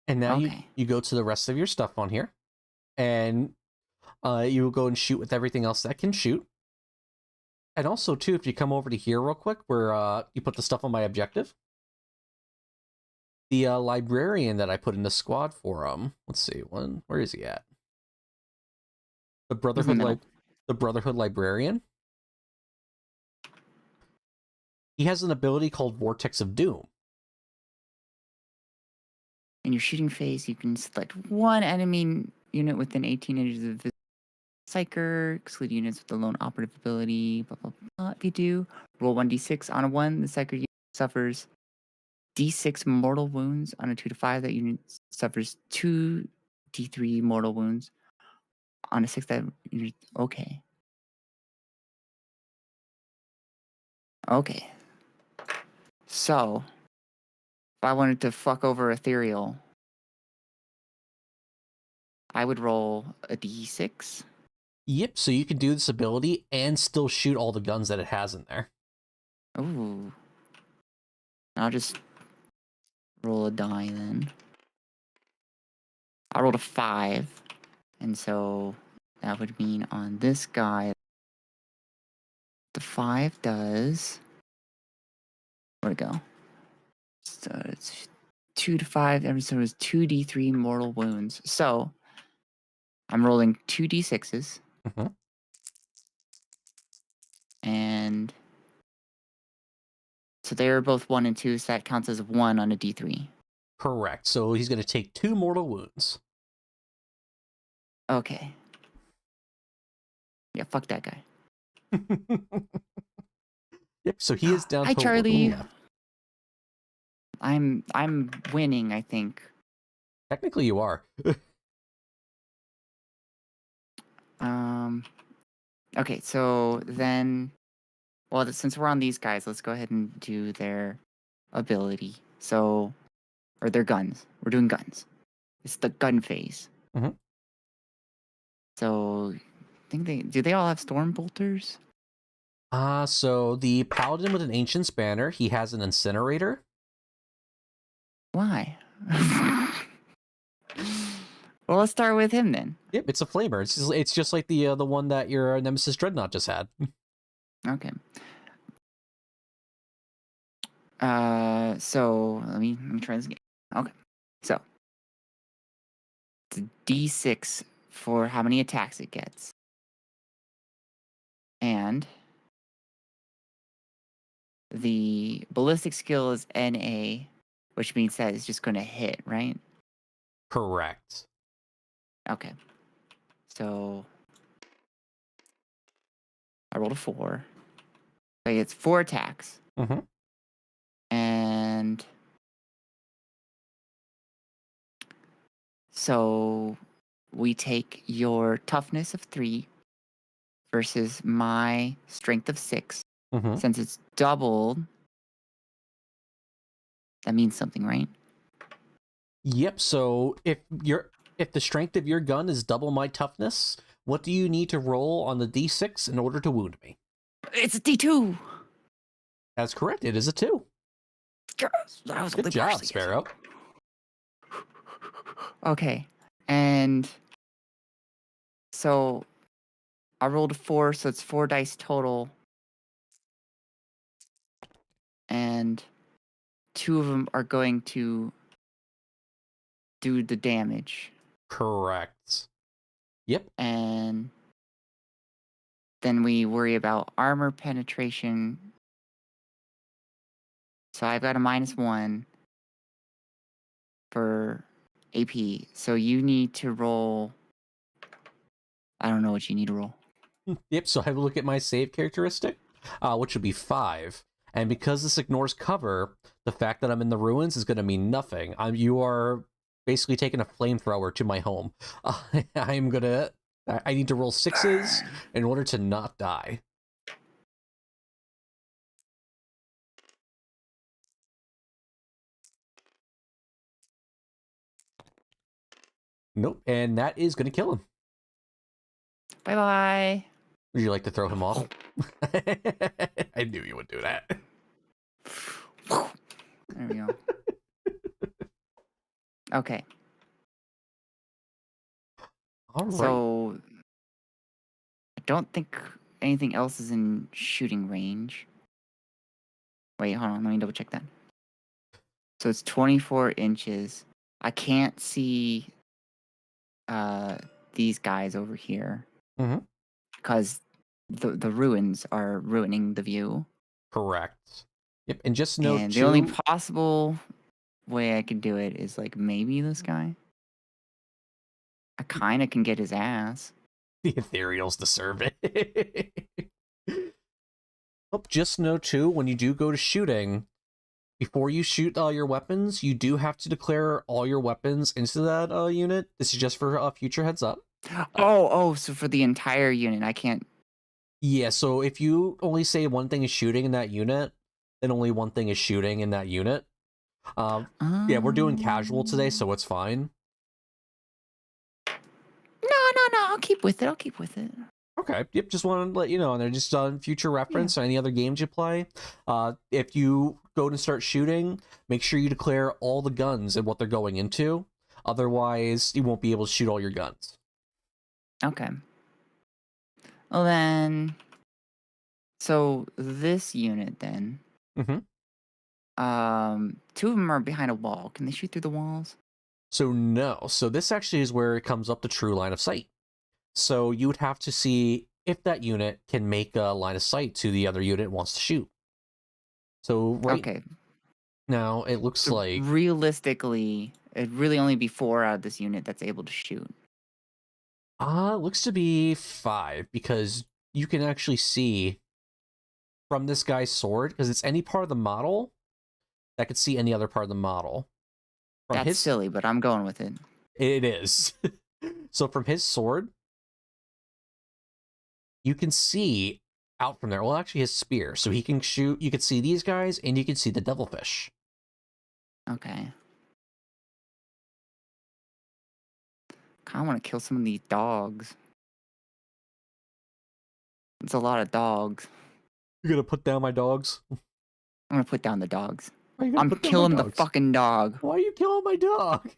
And now you go to the rest of your stuff on here. And you will go and shoot with everything else that can shoot. And also, too, if you come over to here real quick, where you put the stuff on my objective, the librarian that I put in the squad for him. Let's see, where is he at? The the Brotherhood librarian. He has an ability called Vortex of Doom. In your shooting phase, you can select one enemy unit within 18 inches of the Psyker, exclude units with the lone operative ability, blah, blah, blah. If you do, roll 1d6 on a 1. The Psyker unit suffers d6 mortal wounds. On a 2 to 5, that unit suffers 2d3 mortal wounds. On a 6, that unit... Okay. Okay. So, if I wanted to fuck over Ethereal, I would roll a d6. Yep, so you can do this ability and still shoot all the guns that it has in there. Ooh. I'll just roll a die then. I rolled a 5. And so that would mean on this guy, the 5 does... Where'd it go? So it's 2 to 5. Every so it's 2d3 mortal wounds. So I'm rolling 2d6s. Mm-hmm. And so they're both 1 and 2, so that counts as 1 on a d3. Correct. So he's going to take 2 mortal wounds. Okay. Yeah, fuck that guy. Yep, so he is down Hi, to Charlie. left. I'm winning, I think. Technically you are. Okay, so then, well, since we're on these guys, let's go ahead and do their ability. So, or their guns. We're doing guns. It's the gun phase. Mm-hmm. So, I think do they all have storm bolters? So the paladin with an ancient's banner, he has an incinerator. Why? Well, let's start with him then. Yep, it's a flamer. It's just like the one that your Nemesis Dreadnought just had. Okay. So let me try this again. Okay. So it's a D6 for how many attacks it gets. And the ballistic skill is NA, which means that it's just going to hit, right? Correct. Okay. So I rolled a 4. So it's 4 attacks. Mm-hmm. And so we take your toughness of 3 versus my strength of 6. Mm-hmm. Since it's doubled, that means something, right? Yep, so if the strength of your gun is double my toughness, what do you need to roll on the D6 in order to wound me? It's a D2. That's correct. It is a 2. Yes, that was Good job, Sparrow. Okay, and so I rolled a 4, so it's 4 dice total, and 2 of them are going to do the damage. Correct. Yep. And then we worry about armor penetration. So I've got a -1 for AP. So you need to roll... I don't know what you need to roll. Yep, so I have a look at my save characteristic, which would be 5. And because this ignores cover, the fact that I'm in the ruins is going to mean nothing. You are basically taking a flamethrower to my home. I need to roll 6s in order to not die. Nope, and that is going to kill him. Bye-bye. Would you like to throw him off? I knew you would do that. There we go. Okay. All right. So I don't think anything else is in shooting range. Wait, hold on. Let me double check that. So it's 24 inches. I can't see these guys over here because the ruins are ruining the view. Correct. Yep, and just note And too. the only possible way I could do it is like maybe this guy. I kind of can get his ass. The ethereals deserve it. Oh, just note too, when you do go to shooting, before you shoot your weapons, you do have to declare all your weapons into that unit. This is just for a future heads up. So for the entire unit, I can't. Yeah, so if you only say one thing is shooting in that unit, then only one thing is shooting in that unit. Yeah, we're doing casual today, so it's fine. No, I'll keep with it. Okay, yep, just want to let you know, and they're just on future reference or any other games you play. If you go to start shooting, make sure you declare all the guns and what they're going into. Otherwise, you won't be able to shoot all your guns. Okay. Well then, so this unit then. Two of them are behind a wall. Can they shoot through the walls? So no. So this actually is where it comes up to true line of sight. So you would have to see if that unit can make a line of sight to the other unit it wants to shoot. So now it looks like realistically, it'd really only be 4 out of this unit that's able to shoot. It looks to be 5 because you can actually see from this guy's sword, because it's any part of the model that could see any other part of the model. That's silly, but I'm going with it. It is. So from his sword, you can see out from there. Well, actually, his spear. So he can shoot. You can see these guys, and you can see the devilfish. Okay. Kind of want to kill some of these dogs. It's a lot of dogs. You're gonna put down my dogs? I'm gonna put down the dogs. I'm killing the fucking dog. Why are you killing my dog?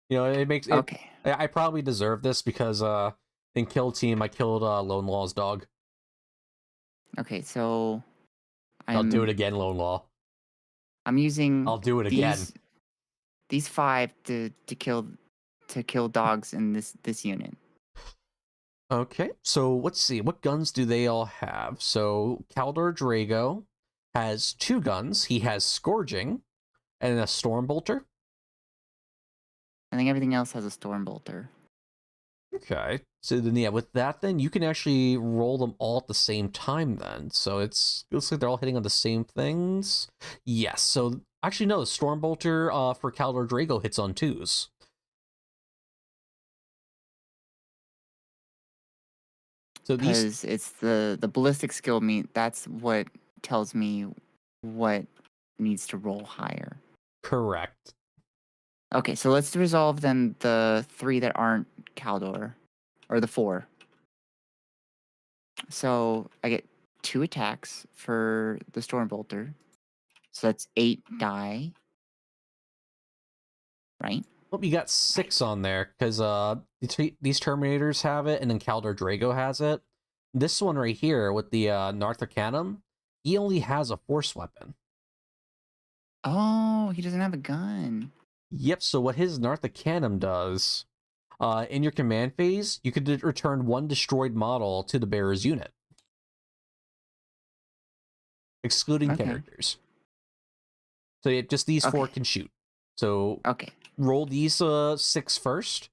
You know, it makes it, okay. I probably deserve this because in Kill Team I killed Lone Law's dog. Okay, so I'll do it again, Lone Law. I'm using. I'll do it again. These 5 to kill dogs in this unit. Okay, so let's see. What guns do they all have? So Kaldor Drago has 2 guns. He has Scourging and a Stormbolter. I think everything else has a Stormbolter. Okay, so then yeah, with that then you can actually roll them all at the same time then. So it looks like they're all hitting on the same things. Yes, so actually no, the Stormbolter for Kaldor Drago hits on 2s. So because it's the ballistic skill that's what tells me what needs to roll higher. Correct. Okay, so let's resolve then the 3 that aren't Kaldor, or the 4. So I get 2 attacks for the Stormbolter, so that's 8 die, right? Well, you got 6 on there because these Terminators have it, and then Kaldor Drago has it. This one right here with the Narthacanum, he only has a force weapon. Oh, he doesn't have a gun. Yep. So what his Narthacanum does, in your command phase, you could return 1 destroyed model to the bearer's unit, excluding characters. So just these 4 can shoot. So roll these 6 first.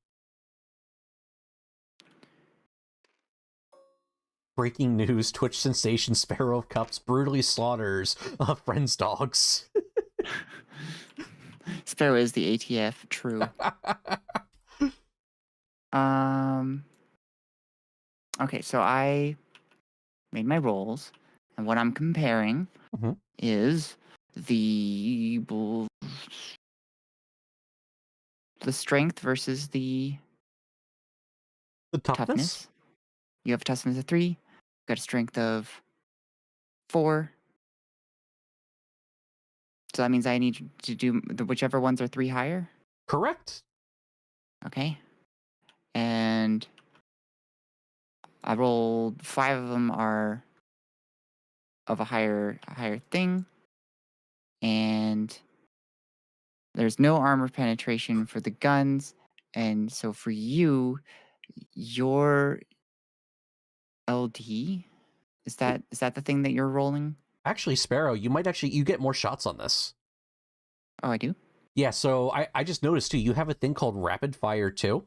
Breaking news: Twitch sensation Sparrow of Cups brutally slaughters friends' dogs. Sparrow is the ATF. True. Okay, so I made my rolls, and what I'm comparing is the strength versus the toughness. You have a toughness of 3. Got a strength of 4. So that means I need to do whichever ones are 3 higher? Correct. Okay. And I rolled 5 of them are of a higher thing, and there's no armor penetration for the guns, and so for you, your LD is that the thing that you're rolling? Actually, Sparrow, you get more shots on this. Oh, I do? Yeah, so I just noticed too, you have a thing called rapid fire too.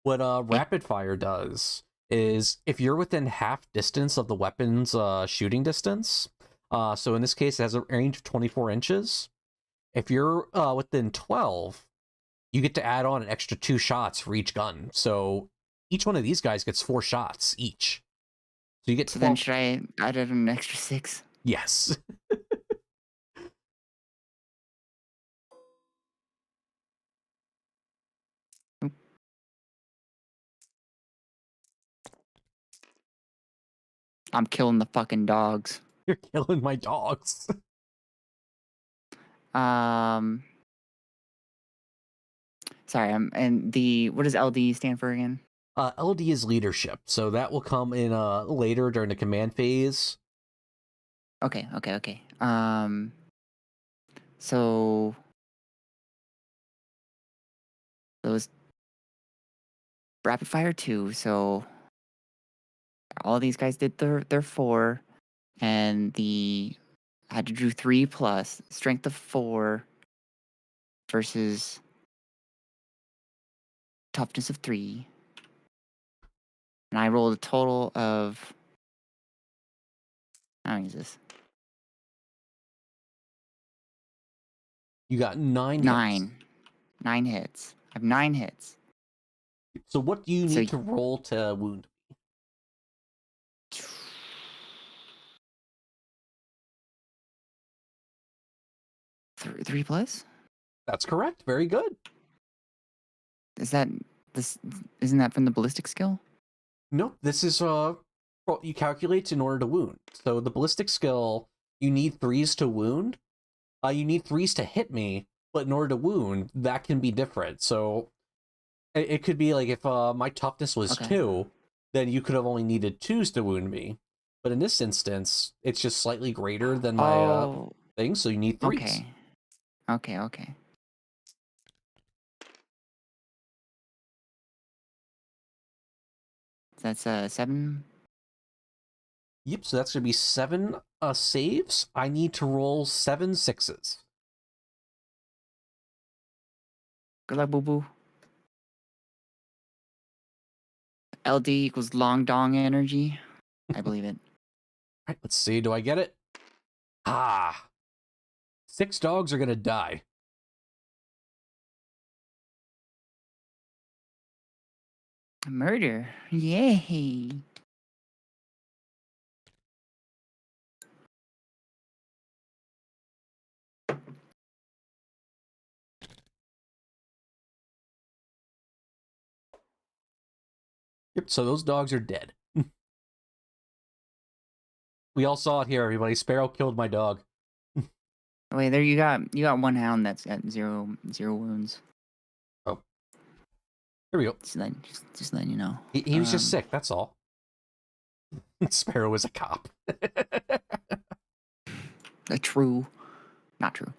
What rapid fire does is if you're within half distance of the weapon's shooting distance, so in this case it has a range of 24 inches. If you're within 12, you get to add on an extra 2 shots for each gun. So each one of these guys gets 4 shots each. So you get 12. So then should I add an extra 6? Yes. I'm killing the fucking dogs. You're killing my dogs. Sorry, and what does LD stand for again? LD is leadership, so that will come in later during the command phase. Okay. So those rapid fire 2, so all these guys did their 4, and I had to do 3 plus strength of 4 versus toughness of 3. And I rolled a total of, how many is this? You got 9 9. hits. 9 hits. I have 9 hits. So what do you need to roll to wound? 3 plus? That's correct. Very good. Isn't that from the ballistic skill? Nope. This is you calculate in order to wound. So the ballistic skill, you need 3s to wound. You need 3s to hit me, but in order to wound, that can be different. So it could be like if my toughness was 2, then you could have only needed 2s to wound me. But in this instance, it's just slightly greater than my thing, so you need 3s. Okay. That's 7. Yep, so that's going to be 7 saves. I need to roll 7 6s. Good luck, boo-boo. LD equals long dong energy. I believe it. All right, let's see. Do I get it? 6 dogs are going to die. Murder. Yay. Yep, so those dogs are dead. We all saw it here, everybody. Sparrow killed my dog. Wait, there you got one hound that's got zero wounds. Oh. Here we go. Just letting you know. He was just sick, that's all. Sparrow was a cop. True. Not true.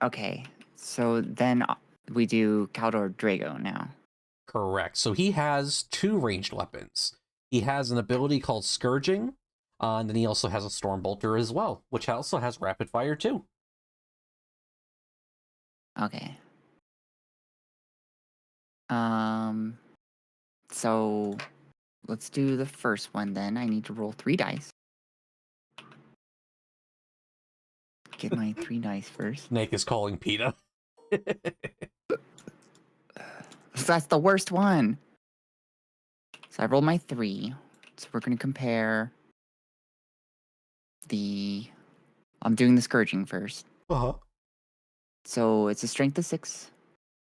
Okay, so then we do Caldor Drago now. Correct. So he has 2 ranged weapons. He has an ability called Scourging, and then he also has a Stormbolter as well, which also has rapid fire too. Okay. So let's do the first one then. I need to roll 3 dice. Get my 3 dice first. Snake is calling PETA. That's the worst one. So I rolled my 3. So we're going to compare I'm doing the Scourging first. Uh-huh. So it's a strength of 6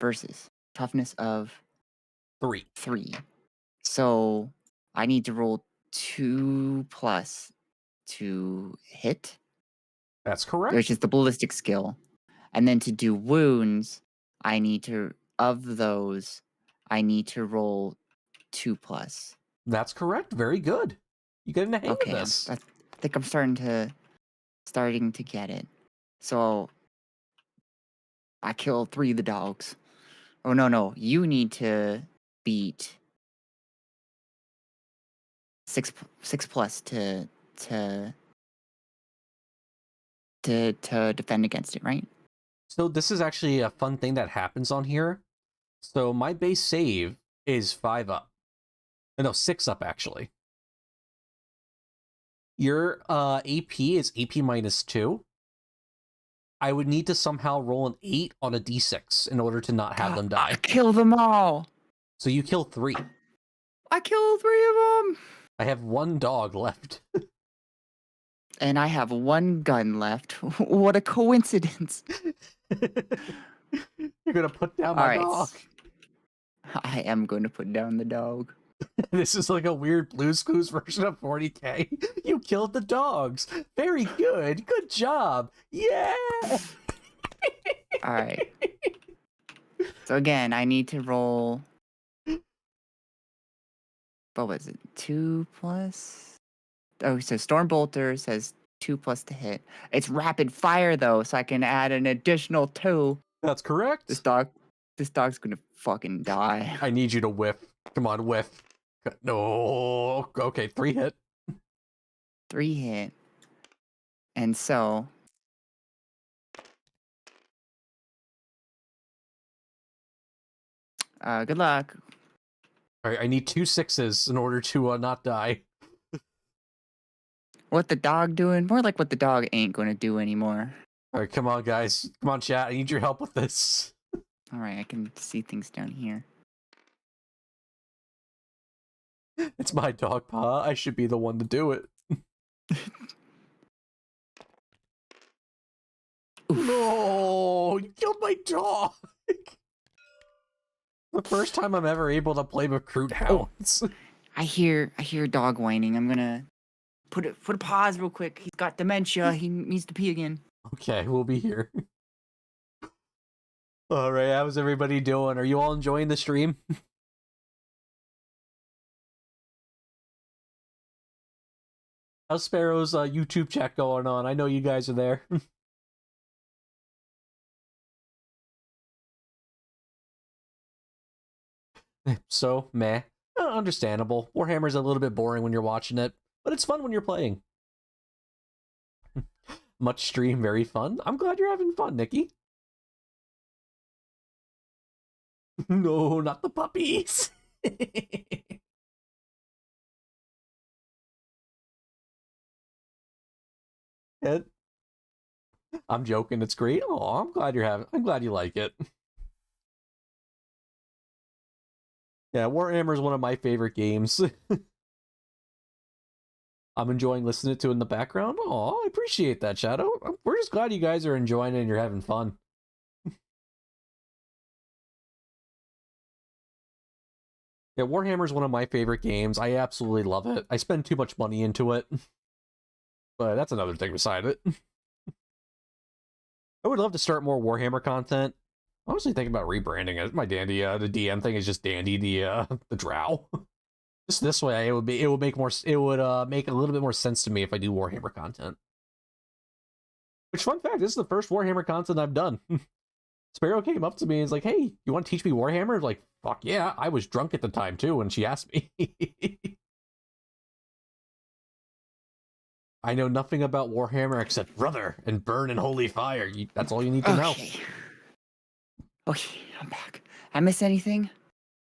versus toughness of 3. So I need to roll 2 plus to hit. That's correct. Which is the ballistic skill. And then to do wounds, of those, I need to roll 2+. That's correct. Very good. You get in the hang of Okay, this. I think I'm starting to get it. So I kill 3 of the dogs. Oh no, you need to beat 6+ to defend against it, right? So this is actually a fun thing that happens on here. So my base save is 5 up. No, 6 up actually. Your AP is AP -2. I would need to somehow roll an 8 on a d6 in order to not have them die. Kill them all. So you kill 3. I killed 3 of them. I have 1 dog left. And I have 1 gun left. What a coincidence. You're gonna put down my dog. I am going to put down the dog. This is like a weird Blue's Clues version of 40K. You killed the dogs. Very good. Good job. Yeah. All right. So again, I need to roll. What was it? 2+? Oh, so Storm Bolter says 2+ to hit. It's rapid fire though, so I can add an additional 2. That's correct. This dog's gonna fucking die. I need you to whiff. Come on, whiff. No. Okay, 3 hit. 3 hit. And so good luck. All right, I need 2 6s in order to not die. What the dog doing? More like what the dog ain't gonna do anymore. All right, come on, guys. Come on, chat. I need your help with this. All right, I can see things down here. It's my dog, Pa. I should be the one to do it. No, you killed my dog. The first time I'm ever able to play recruit hounds. I hear dog whining. I'm gonna put a pause real quick. He's got dementia. He needs to pee again. Okay, we'll be here. All right, how's everybody doing? Are you all enjoying the stream? How's Sparrow's YouTube chat going on? I know you guys are there. So, meh. Understandable. Warhammer's a little bit boring when you're watching it, but it's fun when you're playing. Much stream, very fun. I'm glad you're having fun, Nikki. No, not the puppies. I'm joking. It's great. Oh, I'm glad you like it. Yeah, Warhammer is one of my favorite games. I'm enjoying listening to it in the background. Oh, I appreciate that, Shadow. We're just glad you guys are enjoying it and you're having fun. Yeah, Warhammer is one of my favorite games. I absolutely love it. I spend too much money into it. But that's another thing beside it. I would love to start more Warhammer content. I'm honestly thinking about rebranding it. My Dandy, the DM thing is just Dandy, the Drow. Just this way, it would make make a little bit more sense to me if I do Warhammer content. Which, fun fact, this is the first Warhammer content I've done. Sparrow came up to me and was like, "Hey, you want to teach me Warhammer?" I was like, "Fuck yeah!" I was drunk at the time too when she asked me. I know nothing about Warhammer except brother and burn and holy fire. That's all you need to know. Okay, I'm back. I miss anything?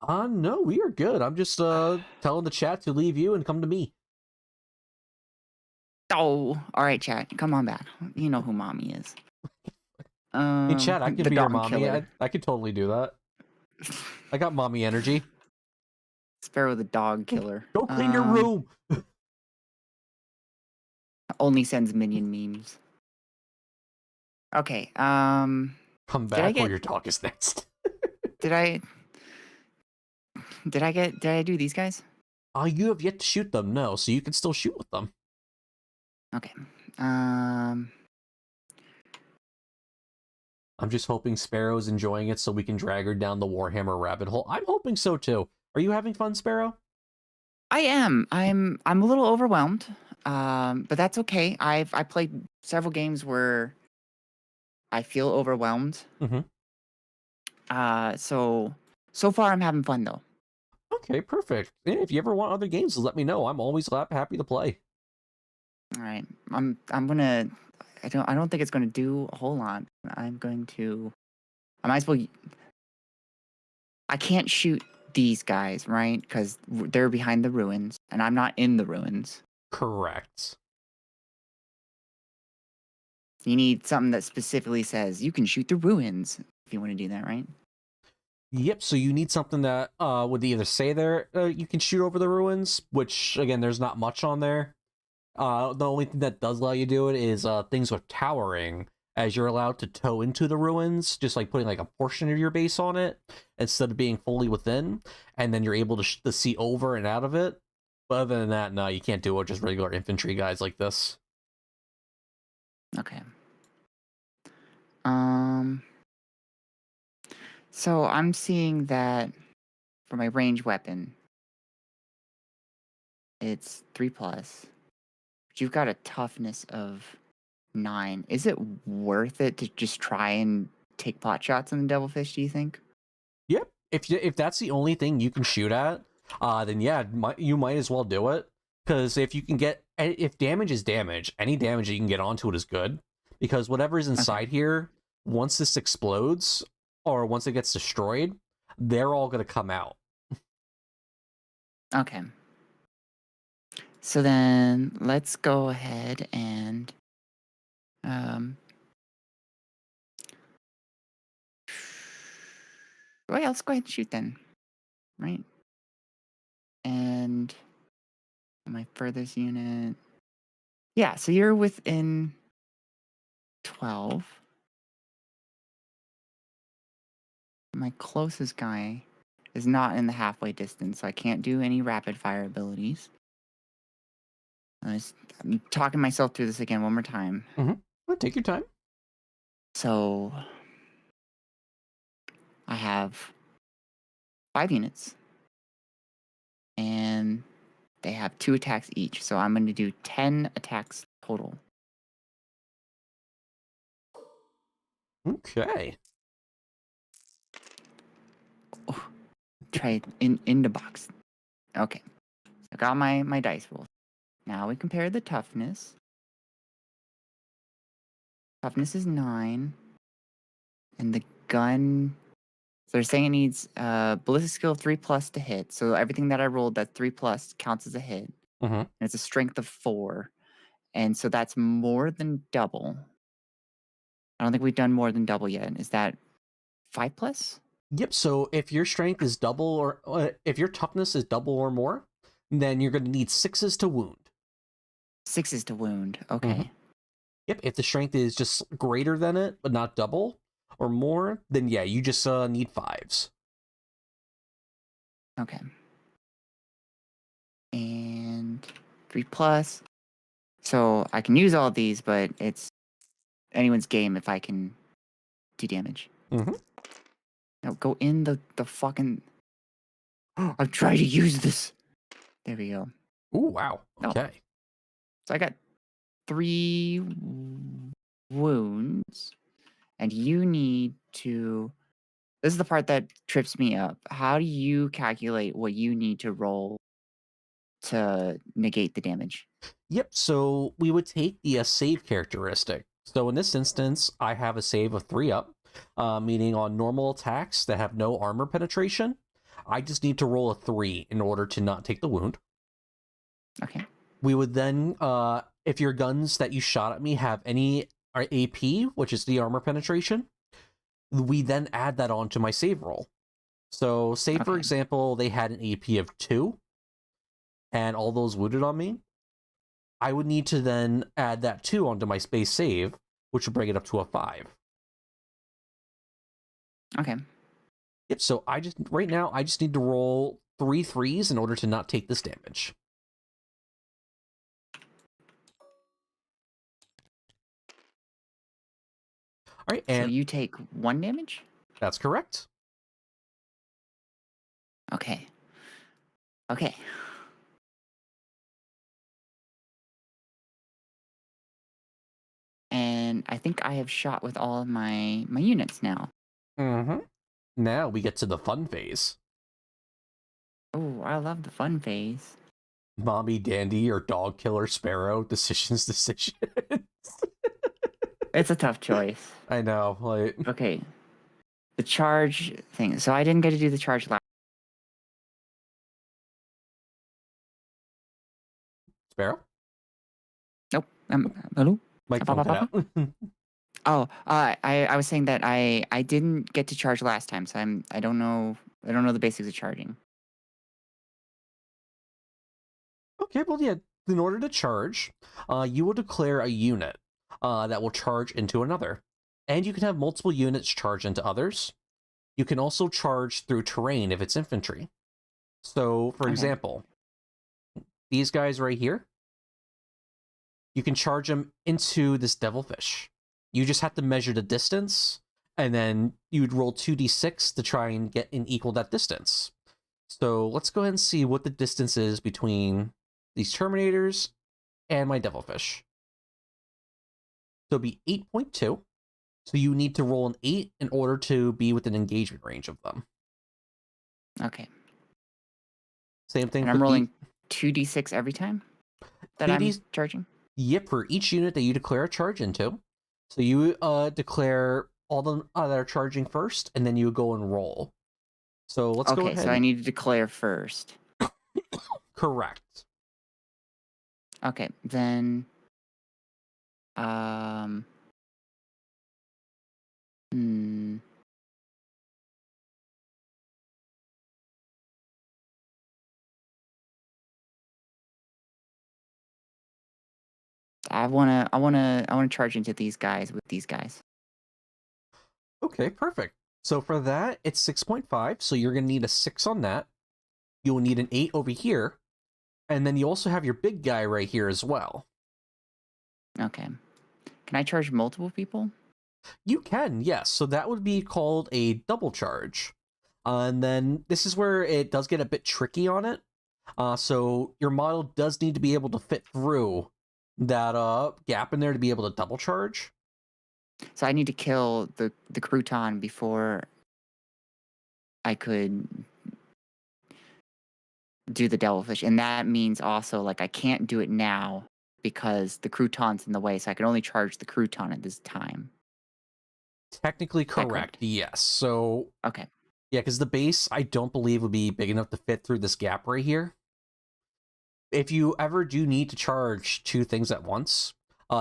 No, we are good. I'm just telling the chat to leave you and come to me. Oh, all right, chat. Come on back. You know who mommy is. Hey, chat, I could be your mommy. I could totally do that. I got mommy energy. Sparrow the dog killer. Go clean your room. Only sends minion memes. Okay. Come back or your dog is next. Did I do these guys? You have yet to shoot them, no, so you can still shoot with them. Okay. I'm just hoping Sparrow's enjoying it so we can drag her down the Warhammer rabbit hole. I'm hoping so too. Are you having fun, Sparrow? I am. I'm a little overwhelmed, but that's okay. I played several games where I feel overwhelmed. Mm-hmm. So far I'm having fun though. Okay, perfect. And if you ever want other games, let me know. I'm always happy to play. All right. I'm gonna. I don't think it's gonna do a whole lot. I'm going to. I might as well. I can't shoot these guys, right? Because they're behind the ruins, and I'm not in the ruins. Correct. You need something that specifically says you can shoot the ruins if you want to do that, right? Yep, so you need something that would either say there you can shoot over the ruins, which, again, there's not much on there. The only thing that does allow you to do it is things with towering, as you're allowed to tow into the ruins, just like putting like a portion of your base on it, instead of being fully within, and then you're able to see over and out of it. But other than that, no, you can't do it with just regular infantry guys like this. Okay. So I'm seeing that for my range weapon, it's 3+. But you've got a toughness of 9. Is it worth it to just try and take pot shots on the devilfish, do you think? Yep. If that's the only thing you can shoot at, then yeah, you might as well do it. Because if damage is damage, any damage that you can get onto it is good. Because whatever is inside here, once this explodes or once it gets destroyed, they're all going to come out. Okay. So then let's go ahead and well, yeah, let's go ahead and shoot then. Right? And my furthest unit. Yeah, so you're within 12. My closest guy is not in the halfway distance, so I can't do any rapid fire abilities. I'm talking myself through this again one more time. Well, take your time. So I have 5 units, and they have 2 attacks each. So I'm going to do 10 attacks total. Okay. Oh, try it in the box. Okay. I got my dice rolls. Now we compare the toughness. Toughness is 9. And the gun. So they're saying it needs ballistic skill 3+ to hit. So everything that I rolled that's 3+ counts as a hit. And it's a strength of 4. And so that's more than double. I don't think we've done more than double yet. Is that 5+? Yep, so if your strength is double or if your toughness is double or more, then you're going to need 6s to wound. 6s to wound. Okay. Yep, if the strength is just greater than it, but not double or more, then yeah, you just need 5s. Okay. And 3+. So I can use all of these, but it's anyone's game if I can do damage. Now go in the fucking. Oh, I've tried to use this. There we go. Ooh, wow. Okay. Oh. So I got 3 wounds, and you need to. This is the part that trips me up. How do you calculate what you need to roll to negate the damage? Yep, so we would take the save characteristic. So in this instance, I have a save of 3 up, meaning on normal attacks that have no armor penetration, I just need to roll a 3 in order to not take the wound. Okay. We would then, if your guns that you shot at me have any AP, which is the armor penetration, we then add that onto my save roll. So say, for example, they had an AP of 2, and all those wounded on me, I would need to then add that 2 onto my space save, which would bring it up to a 5. Okay. Yep, so right now, I just need to roll 3 3s in order to not take this damage. All right, So and you take 1 damage? that's correct. Okay. Okay. And I think I have shot with all of my units now. Mm-hmm. Now we get to the fun phase. Oh, I love the fun phase. Mommy Dandy or Dog Killer Sparrow, decisions. It's a tough choice. I know, like... Okay. The charge thing. So I didn't get to do the charge last. Sparrow? Nope. Hello? My phone cut out. Oh, I was saying that I didn't get to charge last time, so I don't know the basics of charging. Okay, well, yeah, in order to charge, you will declare a unit that will charge into another. And you can have multiple units charge into others. You can also charge through terrain if it's infantry. So, for example, these guys right here, you can charge them into this devilfish. You just have to measure the distance, and then you'd roll 2d6 to try and get and equal that distance. So let's go ahead and see what the distance is between these Terminators and my devilfish. So it'll be 8.2. So you need to roll an 8 in order to be within engagement range of them. Okay. Same thing. And I'm rolling 2d6 every time that I'm charging? Yep, for each unit that you declare a charge into. So you declare all them that are charging first, and then you go and roll. So let's go ahead. Okay, so I need to declare first. Correct. Okay, then I wanna charge into these guys with these guys. Okay, perfect. So for that, it's 6.5. So you're gonna need a 6 on that. You'll need an 8 over here, and then you also have your big guy right here as well. Okay. Can I charge multiple people? You can, yes. So that would be called a double charge. And then this is where it does get a bit tricky on it. So your model does need to be able to fit through that gap in there to be able to double charge. So I need to kill the crouton before I could do the devilfish, and that means also like I can't do it now because the crouton's in the way, so I can only charge the crouton at this time. Technically correct, yes. So okay, yeah, because the base I don't believe would be big enough to fit through this gap right here. If you ever do need to charge 2 things at once,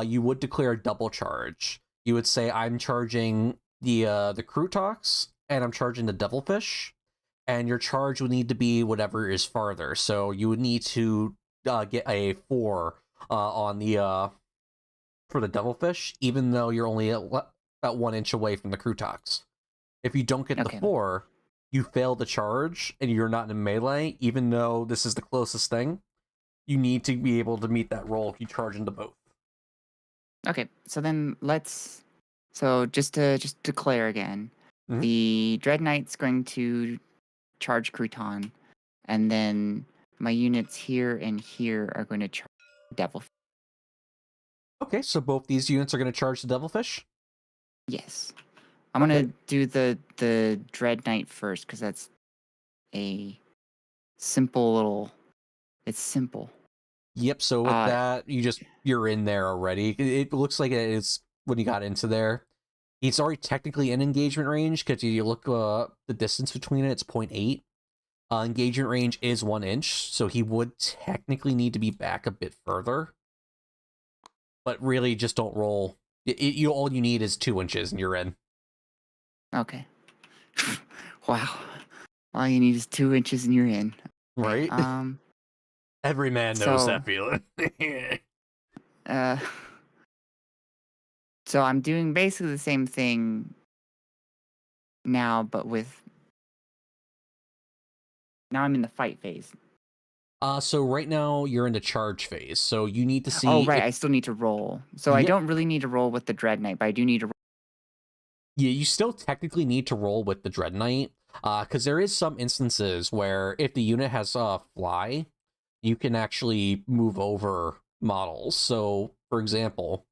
you would declare a double charge. You would say I'm charging the Croutox and I'm charging the Devilfish, and your charge would need to be whatever is farther. So you would need to get a 4 on the for the Devilfish, even though you're only about 1 inch away from the Croutox. If you don't get the 4, you fail the charge and you're not in melee, even though this is the closest thing. You need to be able to meet that roll if you charge into both. Okay, so then just to declare again, the Dread Knight's going to charge Crouton, and then my units here and here are going to charge Devilfish. Okay, so both these units are going to charge the Devilfish? Yes. I'm going to do the Dread Knight first, because that's a simple little... It's simple. Yep, so with that, you're in there already. It looks like it is when you got into there. He's already technically in engagement range, because you look the distance between it, it's 0.8. Engagement range is 1 inch, so he would technically need to be back a bit further. But really, just don't roll. All you need is 2 inches, and you're in. Okay. Wow. All you need is 2 inches, and you're in. Right? Every man knows that feeling. So I'm doing basically the same thing now, but now I'm in the fight phase. So right now you're in the charge phase, so you need to see... Oh, right, I still need to roll. So I don't really need to roll with the Dread Knight, but I do need to roll Yeah, you still technically need to roll with the Dread Knight, because there is some instances where if the unit has fly, you can actually move over models. So, for example,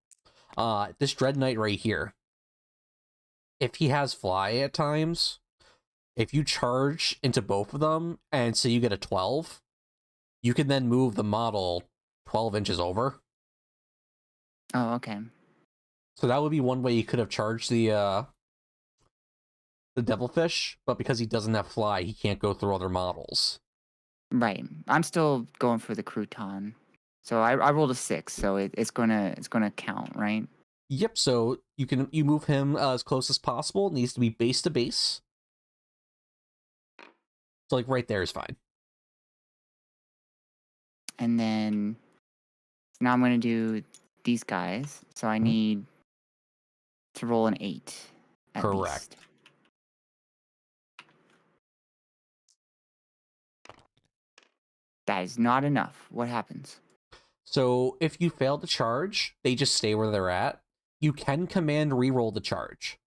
this Dread Knight right here, if he has fly at times, if you charge into both of them and say you get a 12, you can then move the model 12 inches over. Oh, okay. So that would be one way you could have charged the devilfish, but because he doesn't have fly, he can't go through other models. Right. I'm still going for the crouton. So I rolled a 6, so it's gonna count, right? Yep. So you move him as close as possible. It needs to be base to base. So like right there is fine. And then now I'm gonna do these guys. So I need to roll an 8 at Correct. least. That is not enough. What happens? So if you fail to charge, they just stay where they're at. You can command reroll the charge.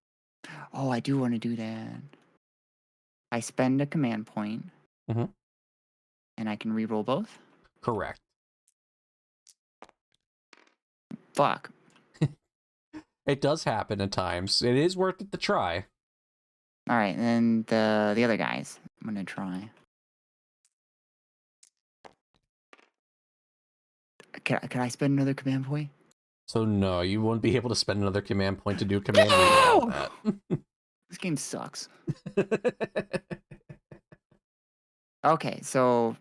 Oh, I do want to do that. I spend a command point, Mm-hmm. and I can reroll both? Correct. Fuck. It does happen at times. It is worth it to try. All right, and then the other guys, I'm gonna try. Can I spend another command point? So no, you won't be able to spend another command point to do command reroll on that. This game sucks. Okay, so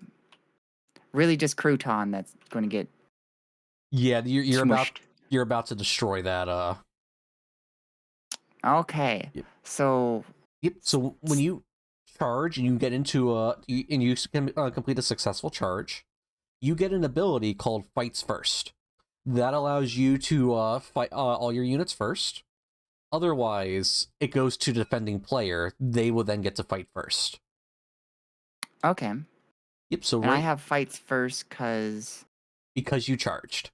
really just crouton that's going to get Yeah, you're smushed. about to destroy that. Okay, Yep. so So when you charge and you get into you can complete a successful charge, you get an ability called Fights First. That allows you to fight all your units first. Otherwise, it goes to defending player. They will then get to fight first. okay. Yep. So And I have fights first because you charged.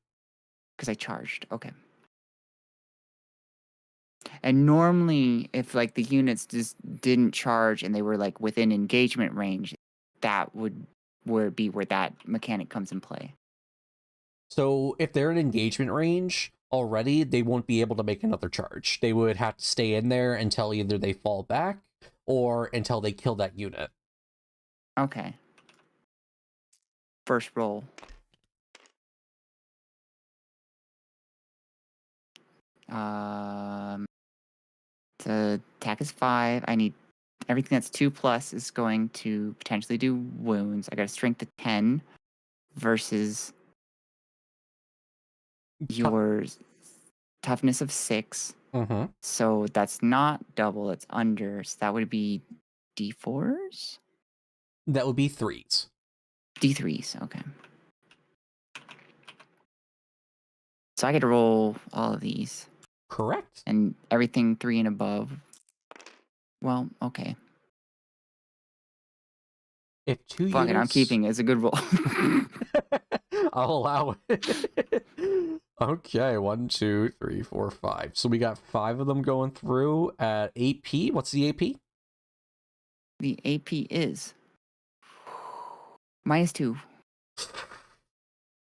because I charged. Okay. And normally, if like the units just didn't charge and they were like within engagement range, that would be where that mechanic comes in play. So if they're in engagement range already, they won't be able to make another charge. They would have to stay in there until either they fall back or until they kill that unit. Okay. First roll. The attack is 5. I need everything that's 2+ is going to potentially do wounds. I got a strength of 10 versus your toughness of 6. Mm-hmm. So that's not double, it's under. So that would be D4s? That would be 3s. D3s, okay. So I get to roll all of these. Correct. And everything 3 and above. Well, okay. If two Fuck units... it, I'm keeping it. It's a good roll. I'll allow it. Okay, 1, 2, 3, 4, 5. So we got 5 of them going through at AP. What's the AP? The AP is -2.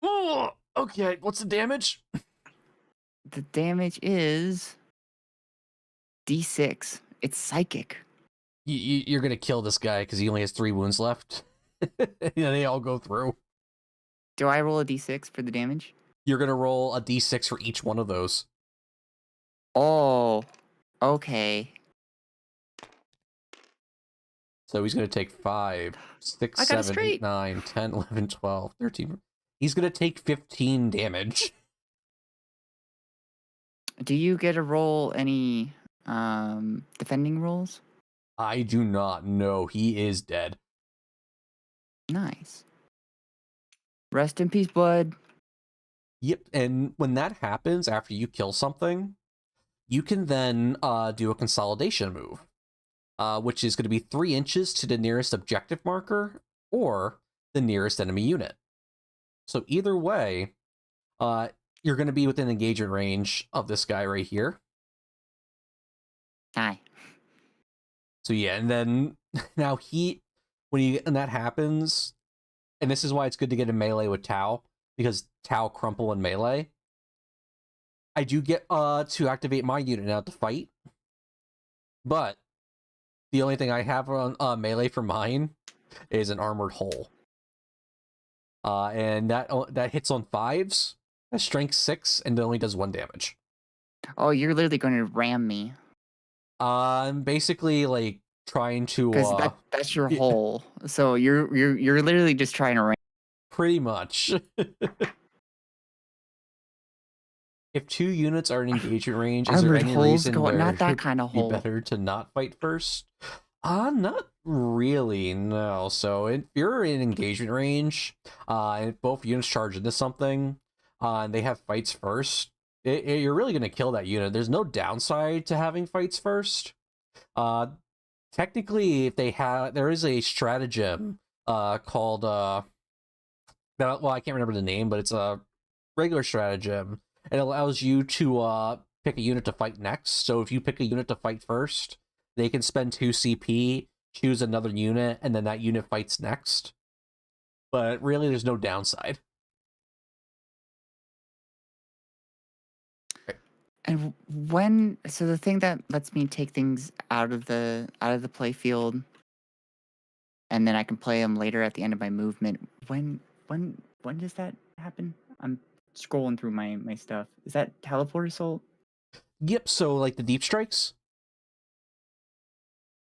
Oh, okay, what's the damage? The damage is D6. It's psychic. You're gonna kill this guy because he only has 3 wounds left. They all go through. Do I roll a D6 for the damage? You're gonna roll a D6 for each one of those. Oh, okay. So he's gonna take 5, 6, 7, 8, 9, 10, 11, 12, 13. He's gonna take 15 damage. Do you get to roll any defending rolls? I do not know. He is dead. Nice. Rest in peace, bud. Yep, and when that happens after you kill something, you can then do a consolidation move, which is going to be 3 inches to the nearest objective marker or the nearest enemy unit. So either way, you're going to be within engagement range of this guy right here. Aye. So yeah, and then now when that happens, and this is why it's good to get in melee with Tau, because Tau crumple in melee. I do get to activate my unit now to fight, but the only thing I have on melee for mine is an armored hull. And that hits on 5s, that's strength 6, and it only does 1 damage. Oh, you're literally going to ram me. I'm basically like trying to because that's your hole. So you're literally just trying to ram. Pretty much. If 2 units are in engagement range, is there any reason where not that kind of it'd be hole. better to not fight first? Not really, no. So if you're in engagement range, and if both units charge into something, and they have fights first, you're really going to kill that unit. There's no downside to having fights first. Technically, if there is a stratagem called well, I can't remember the name, but it's a regular stratagem. It allows you to pick a unit to fight next. So if you pick a unit to fight first, they can spend 2 CP, choose another unit, and then that unit fights next. But really, there's no downside. And so the thing that lets me take things out of the play field, and then I can play them later at the end of my movement. When does that happen? I'm scrolling through my stuff. Is that teleport assault? Yep. So like the deep strikes.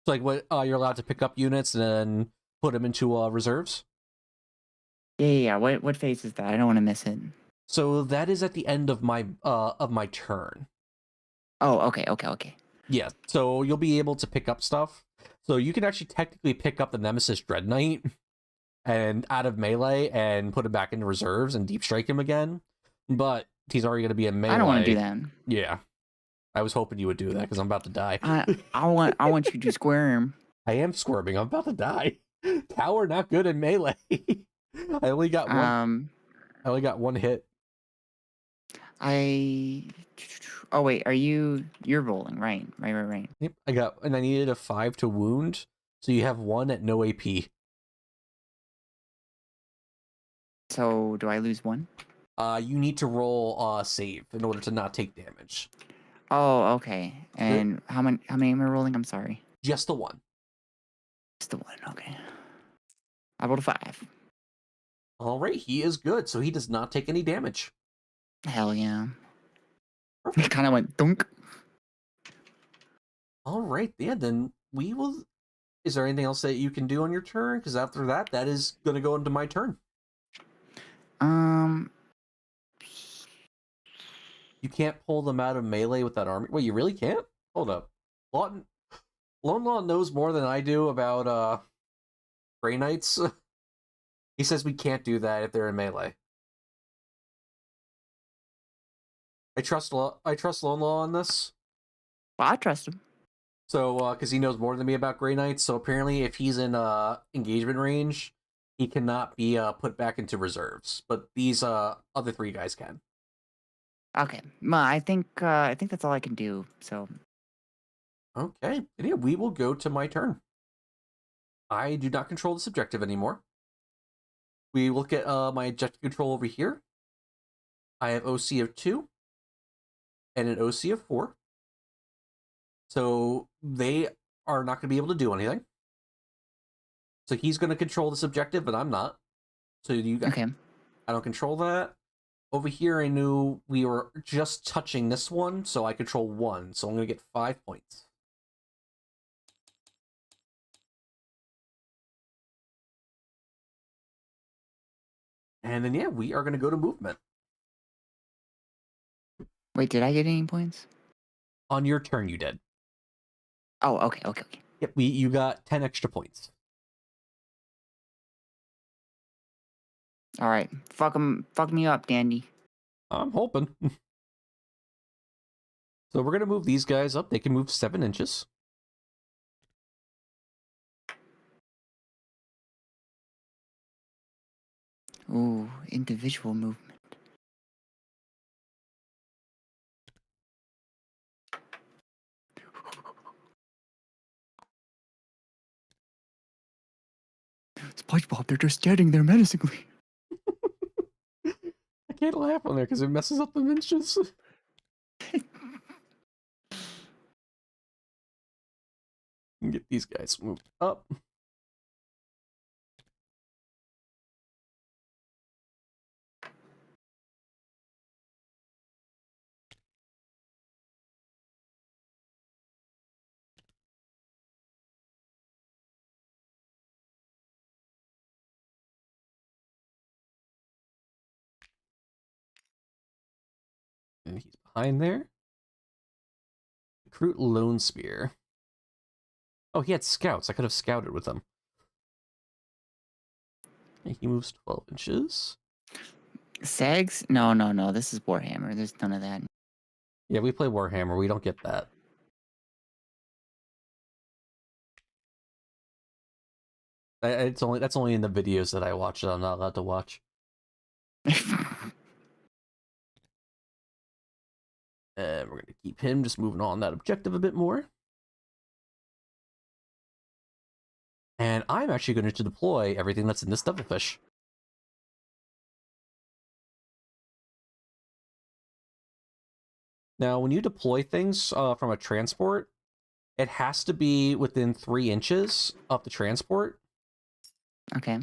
So like what you're allowed to pick up units and then put them into reserves. Yeah. What phase is that? I don't want to miss it. So that is at the end of my turn. Oh, okay. Yeah, so you'll be able to pick up stuff. So you can actually technically pick up the Nemesis Dread Knight and out of melee and put him back into reserves and deep strike him again. But he's already going to be in melee. I don't want to do that. Yeah, I was hoping you would do that because I'm about to die. I want you to squirm. I am squirming. I'm about to die. Tower not good in melee. I only got one. I only got 1 hit. Oh wait, you're rolling, right? Yep, I needed a 5 to wound, so you have 1 at no AP. So do I lose 1? You need to roll save in order to not take damage. Oh, okay. And how many am I rolling? I'm sorry. Just the 1. Just the 1, okay. I rolled a 5. All right, he is good, so he does not take any damage. Hell yeah. It kind of went dunk. All right, yeah, then we will... Is there anything else that you can do on your turn? Because after that is going to go into my turn. You can't pull them out of melee with that army. Wait, you really can't? Hold up. Lone Law knows more than I do about Grey Knights. He says we can't do that if they're in melee. I trust Lone Law on this. Well, I trust him. So, because he knows more than me about Grey Knights, so apparently if he's in engagement range, he cannot be put back into reserves. But these other 3 guys can. Okay. Well, I think that's all I can do. So. Okay. And yeah, we will go to my turn. I do not control this objective anymore. We look at my objective control over here. I have OC of 2 and an OC of 4. So they are not going to be able to do anything. So he's going to control this objective, but I'm not. So you got... Okay. I don't control that. Over here, I knew we were just touching this one, so I control 1. So I'm going to get 5 points. And then, yeah, we are going to go to movement. Wait, did I get any points? On your turn, you did. Oh, okay. Yep, you got 10 extra points. All right. Fuck me up, Dandy. I'm hoping. So we're going to move these guys up. They can move 7 inches. Ooh, individual movement. SpongeBob, they're just standing there menacingly. I can't laugh on there because it messes up the mentions. Get these guys moved up. And he's behind there. Recruit Lone Spear. Oh, he had scouts. I could have scouted with him. And he moves 12 inches. Sags? No, no, no. This is Warhammer. There's none of that. Yeah, we play Warhammer. We don't get that. That's only in the videos that I watch that I'm not allowed to watch. And we're gonna keep him just moving on that objective a bit more. And I'm actually going to deploy everything that's in this devilfish. Now, when you deploy things from a transport, it has to be within 3 inches of the transport. Okay.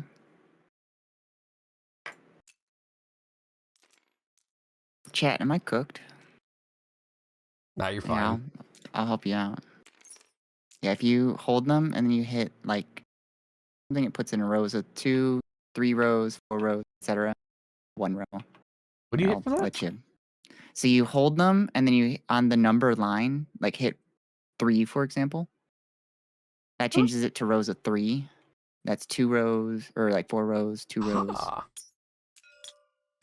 Chat, am I cooked? Nah, you're fine. Yeah, I'll help you out. Yeah, if you hold them and then you hit like something, it puts in rows of 2, 3 rows, 4 rows, etc. 1 row. What do you hit for that? Let you. So you hold them and then you on the number line, like hit 3, for example. That changes it to rows of 3. That's 2 rows or like 4 rows, 2 rows.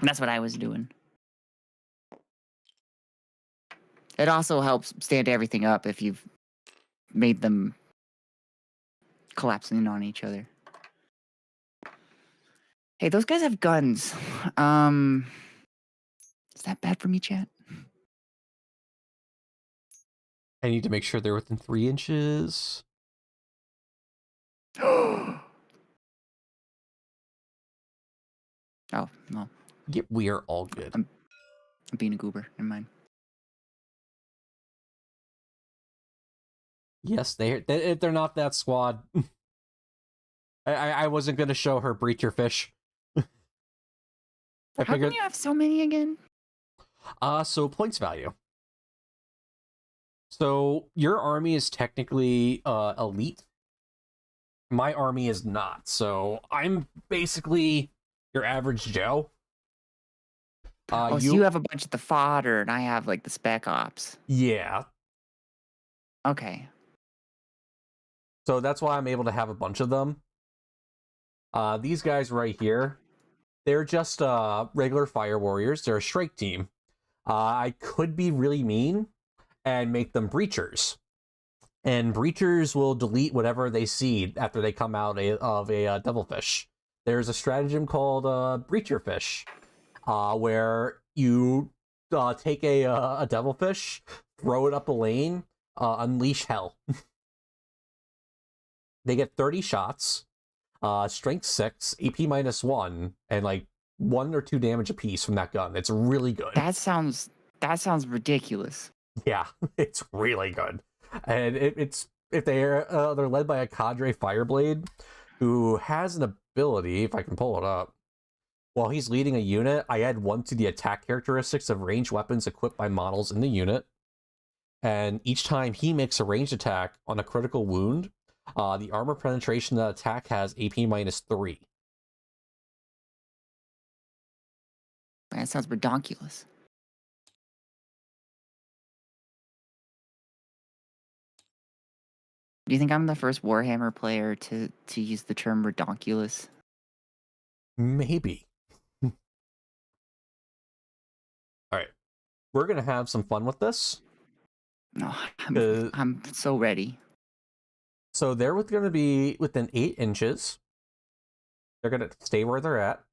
And that's what I was doing. It also helps stand everything up if you've made them collapsing on each other. Hey, those guys have guns. Is that bad for me, chat? I need to make sure they're within 3 inches. Oh, no. Yeah, we are all good. I'm being a goober. Never mind. Yes, they're not that squad. I wasn't going to show her breacher fish. How come you have so many again? So points value. So your army is technically elite. My army is not. So I'm basically your average Joe. So you have a bunch of the fodder, and I have like the spec ops. Yeah. Okay. So that's why I'm able to have a bunch of them. These guys right here, they're just regular fire warriors. They're a strike team. I could be really mean and make them breachers. And breachers will delete whatever they see after they come out of a devilfish. There's a stratagem called breacher fish, where you take a devilfish, throw it up a lane, unleash hell. They get 30 shots, strength 6, AP -1, and like 1 or 2 damage apiece from that gun. It's really good. That sounds ridiculous. Yeah, it's really good. And it's if they're led by a cadre fireblade who has an ability, if I can pull it up. While he's leading a unit, I add 1 to the attack characteristics of ranged weapons equipped by models in the unit. And each time he makes a ranged attack on a critical wound, the armor penetration of that attack has AP -3. That sounds redonkulous. Do you think I'm the first Warhammer player to use the term redonkulous? Maybe. All right. We're going to have some fun with this. No, I'm so ready. So they're going to be within 8 inches. They're going to stay where they're at.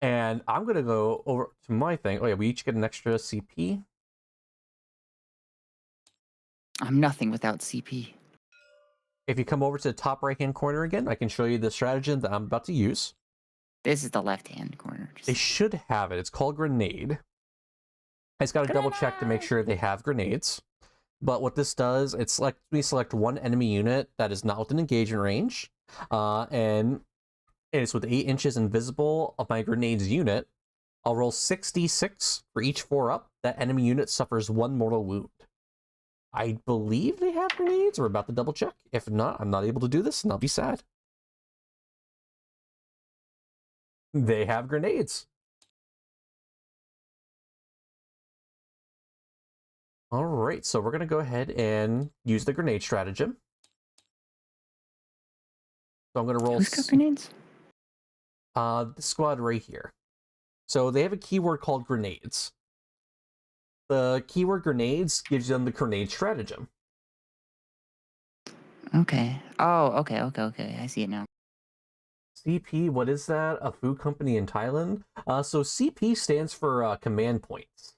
And I'm going to go over to my thing. Oh, yeah, we each get an extra CP. I'm nothing without CP. If you come over to the top right-hand corner again, I can show you the stratagem that I'm about to use. This is the left-hand corner. They should have it. It's called grenade. I just got to double check to make sure they have grenades. But what this does, it's like we select one enemy unit that is not within engagement range, and it's with 8 inches invisible of my grenades unit. I'll roll 6d6 for each 4-up. That enemy unit suffers 1 mortal wound. I believe they have grenades. We're about to double check. If not, I'm not able to do this, and I'll be sad. They have grenades. All right, so we're going to go ahead and use the grenade stratagem. So I'm going to roll... Who's got grenades? This squad right here. So they have a keyword called grenades. The keyword grenades gives them the grenade stratagem. Okay. Oh, okay. I see it now. CP, what is that? A food company in Thailand? So CP stands for command points.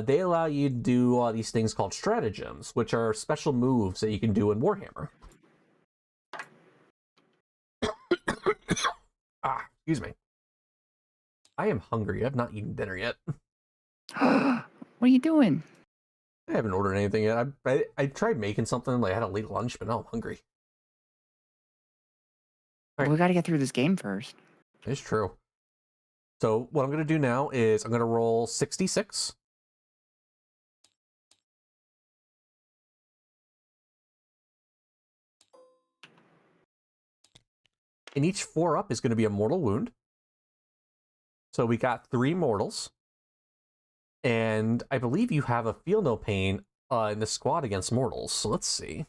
They allow you to do these things called stratagems, which are special moves that you can do in Warhammer. Excuse me. I am hungry. I've not eaten dinner yet. What are you doing? I haven't ordered anything yet. I tried making something. Like I had a late lunch, but now I'm hungry. Right. We got to get through this game first. It's true. So what I'm going to do now is I'm going to roll 66. And each 4-up is going to be a mortal wound. So we got 3 mortals. And I believe you have a feel no pain in the squad against mortals. So let's see.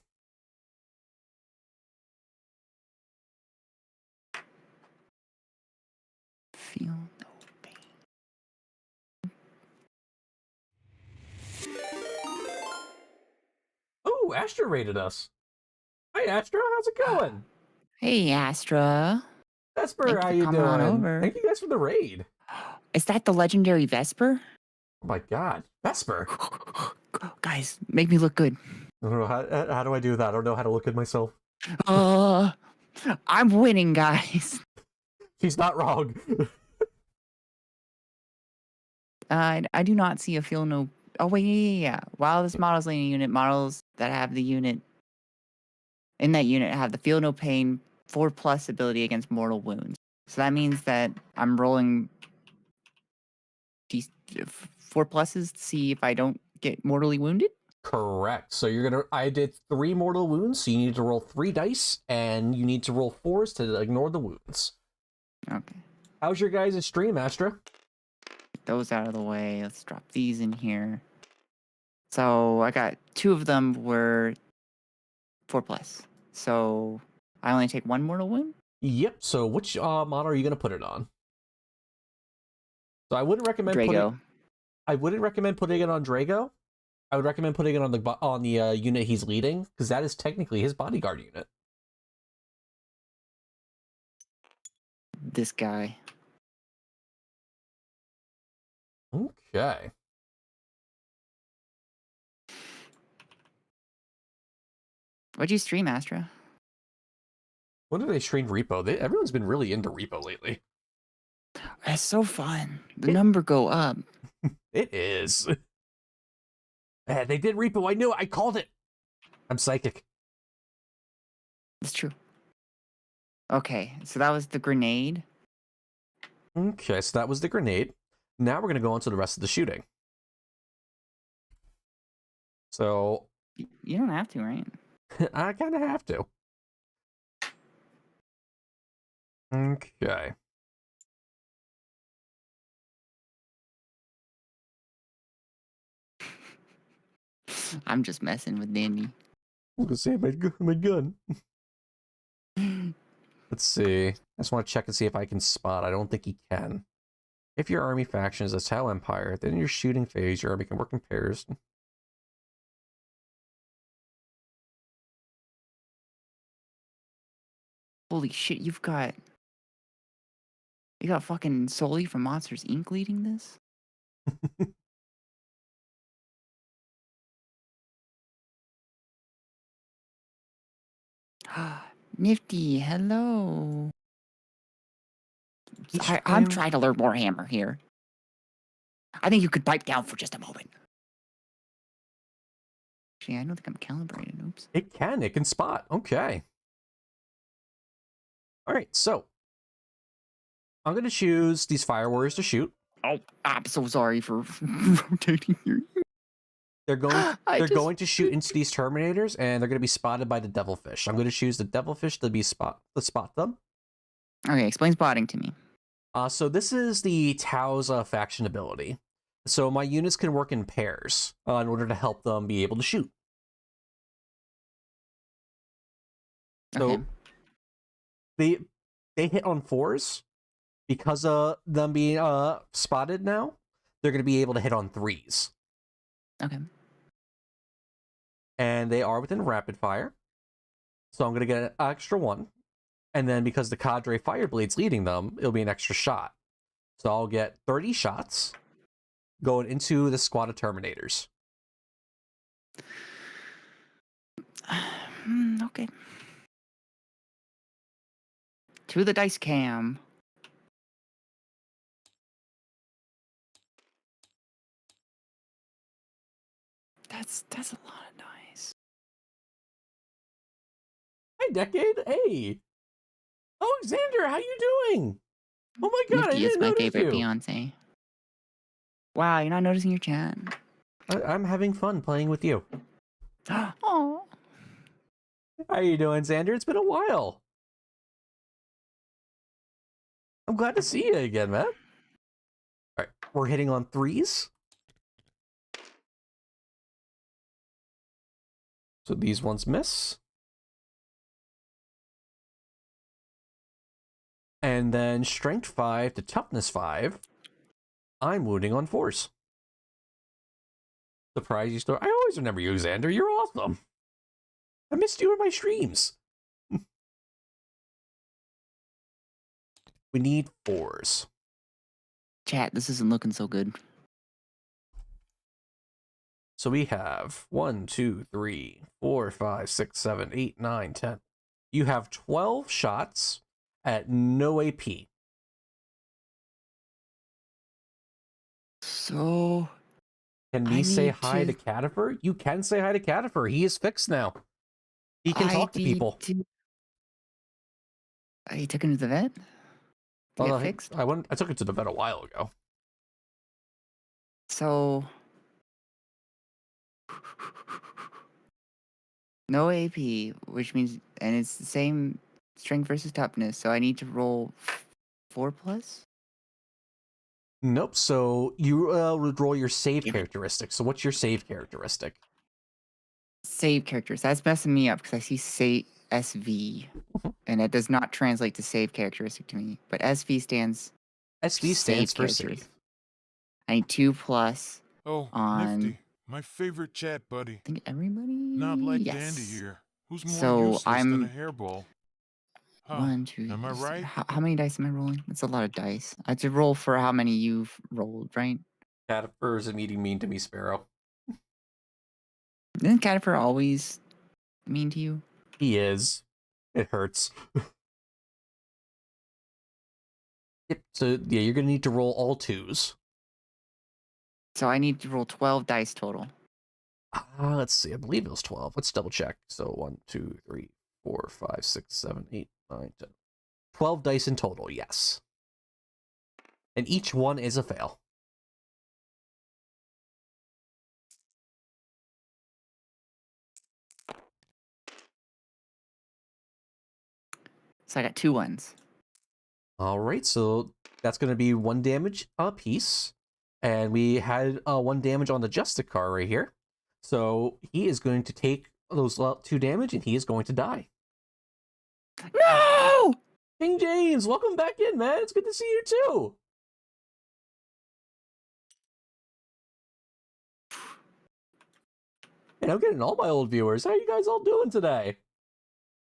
Feel no pain. Oh, Astra rated us. Hi, Astra. How's it going? Hey, Astra. Vesper, how you doing? On over. Thank you guys for the raid. Is that the legendary Vesper? Oh my god, Vesper. Guys, make me look good. I don't know, how do I do that? I don't know how to look at myself. I'm winning, guys. She's not wrong. I do not see a feel no... Oh, wait, yeah. While this model is leading a unit, models that have the unit... In that unit have the feel no pain 4+ ability against mortal wounds. So that means that I'm rolling 4+s to see if I don't get mortally wounded? Correct. So you're gonna... I did 3 mortal wounds, so you need to roll 3 dice, and you need to roll 4s to ignore the wounds. Okay. How's your guys' stream, Astra? Get those out of the way. Let's drop these in here. So I got 2 of them were 4+. So I only take 1 mortal wound? Yep. So which model are you gonna put it on? So I wouldn't recommend Drago. I wouldn't recommend putting it on Drago. I would recommend putting it on the unit he's leading, because that is technically his bodyguard unit. This guy. Okay. What'd you stream, Astra? When did they stream Repo? Everyone's been really into Repo lately. That's so fun. The number go up. It is. They did Repo. I knew it. I called it. I'm psychic. It's true. Okay, so that was the grenade. Okay, so that was the grenade. Now we're going to go on to the rest of the shooting. So... You don't have to, right? I kind of have to. Okay. I'm just messing with Dandy. I'm gonna say my gun. Let's see. I just want to check and see if I can spot. I don't think he can. If your army faction is a Tau Empire, then in your shooting phase, your army can work in pairs. Holy shit, you got fucking Sully from Monsters Inc. leading this? Nifty, hello. Each I'm time... trying to learn warhammer here. I think you could pipe down for just a moment. Actually, I don't think I'm calibrated. Oops. It can spot. Okay. All right, so I'm going to choose these fire warriors to shoot. Oh, I'm so sorry for rotating here. They're going to shoot into these terminators, and they're going to be spotted by the devilfish. I'm going to choose the devilfish to spot them. Okay, explain spotting to me. So this is the Tao's faction ability. So my units can work in pairs in order to help them be able to shoot. Okay. So they hit on 4s. Because of them being spotted now, they're going to be able to hit on 3s. Okay. And they are within rapid fire. So I'm going to get an extra 1. And then because the cadre fireblade's leading them, it'll be an extra shot. So I'll get 30 shots going into the squad of terminators. Okay. To the dice cam. That's a lot of dice. Hey, Decade. Hey. Oh, Xander, how you doing? Oh my god, Nifty I is didn't my notice favorite you. fiance. Wow, you're not noticing your chat. I'm having fun playing with you. Oh. How you doing, Xander? It's been a while. I'm glad to see you again, man. All right, we're hitting on 3s. So these ones miss. And then strength 5 to toughness 5. I'm wounding on 4s. Surprise you still. I always remember you, Xander. You're awesome. I missed you in my streams. We need 4s. Chat, this isn't looking so good. So we have 1, 2, 3, 4, 5, 6, 7, 8, 9, 10. You have 12 shots at no AP. So Can we say hi to Catifer? You can say hi to Catifer. He is fixed now. He can talk to people. You took him to the vet? To get fixed? I took it to the vet a while ago. So no AP, which means, and it's the same strength versus toughness, so I need to roll 4+? Nope. So you would roll your save characteristic. So what's your save characteristic? Save characters. That's messing me up because I see say SV, and it does not translate to save characteristic to me. But SV stands for save. I need 2+. Oh, on Nifty, my favorite chat buddy. I think everybody. Not like yes. Dandy here, who's more So useless I'm than a hairball. Huh, 1, 2. am I right? How many dice am I rolling? That's a lot of dice. I have to roll for how many you've rolled, right? Catifer is a mean to me, Sparrow. Isn't Catifer always mean to you? He is. It hurts. Yep. So yeah, you're gonna need to roll all 2s. So I need to roll 12 dice total. Let's see. I believe it was 12. Let's double check. So 1, 2, 3, 4, 5, 6, 7, 8, 9, 10. 12 dice in total, yes. And each one is a fail. So I got 2 ones. All right, so that's going to be 1 damage a piece. And we had 1 damage on the Justicar right here. So he is going to take those 2 damage, and he is going to die. No! King James, welcome back in, man. It's good to see you too. And I'm getting all my old viewers. How are you guys all doing today?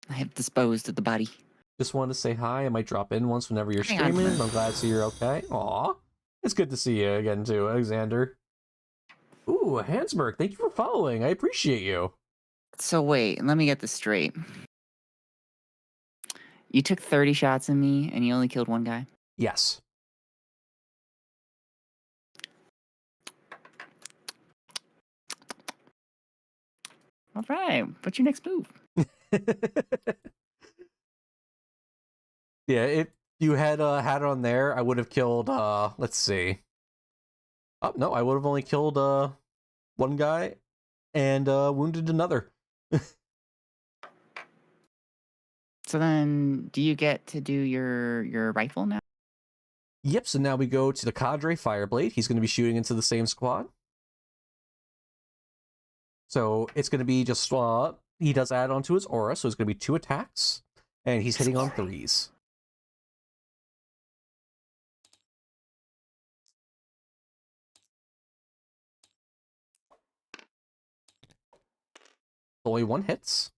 I have disposed of the body. Just wanted to say hi. I might drop in once whenever you're streaming. I'm glad to see you're okay. Aw. It's good to see you again too, Alexander. Ooh, Hansberg, thank you for following. I appreciate you. So wait, let me get this straight. You took 30 shots at me, and you only killed one guy? Yes. All right. What's your next move? Yeah, if you had it on there, I would have killed, let's see. Oh, no, I would have only killed one guy and wounded another. So then, do you get to do your rifle now? Yep, so now we go to the Cadre Fireblade. He's going to be shooting into the same squad. So it's going to be just, he does add on to his aura, so it's going to be 2 attacks, and he's hitting on 3s. Only 1 hits.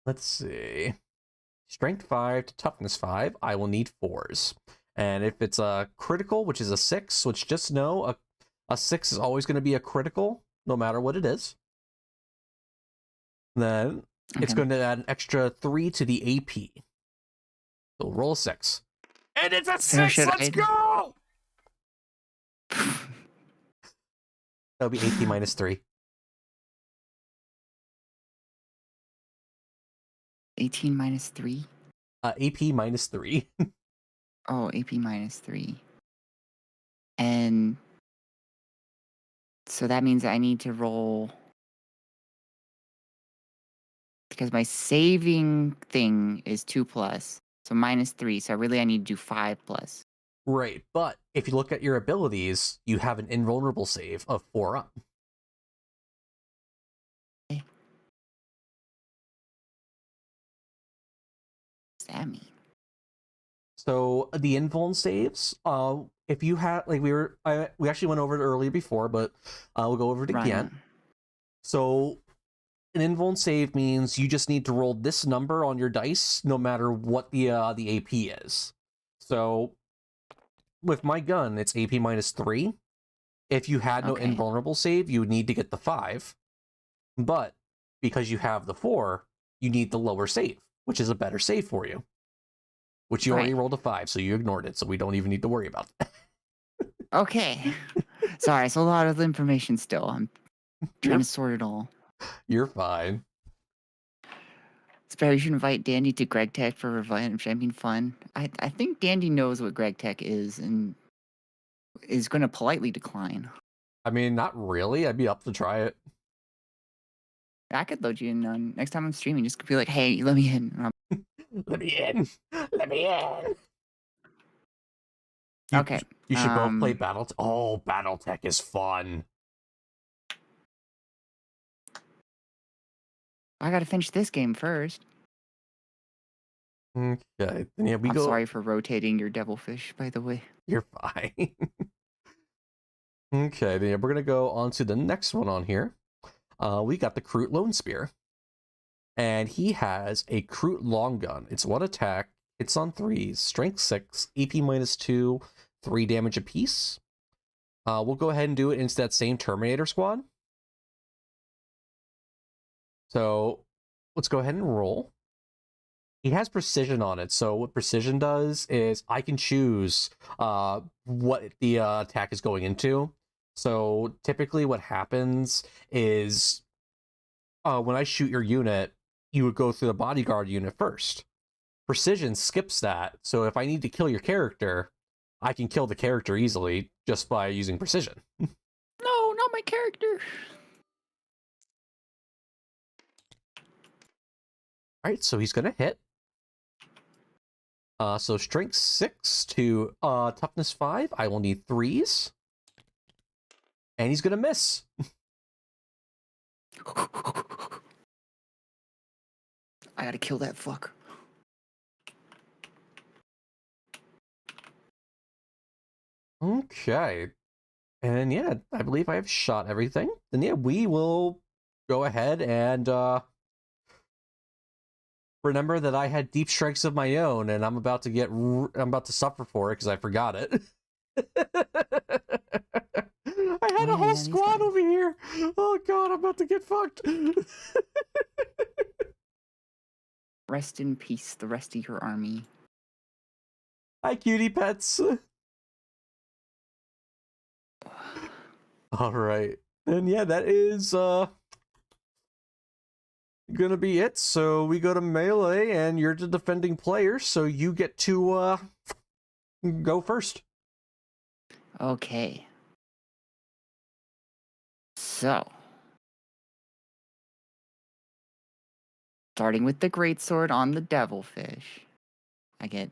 Let's see. Strength 5 to toughness 5, I will need 4s. And if it's a critical, which is a 6, which just know a 6 is always going to be a critical, no matter what it is, then it's going to add an extra 3 to the AP. So roll a 6. And it's a 6! Let's go! That'll be AP minus 3. 18 minus 3? AP minus 3. Oh, AP minus 3. And so that means I need to roll, because my saving thing is 2+, so minus 3. So really I need to do 5+. Right, but if you look at your abilities, you have an invulnerable save of 4 up. What does that mean? So the invuln saves, if you have, like, we actually went over it earlier before, but we'll go over it again. So an invuln save means you just need to roll this number on your dice, no matter what the AP is. So with my gun, it's AP minus 3. If you had no invulnerable save, you would need to get the 5. But because you have the 4, you need the lower save, which is a better save for you. Which you already rolled a 5, so you ignored it, so we don't even need to worry about that. Okay. Sorry, it's a lot of information still. I'm trying to sort it all. You're fine. Sparrow, you should invite Dandy to Greg Tech for revenge. I mean, fun. I think Dandy knows what Greg Tech is and is going to politely decline. I mean, not really. I'd be up to try it. I could load you in next time I'm streaming. Just be like, hey, let me in. Let me in. Let me in. Okay. You should both play Battle. Oh, BattleTech is fun. I gotta finish this game first. Okay. Yeah, I'm sorry for rotating your devilfish, by the way. You're fine. Okay, then we're gonna go on to the next one on here. We got the Kroot Lone Spear. And he has a Kroot Long Gun. It's 1 attack. It's on 3s. Strength 6. AP minus 2. 3 damage apiece. We'll go ahead and do it into that same Terminator squad. So let's go ahead and roll. He has precision on it. So what precision does is I can choose what the attack is going into. So typically what happens is when I shoot your unit, you would go through the bodyguard unit first. Precision skips that, so if I need to kill your character, I can kill the character easily just by using precision. No, not my character. Alright, so he's gonna hit. So strength 6 to toughness 5. I will need 3s. And he's gonna miss. I gotta kill that fuck. Okay. And yeah, I believe I have shot everything. Then yeah, we will go ahead and remember that I had deep strikes of my own, and I'm about to suffer for it because I forgot it. I had a whole these squad guys. over here. Oh god, I'm about to get fucked. Rest in peace, the rest of your army. Hi, cutie pets. All right. And yeah, that is gonna be it. So we go to melee, and you're the defending player, so you get to go first. Okay. So, starting with the greatsword on the devilfish, I get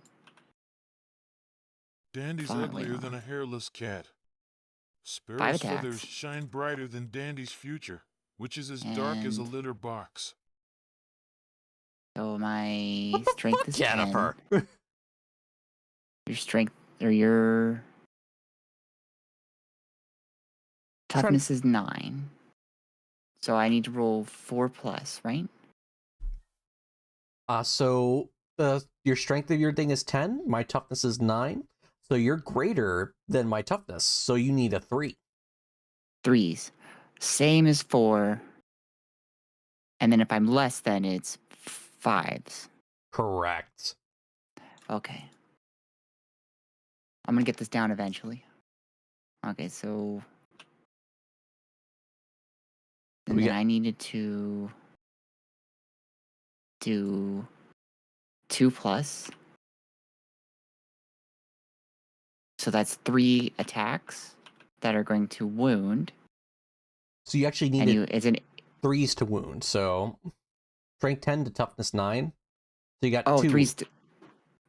Dandy's Finally, uglier than a hairless cat. 5 Sparrow's attacks. feathers shine brighter than Dandy's future, which is as dark as a And- litter box. So my What the strength fuck, is 10. Jennifer? Your strength or your toughness is 9. So I need to roll 4+, right? So your strength of your thing is 10. My toughness is 9. So you're greater than my toughness. So you need a 3. 3s. Same as 4. And then if I'm less than, it's 5s. Correct. Okay. I'm gonna get this down eventually. Okay, so... And We then got- I needed to do 2+. So that's 3 attacks that are going to wound. So you actually And needed it's an 3s to wound. So strength 10 to toughness 9. So you got 2.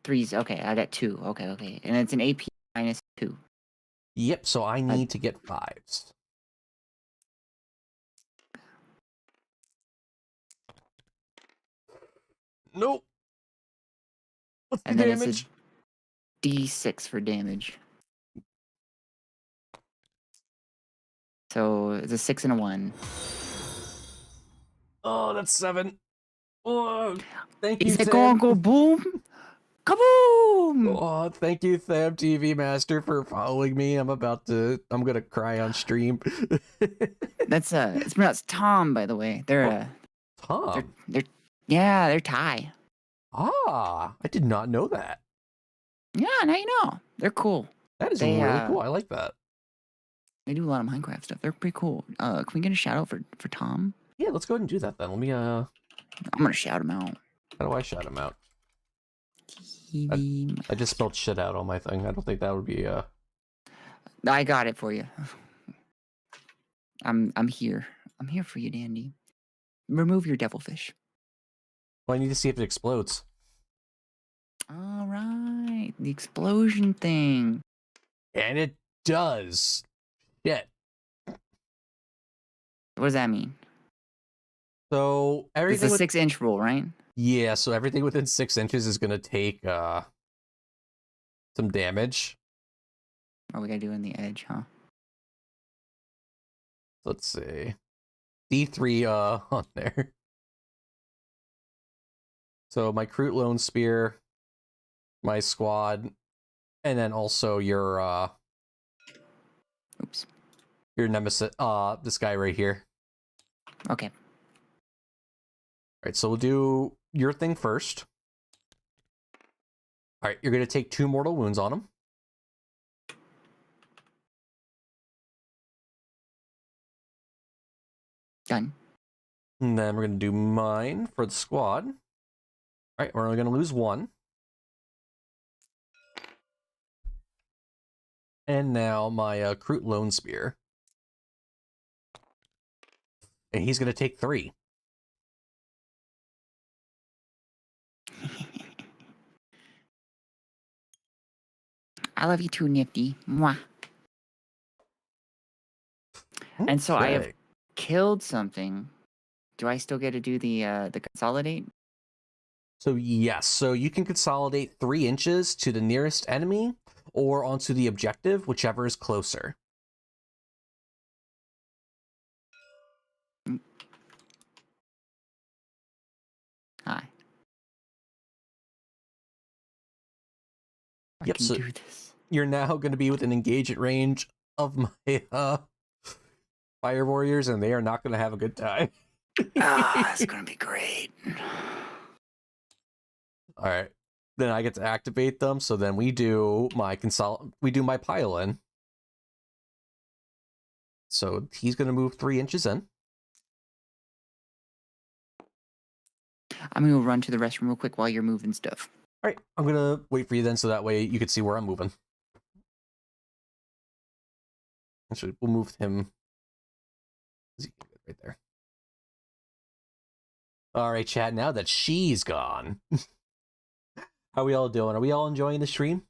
3s. Okay, I got 2. Okay. And it's an AP -2. Yep, so I need to get 5s. Nope. What's the And then damage? it's a D6 for damage. So it's a 6 and a 1. Oh, that's 7. Oh, thank you, Is it Sam. gonna go boom? Kaboom! Oh, thank you, Sam TV Master, for following me. I'm gonna cry on stream. That's it's pronounced Tom, by the way. They're Tom. they're Thai. Ah, I did not know that. Yeah, now you know. They're cool. That is They, really cool. I like that. They do a lot of Minecraft stuff. They're pretty cool. Can we get a shout out for Tom? Yeah, let's go ahead and do that then. Let me I'm gonna shout him out. how do I shout him out? TV. I just spelled shit out on my thing. I don't think that would be I got it for you. I'm here. I'm here for you, Dandy. Remove your devilfish. well, I need to see if it explodes. All right, the explosion thing. And it does. Shit. What does that mean? So It's everything a 6-inch rule, right? yeah, so everything within 6 inches is gonna take some damage. Oh, we gotta do it on the edge, huh? Let's see. D3 on there. So my Kroot Lone Spear, my squad, and then also your Oops. your nemesis, this guy right here. Okay. Alright, so we'll do your thing first. Alright, you're gonna take 2 mortal wounds on him. Done. And then we're gonna do mine for the squad. Alright, we're only gonna lose 1. And now my Kroot Lone Spear. And he's gonna take 3. I love you too, Nifty. Mwah. And so I have Okay. killed something. Do I still get to do the consolidate? So yes, so you can consolidate 3 inches to the nearest enemy or onto the objective, whichever is closer. Hi. I Yep, can so do this. you're now going to be within engagement range of my fire warriors, and they are not going to have a good time. It's gonna be great. All right, then I get to activate them. So then we do my pile in. So he's going to move 3 inches in. I'm gonna go run to the restroom real quick while you're moving stuff. All right, I'm going to wait for you then, so that way you can see where I'm moving. Actually, we'll move him right there. All right, chat, now that she's gone. How are we all doing? Are we all enjoying the stream?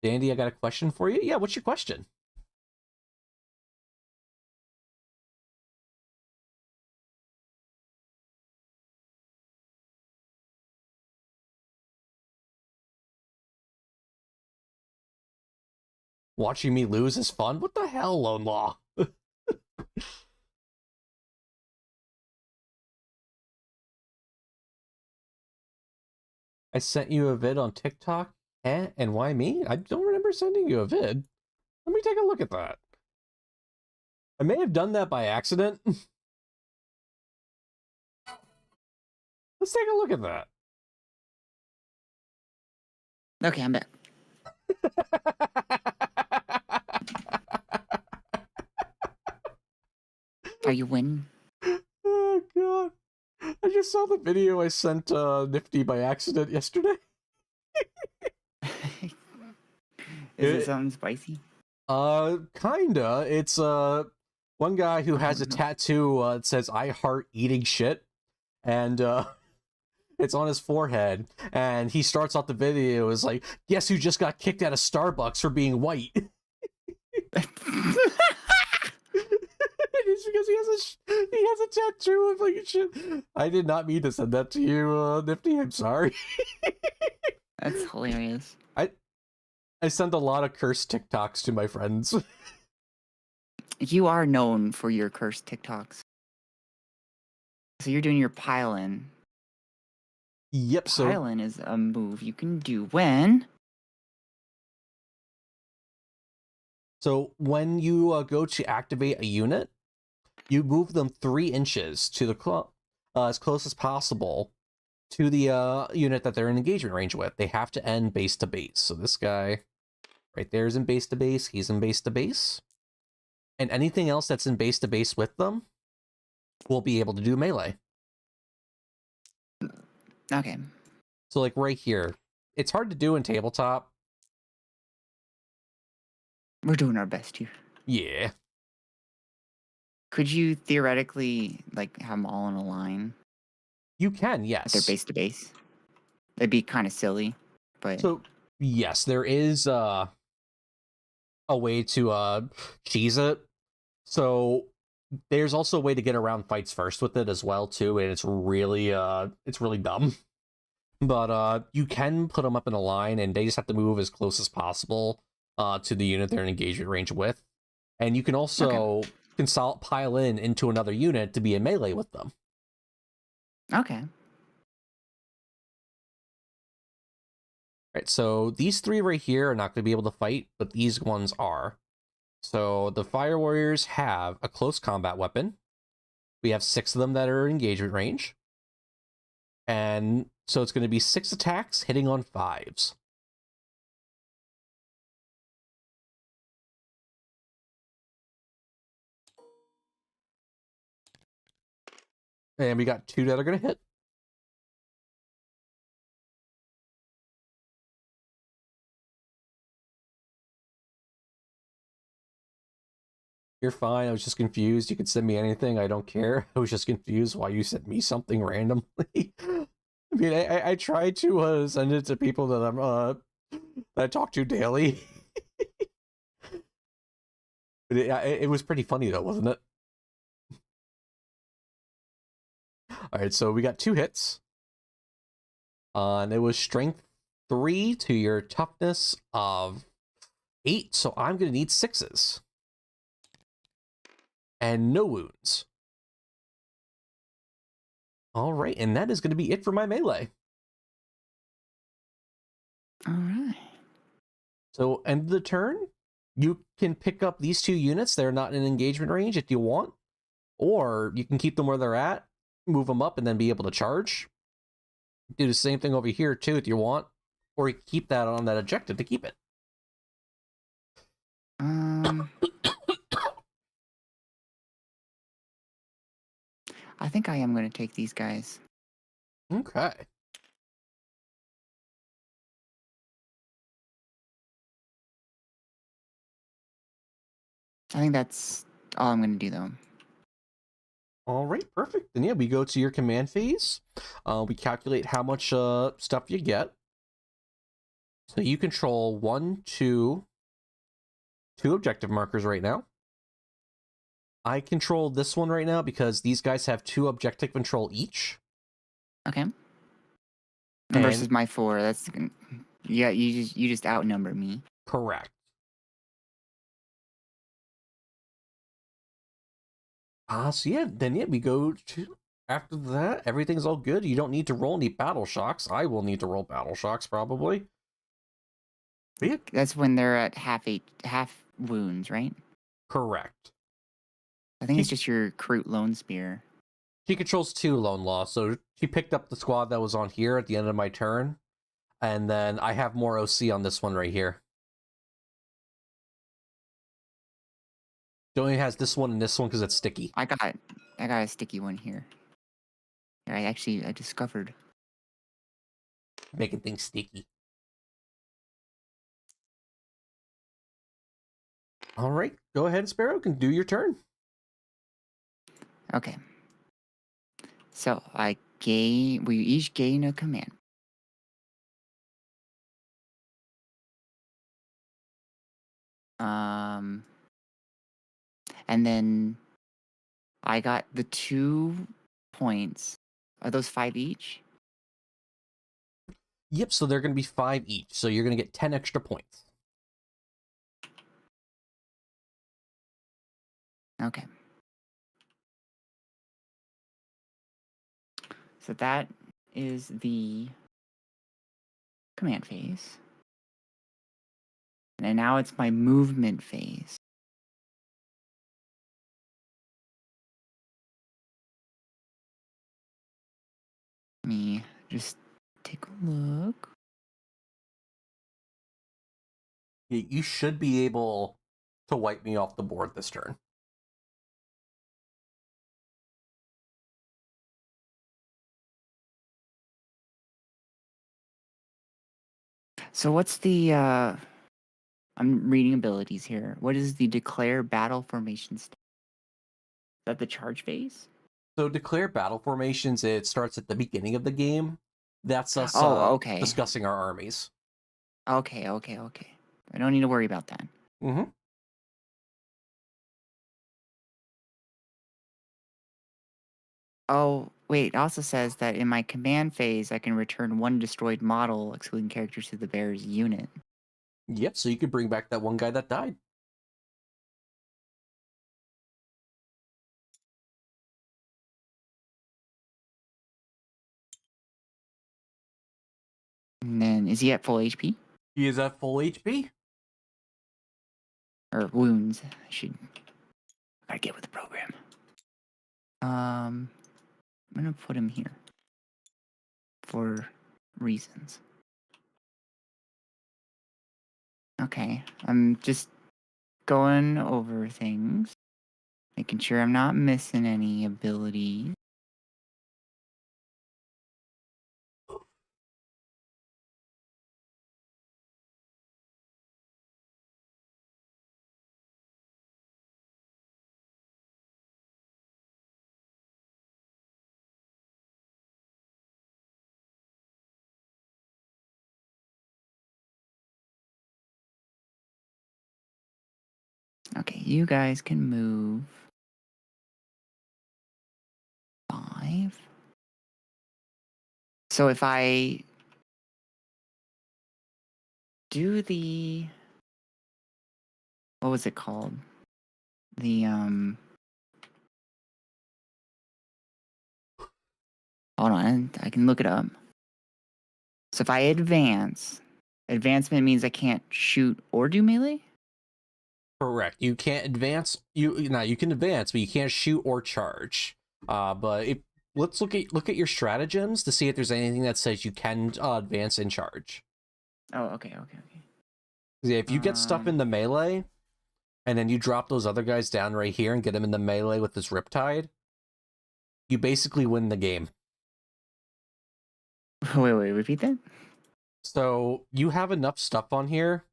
Dandy, I got a question for you. Yeah, what's your question? Watching me lose is fun? What the hell, Lone Law? I sent you a vid on TikTok. And why me? I don't remember sending you a vid. Let me take a look at that. I may have done that by accident. Let's take a look at that. Okay, I'm back. Are you winning? Oh, God. I just saw the video I sent Nifty by accident yesterday. Is it something spicy? Kinda. It's one guy who has a tattoo that says "I heart eating shit," and it's on his forehead. And he starts off the video as like, "Guess who just got kicked out of Starbucks for being white?" It's because he has a tattoo of like shit. I did not mean to send that to you, Nifty. I'm sorry. That's hilarious. I send a lot of cursed TikToks to my friends. You are known for your cursed TikToks. So you're doing your pile-in. Yep, so... Pile-in is a move you can do when... So when you go to activate a unit, you move them 3 inches to the as close as possible to the unit that they're in engagement range with. They have to end base to base. So this guy right there is in base to base. He's in base to base. And anything else that's in base to base with them will be able to do melee. Okay. So like right here, it's hard to do in tabletop. We're doing our best here. Yeah. Could you theoretically like have them all in a line? You can, yes. They're base to base. That'd be kind of silly, but... So, yes, there is a way to cheese it. So there's also a way to get around fights first with it as well too, and it's really dumb. But you can put them up in a line, and they just have to move as close as possible to the unit they're in engagement range with. And you can also pile into another unit to be in melee with them. Okay. Right, so these 3 right here are not going to be able to fight, but these ones are. So the Fire Warriors have a close combat weapon. We have 6 of them that are in engagement range. And so it's going to be 6 attacks hitting on 5s. And we got 2 that are going to hit. You're fine. I was just confused. You could send me anything. I don't care. I was just confused why you sent me something randomly. I mean, I try to send it to people that I'm that I talk to daily. But it was pretty funny though, wasn't it? All right, so we got 2 hits. And it was strength 3 to your toughness of 8. So I'm gonna need 6s. And no wounds. All right, and that is going to be it for my melee. All right. So, end of the turn, you can pick up these 2 units. They're not in engagement range if you want, or you can keep them where they're at, move them up, and then be able to charge. Do the same thing over here too if you want, or you keep that on that objective to keep it. I think I am going to take these guys. Okay. I think that's all I'm going to do, though. All right, perfect. Then yeah, we go to your command phase. We calculate how much stuff you get. So you control 2 objective markers right now. I control this one right now because these guys have 2 objective control each. Okay. Versus my 4. That's yeah. You just outnumber me. Correct. So yeah, then yeah, we go to, after that, everything's all good. You don't need to roll any battle shocks. I will need to roll battle shocks probably. But yeah. That's when they're at half wounds, right? Correct. I think it's just your Kroot Lone Spear. She controls 2 lone law, so she picked up the squad that was on here at the end of my turn, and then I have more OC on this one right here. It only has this one and this one because it's sticky. I got a sticky one here. I discovered. Making things sticky. All right, go ahead, Sparrow, can do your turn. Okay. So we each gain a command. And then I got the 2 points. Are those 5 each? Yep, so they're going to be 5 each, so you're going to get 10 extra points. Okay. So that is the command phase. And now it's my movement phase. Let me just take a look. You should be able to wipe me off the board this turn. So what's the I'm reading abilities here. What is the declare battle formation state? Is that the charge phase? So declare battle formations, it starts at the beginning of the game. That's us okay. discussing our armies. Okay. I don't need to worry about that. Mm-hmm. Oh, wait, it also says that in my command phase, I can return 1 destroyed model, excluding characters to the bearer's unit. Yep, so you could bring back that one guy that died. And then, is he at full HP? He is at full HP. Or wounds, I gotta get with the program. I'm gonna put him here. For reasons. Okay, I'm just going over things. Making sure I'm not missing any abilities. Okay, you guys can move 5. So if I do the, what was it called? The Hold on, I can look it up. So if I advancement means I can't shoot or do melee? Correct. You can't advance. You can advance, but you can't shoot or charge. But let's look at your stratagems to see if there's anything that says you can advance and charge. Oh, okay. Yeah, if you get stuck in the melee, and then you drop those other guys down right here and get them in the melee with this Riptide, you basically win the game. Wait, repeat that? So you have enough stuff on here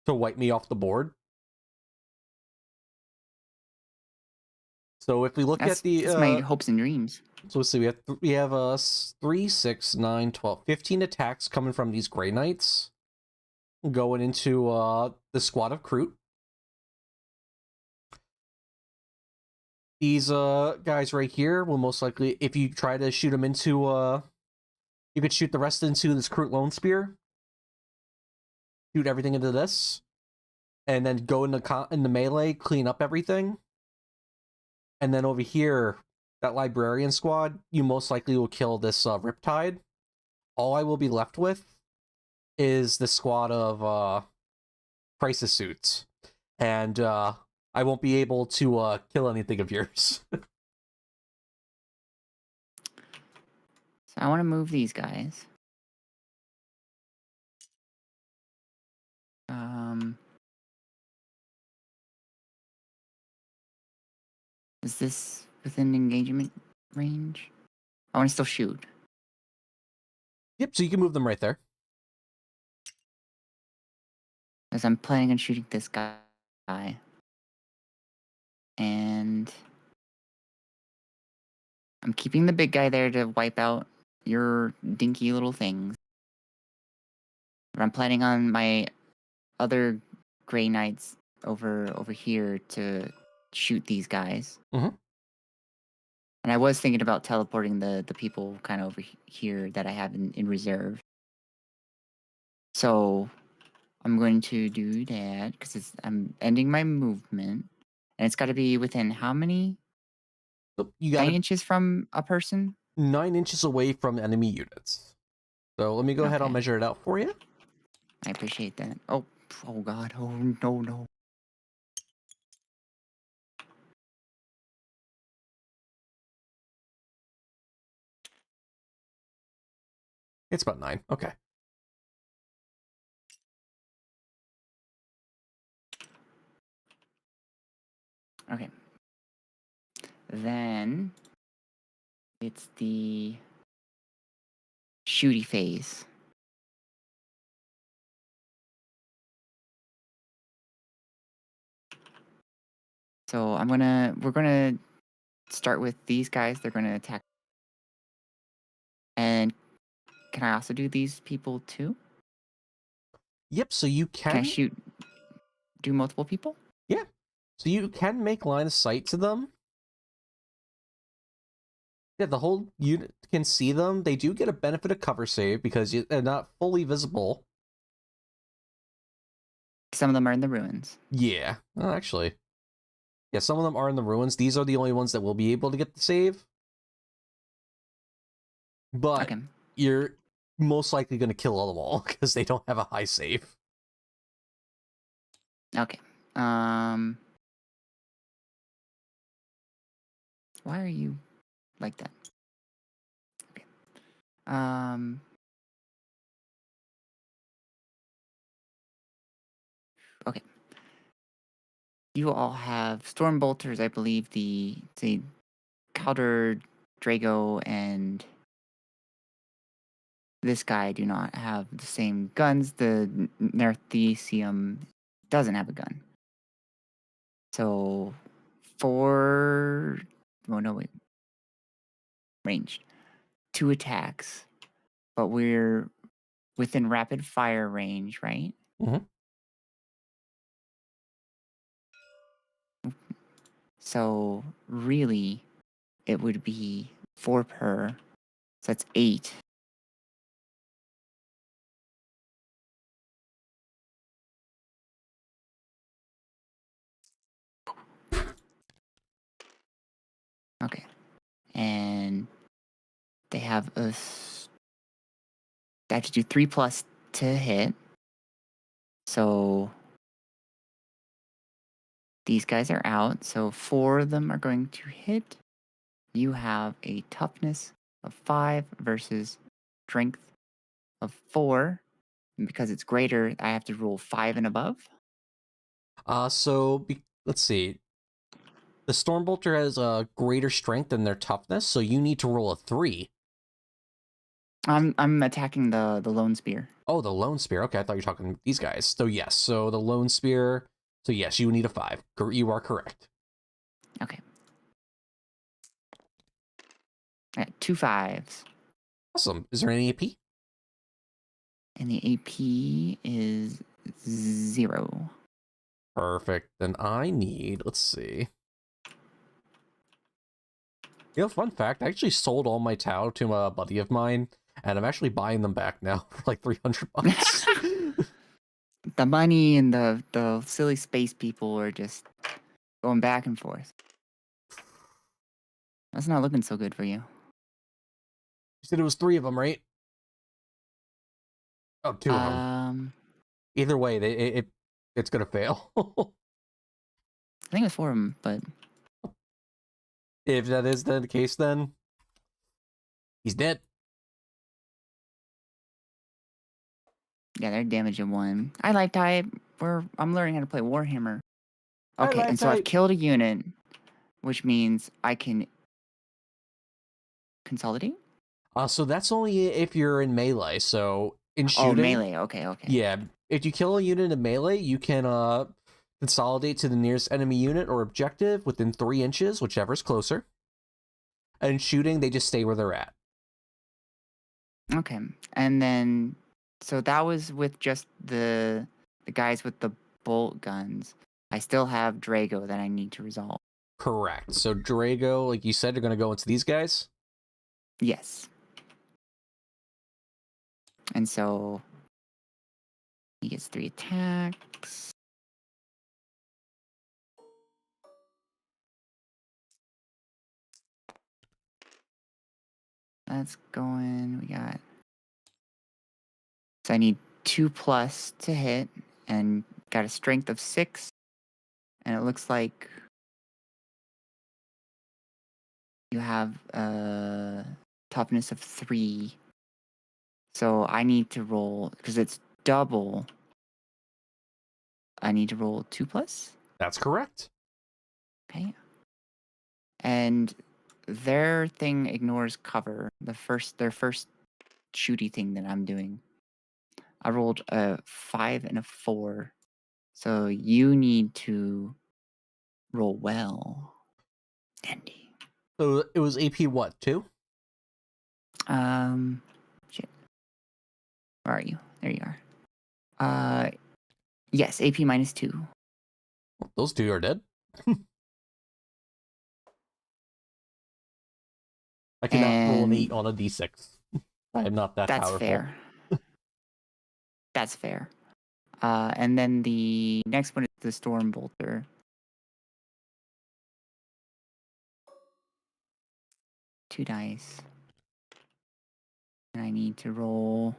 to wipe me off the board. So if we look at the... That's my hopes and dreams. So let's see, we have 3, 6, 9, 12, 15 attacks coming from these Grey Knights. Going into the squad of Kroot. These guys right here will most likely, if you try to shoot them into... you could shoot the rest into this Kroot Lone Spear. Shoot everything into this. And then go in the melee, clean up everything. And then over here, that Librarian squad, you most likely will kill this Riptide. All I will be left with is the squad of Crisis Suits. And I won't be able to kill anything of yours. So I want to move these guys. Is this within engagement range? I want to still shoot. Yep, so you can move them right there. Because I'm planning on shooting this guy. And I'm keeping the big guy there to wipe out your dinky little things. But I'm planning on my other Grey Knights over here to shoot these guys. Mm-hmm. And I was thinking about teleporting the people kind of over here that I have in reserve. So I'm going to do that because I'm ending my movement. And it's got to be within how many? So you got 9 inches from a person? 9 inches away from enemy units. So let me go ahead, I'll measure it out for you. I appreciate that. Oh God. Oh, no. It's about 9. Okay. Okay. Then it's the shooty phase. So we're gonna start with these guys. They're gonna attack. And can I also do these people too? Yep, so you Can I do multiple people? Yeah. So you can make line of sight to them. Yeah, the whole unit can see them. They do get a benefit of cover save because they're not fully visible. Some of them are in the ruins. Yeah, actually. Yeah, some of them are in the ruins. These are the only ones that will be able to get the save. But you're most likely going to kill all of them all because they don't have a high save. Okay. Why are you like that? Okay. Okay. You all have storm bolters, I believe. The Calder, Drago, and this guy do not have the same guns. The Nerthesium doesn't have a gun. So, ranged. 2 attacks. But we're within rapid fire range, right? Mm-hmm. So, really, it would be 4 per. So that's 8. Okay. And They have a. They have to do 3+ to hit. So these guys are out. So 4 of them are going to hit. You have a toughness of 5 versus strength of 4. And because it's greater, I have to roll 5 and above. Let's see. The Stormbolter has a greater strength than their toughness, so you need to roll a 3. I'm attacking the Lone Spear. Oh, the Lone Spear. Okay, I thought you were talking these guys. So yes, so the Lone Spear. So yes, you need a 5. You are correct. Okay. I got 2 5s. Awesome. Is there any AP? And the AP is 0. Perfect. Then I need, let's see. You know, fun fact, I actually sold all my Tau to a buddy of mine, and I'm actually buying them back now for like $300. The money and the silly space people are just going back and forth. That's not looking so good for you. You said it was 3 of them, right? Oh, 2 of them. Either way, it's gonna fail. I think it was 4 of them, but if that is the case, then he's dead. Yeah, they're damaged in 1. I life type. I'm learning how to play Warhammer. Okay, and so I've killed a unit, which means I can consolidate. So that's only if you're in melee. So in shooting, melee. Okay. Yeah, if you kill a unit in melee, you can consolidate to the nearest enemy unit or objective within 3 inches, whichever's closer. And shooting, they just stay where they're at. Okay, and then so that was with just the guys with the bolt guns. I still have Drago that I need to resolve. Correct. So Drago, like you said, are going to go into these guys? Yes. And so he gets 3 attacks. That's going. We got. So I need 2+ to hit, and got a strength of 6. And it looks like you have a toughness of 3. So I need to roll, because it's double. I need to roll 2+. That's correct. Okay. And their thing ignores cover. Their first shooty thing that I'm doing. I rolled a 5 and a 4. So you need to roll well, Andy. So it was AP what, 2? Shit. Where are you? There you are. Yes, AP -2. Those 2 are dead. I cannot roll an 8 on a D6. I am not that powerful. That's fair. That's fair. And then the next one is the Stormbolter. Two dice. And I need to roll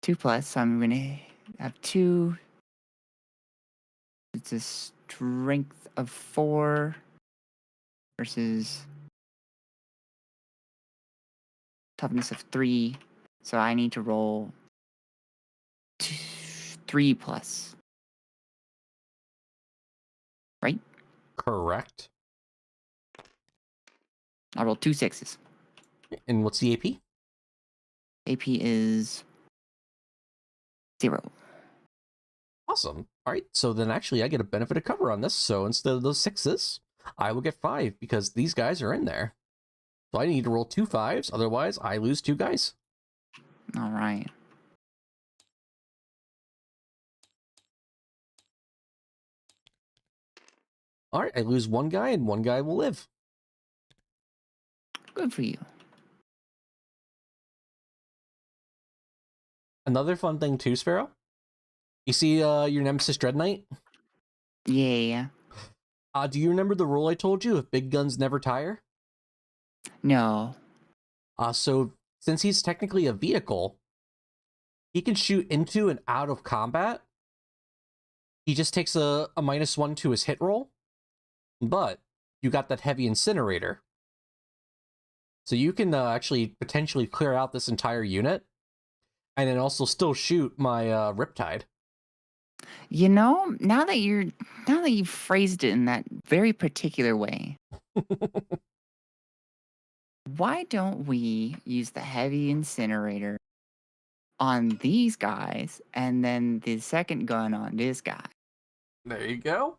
2+, so I'm going to have 2. It's a strength of 4 versus toughness of 3. So I need to roll 3+. Right? Correct. I rolled 2 6s. And what's the AP? AP is 0. Awesome. All right, so then actually I get a benefit of cover on this. So instead of those 6s, I will get 5 because these guys are in there. So I need to roll 2 5s, otherwise I lose 2 guys. All right. All right, I lose 1 guy and 1 guy will live. Good for you. Another fun thing too, Sparrow. You see your Nemesis Dread Knight? Yeah. Do you remember the rule I told you? If big guns never tire? No. So since he's technically a vehicle, he can shoot into and out of combat. He just takes a -1 to his hit roll, but you got that heavy incinerator. So you can actually potentially clear out this entire unit, and then also still shoot my Riptide. You know, now that you've phrased it in that very particular way, why don't we use the heavy incinerator on these guys and then the second gun on this guy? There you go.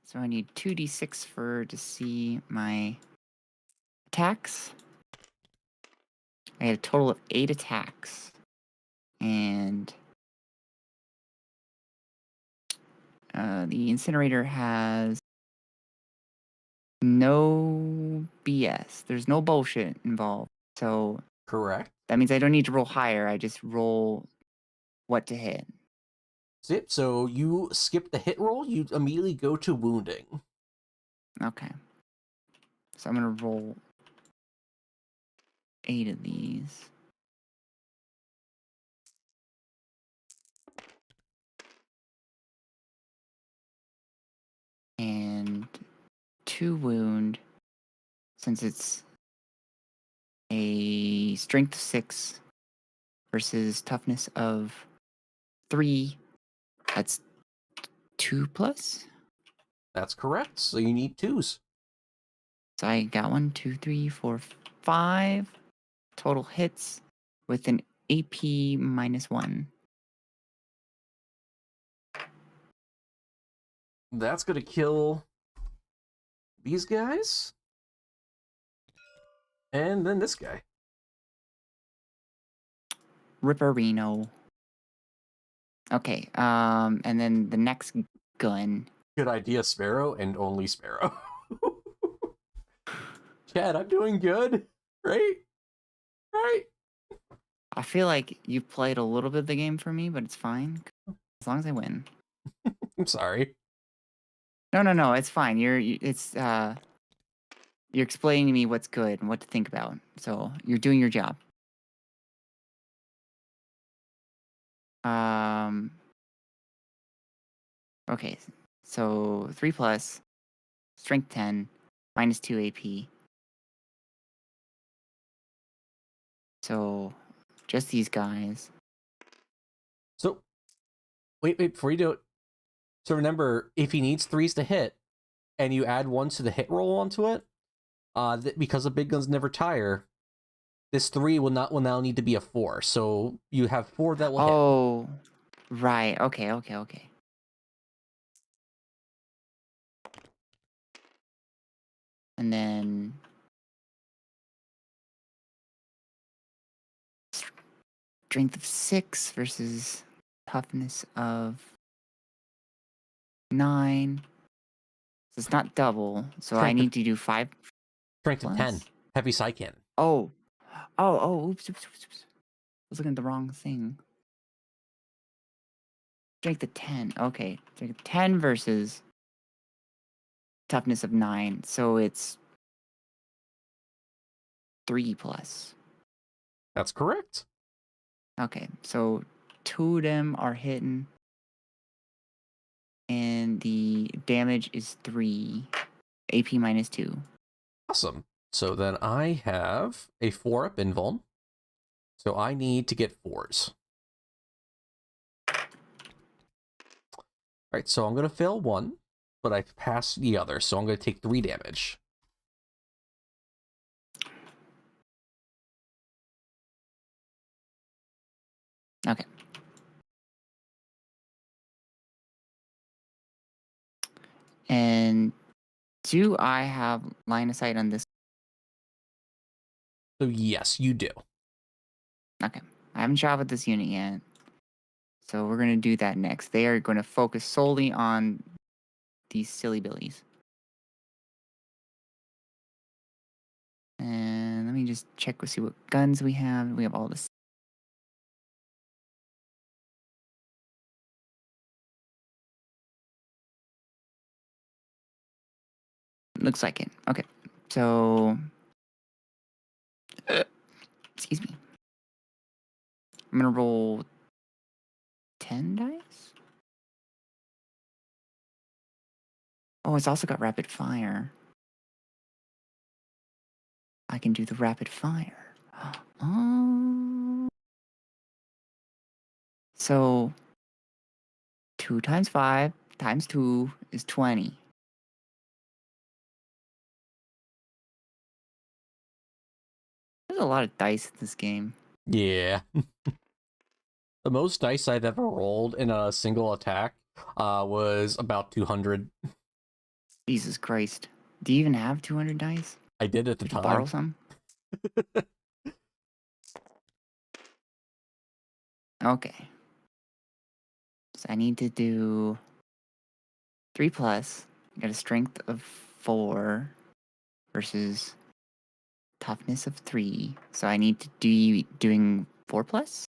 So I need 2d6 to see my attacks. I had a total of 8 attacks. And the incinerator has no BS. There's no bullshit involved. So Correct. that means I don't need to roll higher. I just roll what to hit. So you skip the hit roll, you immediately go to wounding. Okay. So I'm going to roll 8 of these. And 2 wound, since it's a strength 6 versus toughness of 3. That's 2 plus. That's correct. So you need 2s. So I got 1, 2, 3, 4, 5 total hits with an AP -1. That's gonna kill these guys. And then this guy. Ripperino. Okay, and then the next gun. Good idea, Sparrow, and only Sparrow. Chad, I'm doing good. Right? Right? I feel like you've played a little bit of the game for me, but it's fine. As long as I win. I'm sorry. No, it's fine. You're explaining to me what's good and what to think about. So you're doing your job. Okay, so 3 plus, strength 10, -2 AP. So just these guys. So, wait, before you do it. So remember, if he needs 3s to hit, and you add 1 to the hit roll onto it, because the big guns never tire, this 3 will now need to be a 4. So you have 4 that will hit. Oh, right. Okay. And then strength of 6 versus toughness of 9. So it's not double. So I need to do 5. Strength of 10. Heavy side cannon. Oh, oops. I was looking at the wrong thing. Strength of 10. Okay. Strength of 10 versus toughness of 9. So it's 3 plus. That's correct. Okay. So 2 of them are hitting. And the damage is 3. AP -2. Awesome. So then I have a 4-up invuln. So I need to get 4s. Alright, so I'm going to fail 1, but I pass the other, so I'm going to take 3 damage. Okay. And do I have line of sight on this? So yes, you do. Okay. I haven't shot with this unit yet. So we're going to do that next. They are going to focus solely on these silly billies. And let me just check see what guns we have. We have all this. Looks like it. Okay. So, excuse me. I'm gonna roll 10 dice. Oh, it's also got rapid fire. I can do the rapid fire. Oh. So 2 times 5 times 2 is 20. There's a lot of dice in this game. Yeah. The most dice I've ever rolled in a single attack was about 200. Jesus Christ. Do you even have 200 dice? I did at the Did you time. borrow some? Okay. So I need to do 3 plus. I got a strength of 4 versus toughness of 3. So I need to be doing 4 plus?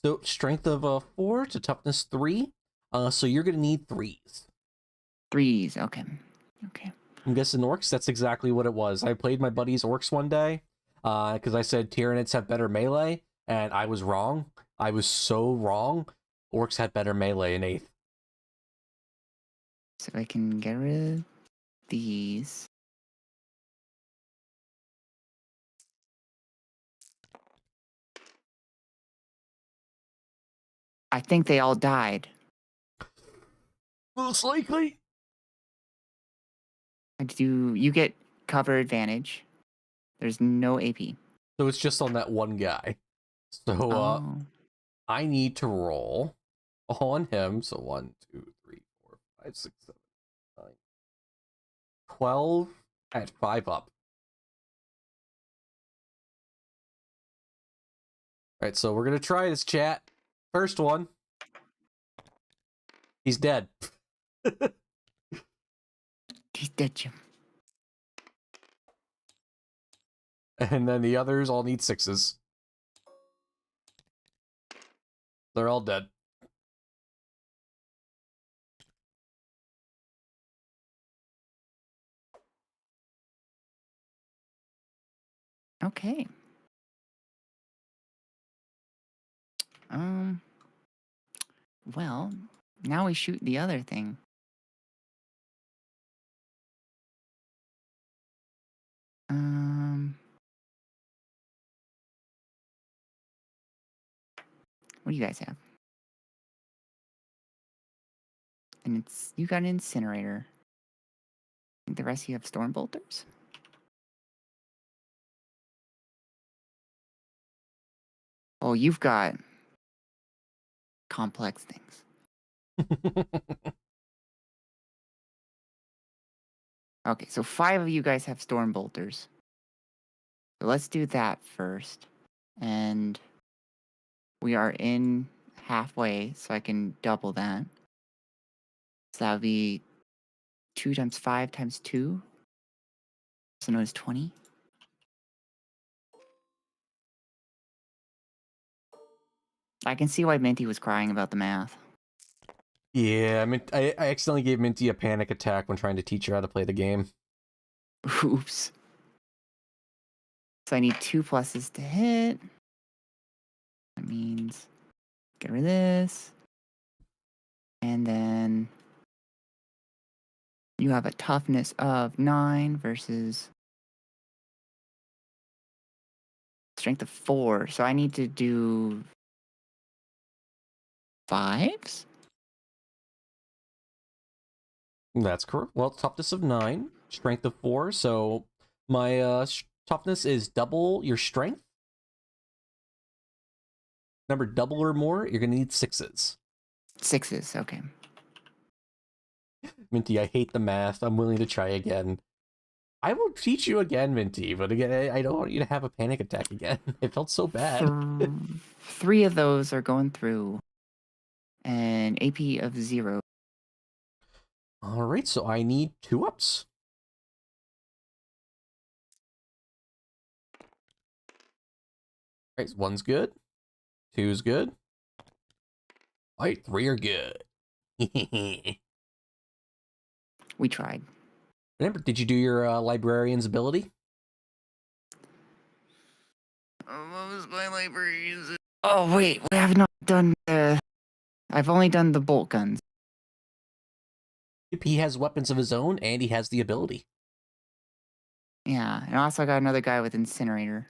So strength of 4 to toughness 3. So you're gonna need 3s. 3s, okay. Okay. I'm guessing orcs, that's exactly what it was. I played my buddy's orcs one day, because I said Tyranids have better melee, and I was wrong. I was so wrong. Orcs had better melee in 8th. So I can get rid of these. I think they all died. Most likely. You get cover advantage. There's no AP. So it's just on that one guy. So I need to roll on him. So 1, 2, 3, 4, 5, 6, 7, 9, 12 at 5 up. All right, so we're gonna try this, chat. First one. He's dead. He's dead, Jim. And then the others all need 6s. They're all dead. Okay. Well, now we shoot the other thing. What do you guys have? And you got an incinerator. I think the rest of you have storm bolters. Oh, you've got complex things. Okay, so 5 of you guys have storm bolters. So let's do that first. And we are in halfway, so I can double that. So that would be 2 times 5 times 2. So known as 20. I can see why Minty was crying about the math. Yeah, I mean, I accidentally gave Minty a panic attack when trying to teach her how to play the game. Oops. So I need 2 pluses to hit. That means get rid of this. And then you have a toughness of 9 versus strength of 4. So I need to do 5s? That's correct. Well, toughness of 9, strength of 4. So my toughness is double your strength. Number double or more, you're gonna need 6s. 6s, okay. Minty, I hate the math. I'm willing to try again. I will teach you again, Minty, but again, I don't want you to have a panic attack again. It felt so bad. 3 of those are going through. An AP of 0. All right, so I need 2 ups. All right, 1's good. 2's good. All right, 3 are good. We tried. Remember, did you do your librarian's ability? What was my librarian's? Oh wait, I have not done the. I've only done the bolt guns. He has weapons of his own, and he has the ability. Yeah, and also I got another guy with incinerator.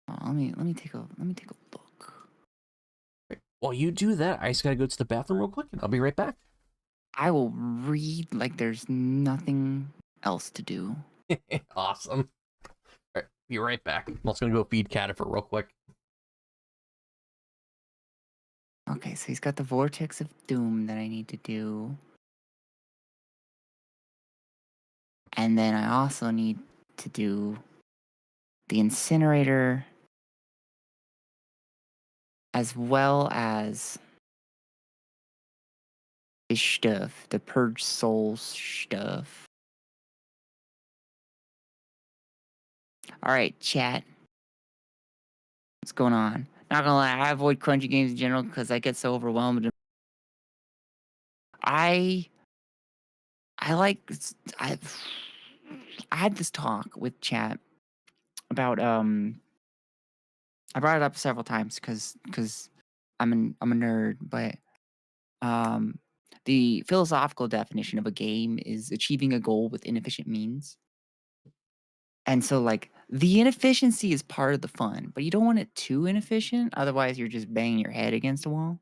Oh, let me take a look. Right. While you do that, I just gotta go to the bathroom real quick, and I'll be right back. I will read like there's nothing else to do. Awesome. All right, be right back. I'm also gonna go feed Catifer real quick. Okay, so he's got the Vortex of Doom that I need to do. And then I also need to do the incinerator as well as his stuff, the Purge Souls stuff. All right, chat. What's going on? Not gonna lie, I avoid crunchy games in general because I get so overwhelmed. I like I had this talk with chat about I brought it up several times because I'm a nerd, but the philosophical definition of a game is achieving a goal with inefficient means. And so like the inefficiency is part of the fun, but you don't want it too inefficient, otherwise you're just banging your head against a wall.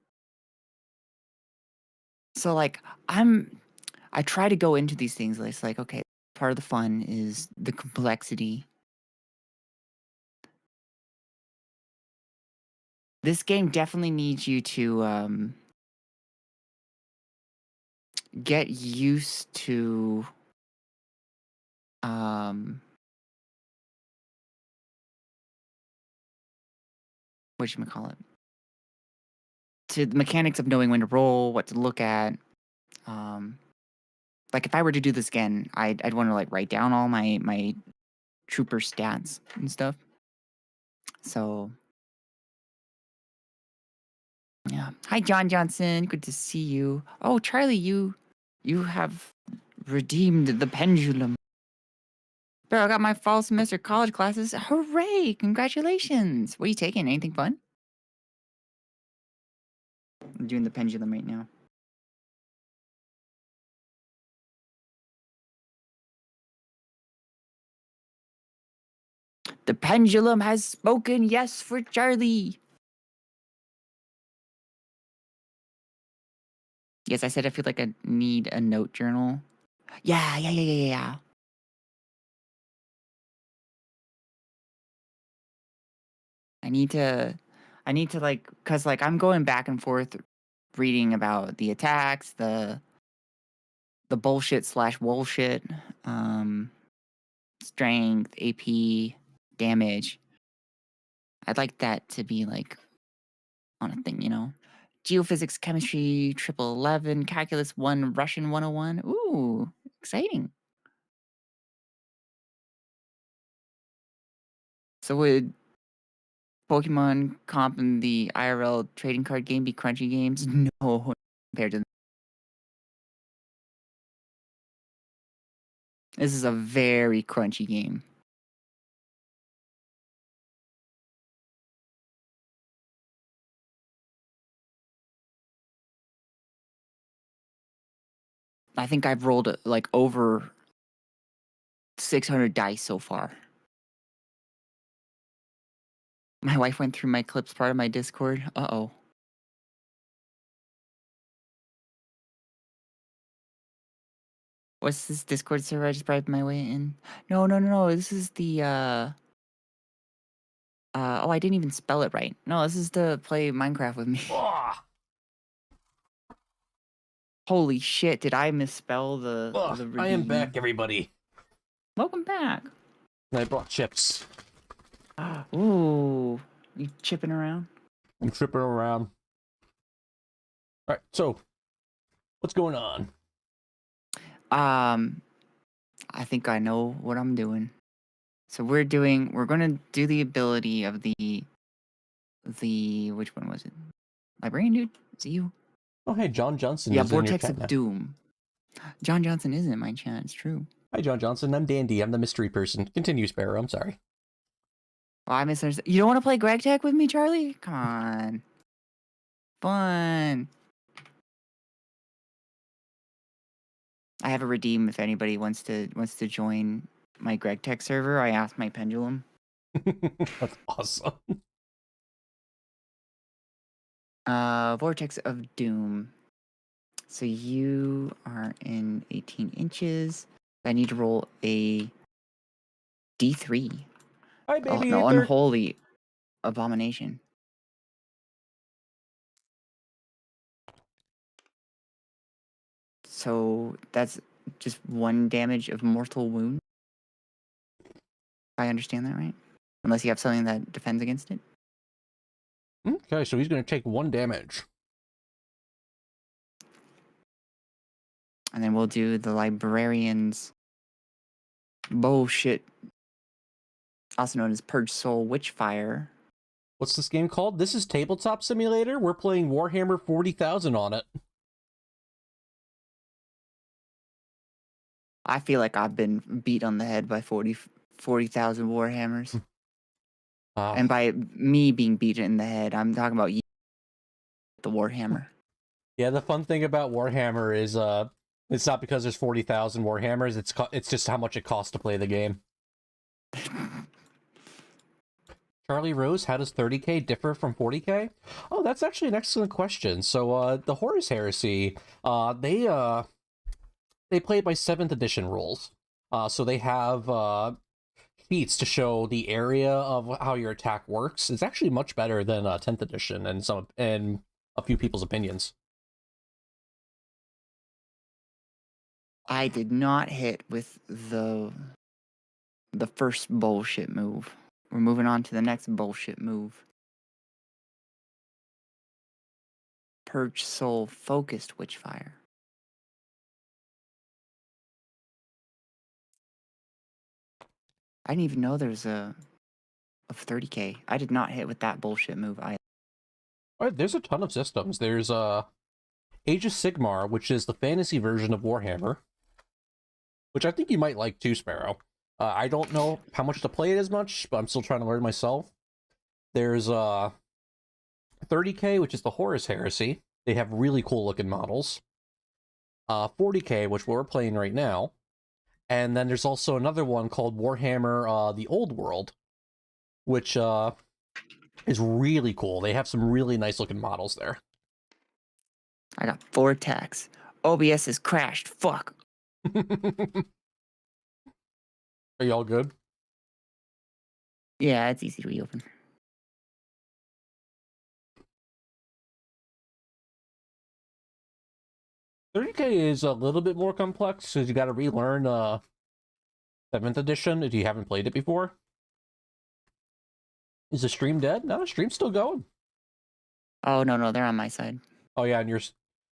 So like I try to go into these things it's like, okay, part of the fun is the complexity. This game definitely needs you to get used to whatchamacallit, to the mechanics of knowing when to roll, what to look at. Like if I were to do this again, I'd want to like write down all my trooper stats and stuff. So yeah. Hi John Johnson, good to see you. Oh Charlie, you have redeemed the pendulum. Bro, I got my fall semester college classes. Hooray! Congratulations. What are you taking? Anything fun? I'm doing the pendulum right now. The pendulum has spoken. Yes, for Charlie. Yes, I said I feel like I need a note journal. Yeah. I need to like, cause like I'm going back and forth reading about the attacks, the bullshit slash bullshit, strength, AP, damage. I'd like that to be like on a thing, you know? Geophysics, chemistry, 1111, calculus 1, Russian 101. Ooh, exciting. So would Pokemon comp and the IRL trading card game be crunchy games? No, compared to this is a very crunchy game. I think I've rolled like over 600 dice so far. My wife went through my clips part of my Discord. Uh-oh. What's this Discord server I just bribed my way in? No. This is the oh, I didn't even spell it right. No, this is to play Minecraft with me. Oh, Holy shit, did I misspell the I am back, everybody. Welcome back. I brought chips. Ooh, you chipping around? I'm tripping around. All right, so what's going on? I think I know what I'm doing. So we're gonna do the ability of the which one was it? Librarian dude? Is it you? Oh, hey, John Johnson Yeah, is in your Vortex chat of now. Doom. John Johnson is in my chat. It's true. Hi, John Johnson. I'm Dandy. I'm the mystery person. Continue, Sparrow. I'm sorry. Well, I misunderstood. You don't want to play Greg Tech with me, Charlie? Come on. Fun. I have a redeem if anybody wants to join my Greg Tech server. I asked my pendulum. That's awesome. Vortex of Doom. So you are in 18 inches. I need to roll a D3. Hi, baby No, Ether. unholy abomination. So that's just 1 damage of mortal wound. If I understand that right? Unless you have something that defends against it. Okay, so he's going to take 1 damage. And then we'll do the librarian's bullshit, also known as Purge Soul Witchfire. What's this game called? This is Tabletop Simulator. We're playing Warhammer 40,000 on it. I feel like I've been beat on the head by 40,000 Warhammers. And by me being beaten in the head, I'm talking about you, the Warhammer. Yeah, the fun thing about Warhammer is it's not because there's 40,000 Warhammers, it's just how much it costs to play the game. Charlie Rose, how does 30k differ from 40k? Oh, that's actually an excellent question. So the Horus Heresy, they play by 7th edition rules. So they have feats to show the area of how your attack works. It's actually much better than 10th edition and a few people's opinions. I did not hit with the first bullshit move. We're moving on to the next bullshit move. Purge Soul Focused Witchfire. I didn't even know there's a of 30k. I did not hit with that bullshit move either. All right, there's a ton of systems. There's Age of Sigmar, which is the fantasy version of Warhammer, which I think you might like too, Sparrow. I don't know how much to play it as much, but I'm still trying to learn myself. There's 30k, which is the Horus Heresy. They have really cool looking models. 40k, which we're playing right now. And then there's also another one called Warhammer the Old World, which is really cool. They have some really nice looking models there. I got 4 attacks. OBS is crashed. Fuck. Are you all good? Yeah, it's easy to reopen. $30k is a little bit more complex because you got to relearn 7th edition if you haven't played it before. Is the stream dead? No, the stream's still going. Oh, no, they're on my side. Oh, yeah, and yours.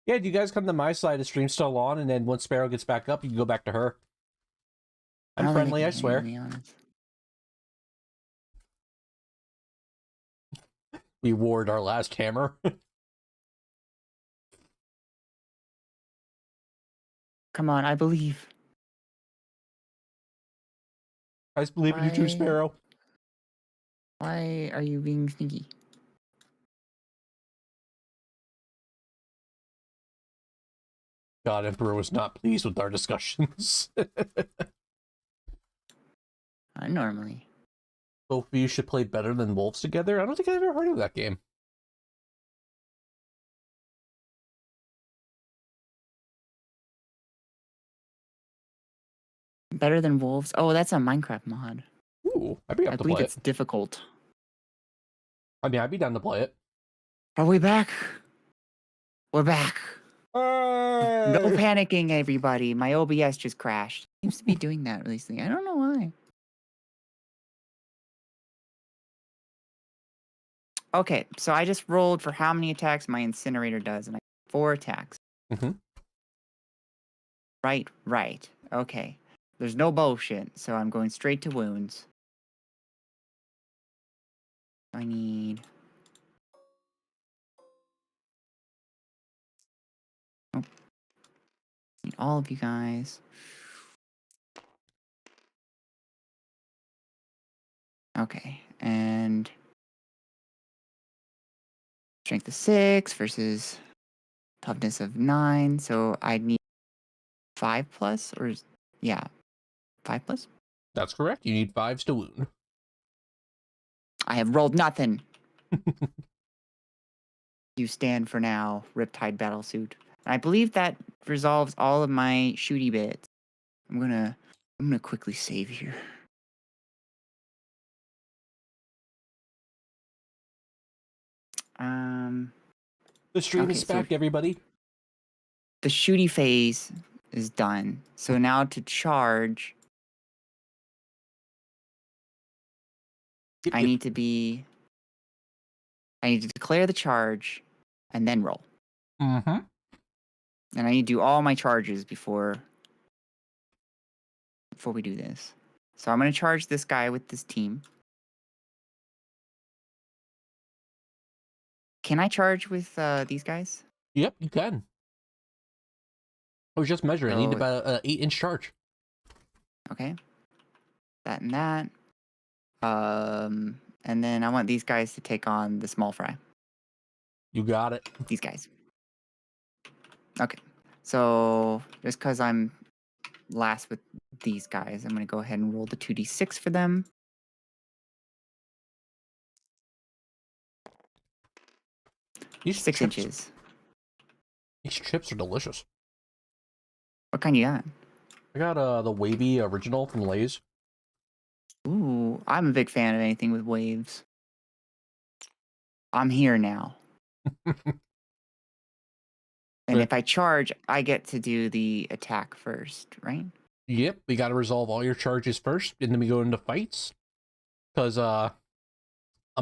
Yeah, do you guys come to my side? The stream's still on, and then once Sparrow gets back up, you can go back to her. I'm friendly, I swear. We ward our last hammer. Come on, I believe. I believe in you too, Sparrow. Why are you being sneaky? God, Emperor was not pleased with our discussions. Normally. Both of you should play Better Than Wolves together. I don't think I've ever heard of that game. Better Than Wolves? Oh, that's a Minecraft mod. Ooh, I'd be up to play it. I believe it's difficult. I mean, I'd be down to play it. Are we back? We're back. Hey! No panicking, everybody. My OBS just crashed. Seems to be doing that recently. I don't know why. Okay, so I just rolled for how many attacks my incinerator does, and I got 4 attacks. Mm-hmm. Right. Okay. There's no bullshit, so I'm going straight to wounds. I need Need all of you guys. Okay, and strength of 6 versus toughness of 9. So I need 5 plus, or yeah, 5 plus. That's correct. You need 5s to wound. I have rolled nothing. You stand for now, Riptide Battlesuit. And I believe that resolves all of my shooty bits. I'm gonna quickly save here. The stream Okay, is back, everybody. The shooty phase is done. So now to charge, I need to declare the charge and then roll. Mm-hmm. And I need to do all my charges before we do this. So I'm going to charge this guy with this team. Can I charge with these guys? Yep, you can. I was just measuring. I need about an 8-inch charge. Okay. That and that. And then I want these guys to take on the small fry. You got it. These guys. Okay. So just because I'm last with these guys, I'm going to go ahead and roll the 2d6 for them. These 6 inches. These chips are delicious. What kind you got? I got the wavy original from Lay's. Ooh, I'm a big fan of anything with waves. I'm here now. And if I charge, I get to do the attack first, right? Yep, we got to resolve all your charges first, and then we go into fights. Because I'm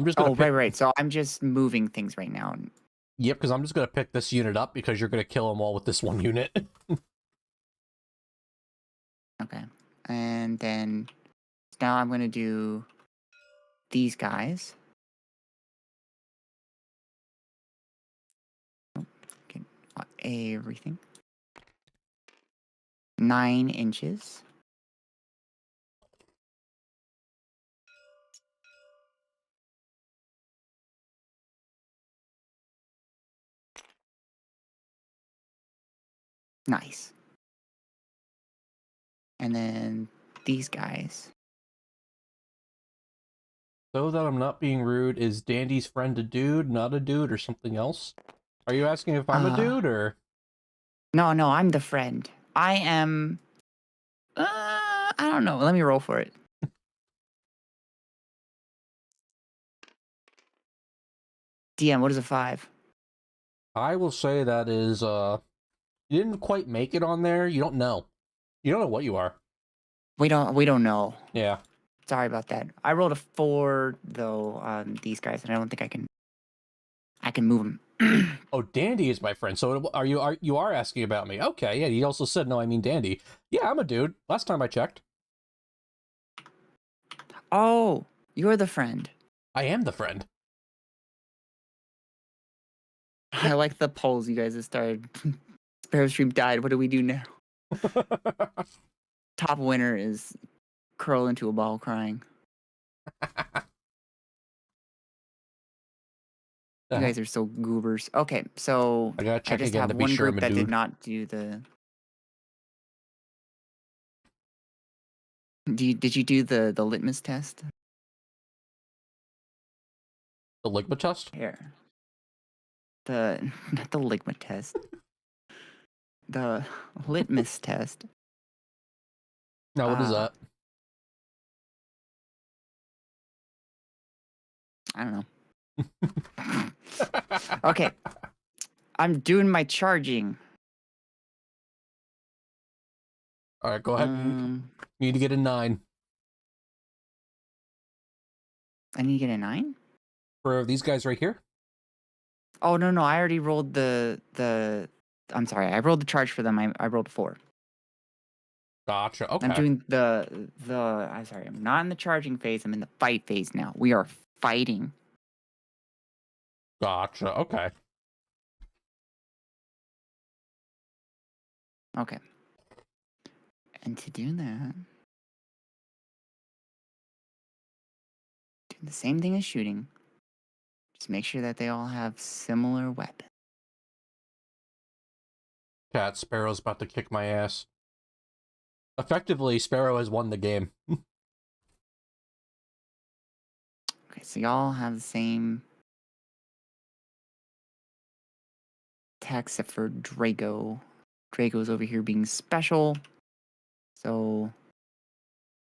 just gonna. Right. So I'm just moving things right now. Yep, because I'm just gonna pick this unit up because you're gonna kill them all with this one unit. Okay, and then now I'm gonna do these guys. Okay, everything. 9 inches. Nice. And then these guys. So that I'm not being rude, is Dandy's friend a dude, not a dude, or something else? Are you asking if I'm a dude, or? No, I'm the friend. I am... I don't know. Let me roll for it. DM, what is a 5? I will say that is, you didn't quite make it on there. You don't know. You don't know what you are. We don't know. Yeah. Sorry about that. I rolled a 4 though on these guys, and I don't think I can move them. Oh, Dandy is my friend. So you are asking about me? Okay. Yeah. He also said no. I mean Dandy. Yeah, I'm a dude. Last time I checked. Oh, you're the friend. I am the friend. I like the polls you guys have started. Sparrow Stream died. What do we do now? Top winner is curl into a ball crying. You guys are so goobers. Okay, so I gotta check just again have to be one sure group I'm a that dude. did not do the. Did you do the litmus test? The ligma test? Here. Not the ligma test. The litmus test. Now, what is that? I don't know. Okay. I'm doing my charging. All right, go ahead. You need to get a 9. I need to get a 9? For these guys right here? Oh, no. I already rolled the... I'm sorry. I rolled the charge for them. I rolled 4. Gotcha. Okay. I'm doing I'm sorry. I'm not in the charging phase. I'm in the fight phase now. We are fighting. Gotcha. Okay. Okay. And to do that, do the same thing as shooting. Just make sure that they all have similar weapons. Cat Sparrow's about to kick my ass. Effectively, Sparrow has won the game. Okay, so y'all have the same attack except for Drago. Drago's over here being special. So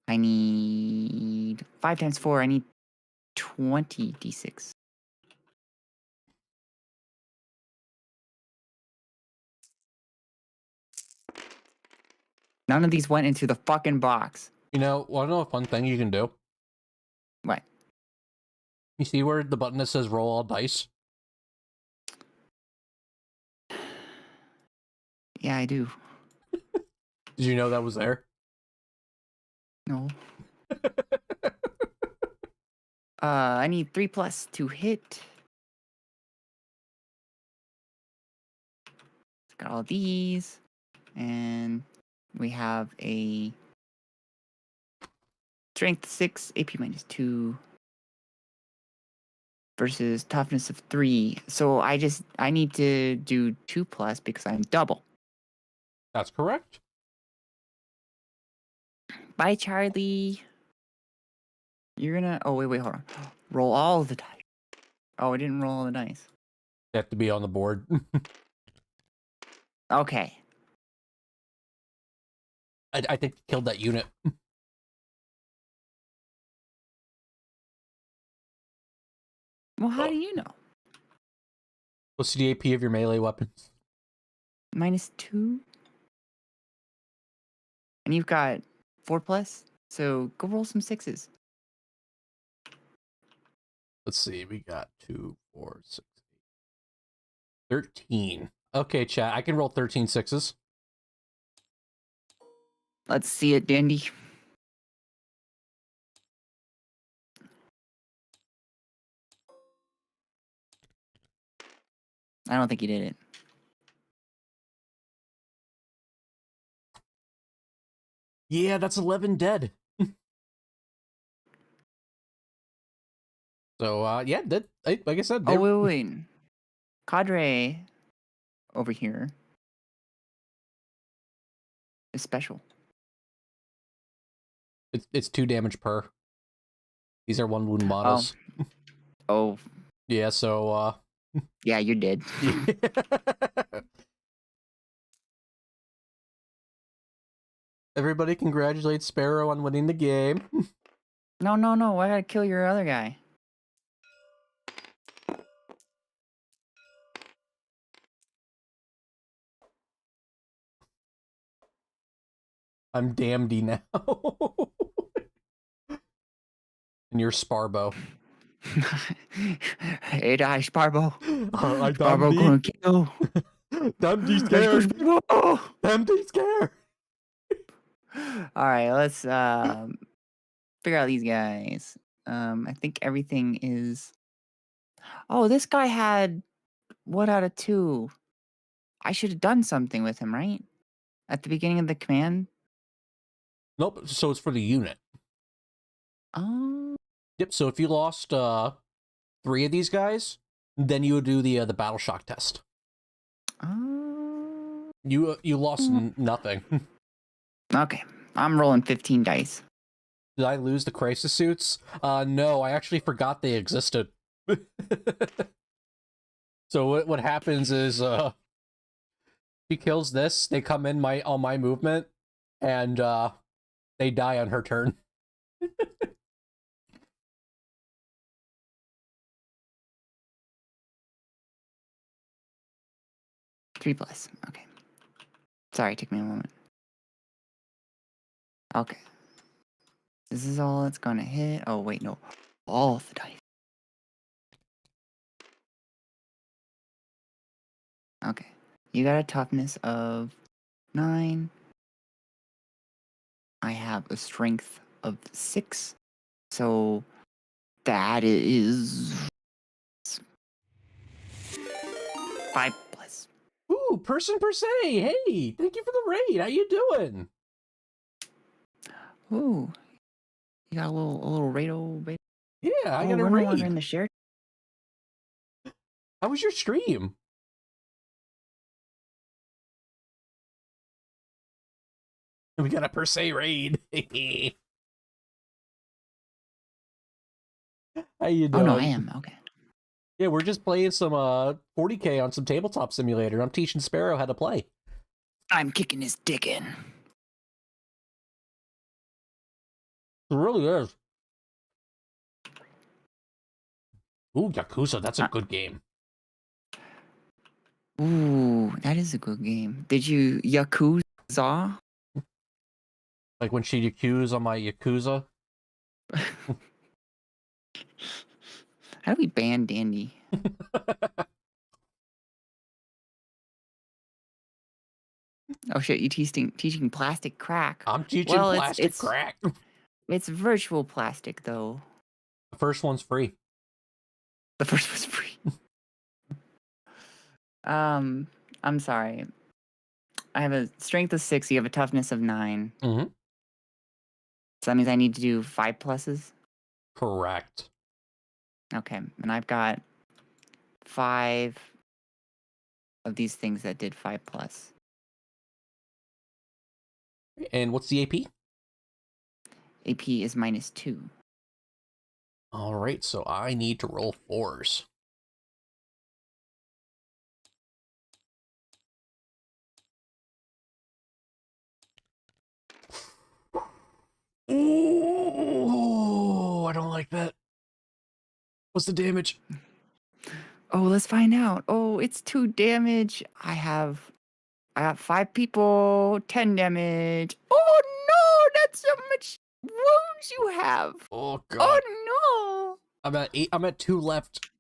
I need 5 times 4. I need 20 d6. None of these went into the fucking box. You know, want to know a fun thing you can do? What? You see where the button that says roll all dice? Yeah, I do. Did you know that was there? No. I need 3+ to hit. Got all these. And we have a strength 6, AP -2 versus toughness of 3. So I need to do 2+ because I'm double. That's correct. Bye, Charlie. You're gonna. Oh, wait, hold on. Roll all the dice. Oh, I didn't roll all the dice. They have to be on the board. Okay. I think you killed that unit. Well, how do you know? What's the AP of your melee weapons? -2. And you've got 4+. So go roll some 6s. Let's see. We got 2, 4, 6, 13. Okay, chat. I can roll 13 6s. Let's see it, Dandy. I don't think you did it. Yeah, that's 11 dead. So, yeah, that, like I said, Oh, wait. Cadre over here is special. It's 2 damage per. These are 1 wound models. Oh. Yeah, so, Yeah, you're dead. Everybody congratulate Sparrow on winning the game. No. I gotta kill your other guy. I'm Damnedy now. And you're Sparbo. Hey, die, Sparbo. I Sparbo gonna kill. Damnedy scared. Damnedy scared. All right, let's figure out these guys. I think everything is. Oh, this guy had 1 out of 2. I should have done something with him, right? At the beginning of the command. Nope. So it's for the unit. Oh. Yep. So if you lost 3 of these guys, then you would do the battle shock test. Oh. You lost nothing. Okay, I'm rolling 15 dice. Did I lose the crisis suits? No, I actually forgot they existed. So what happens is she kills this, they come in on my movement, and they die on her turn. 3+. Okay. Sorry, it took me a moment. Okay. This is all it's gonna hit. Oh, wait, no. All of the dice. Okay. You got a toughness of 9. I have a strength of 6. So that is 5+. Ooh, person per se. Hey, thank you for the raid. How you doing? Ooh, you got a little raid. Yeah, I got a we're no longer in raid. the share. How was your stream? We got a per se raid. How you Oh doing? no, I am. Okay. Yeah, we're just playing some 40K on some tabletop simulator. I'm teaching Sparrow how to play. I'm kicking his dick in. It really is. Ooh, Yakuza, that's a good game. Ooh, that is a good game. Did you Yakuza? Like when she Yakuza on my Yakuza. How do we ban Dandy? Oh shit, you teaching plastic crack. I'm teaching plastic crack. It's virtual plastic though. The first one's free. The first was free. I'm sorry. I have a strength of 6, you have a toughness of 9. Mm-hmm. So that means I need to do 5 pluses? Correct. Okay, and I've got 5 of these things that did 5 plus. And what's the AP? AP is -2. All right, so I need to roll 4s. Oh, I don't like that. What's the damage? Oh, let's find out. Oh, it's 2 damage. I got 5 people, 10 damage. Oh no, that's so much wounds you have. Oh god. Oh no. I'm at 8. I'm at 2 left.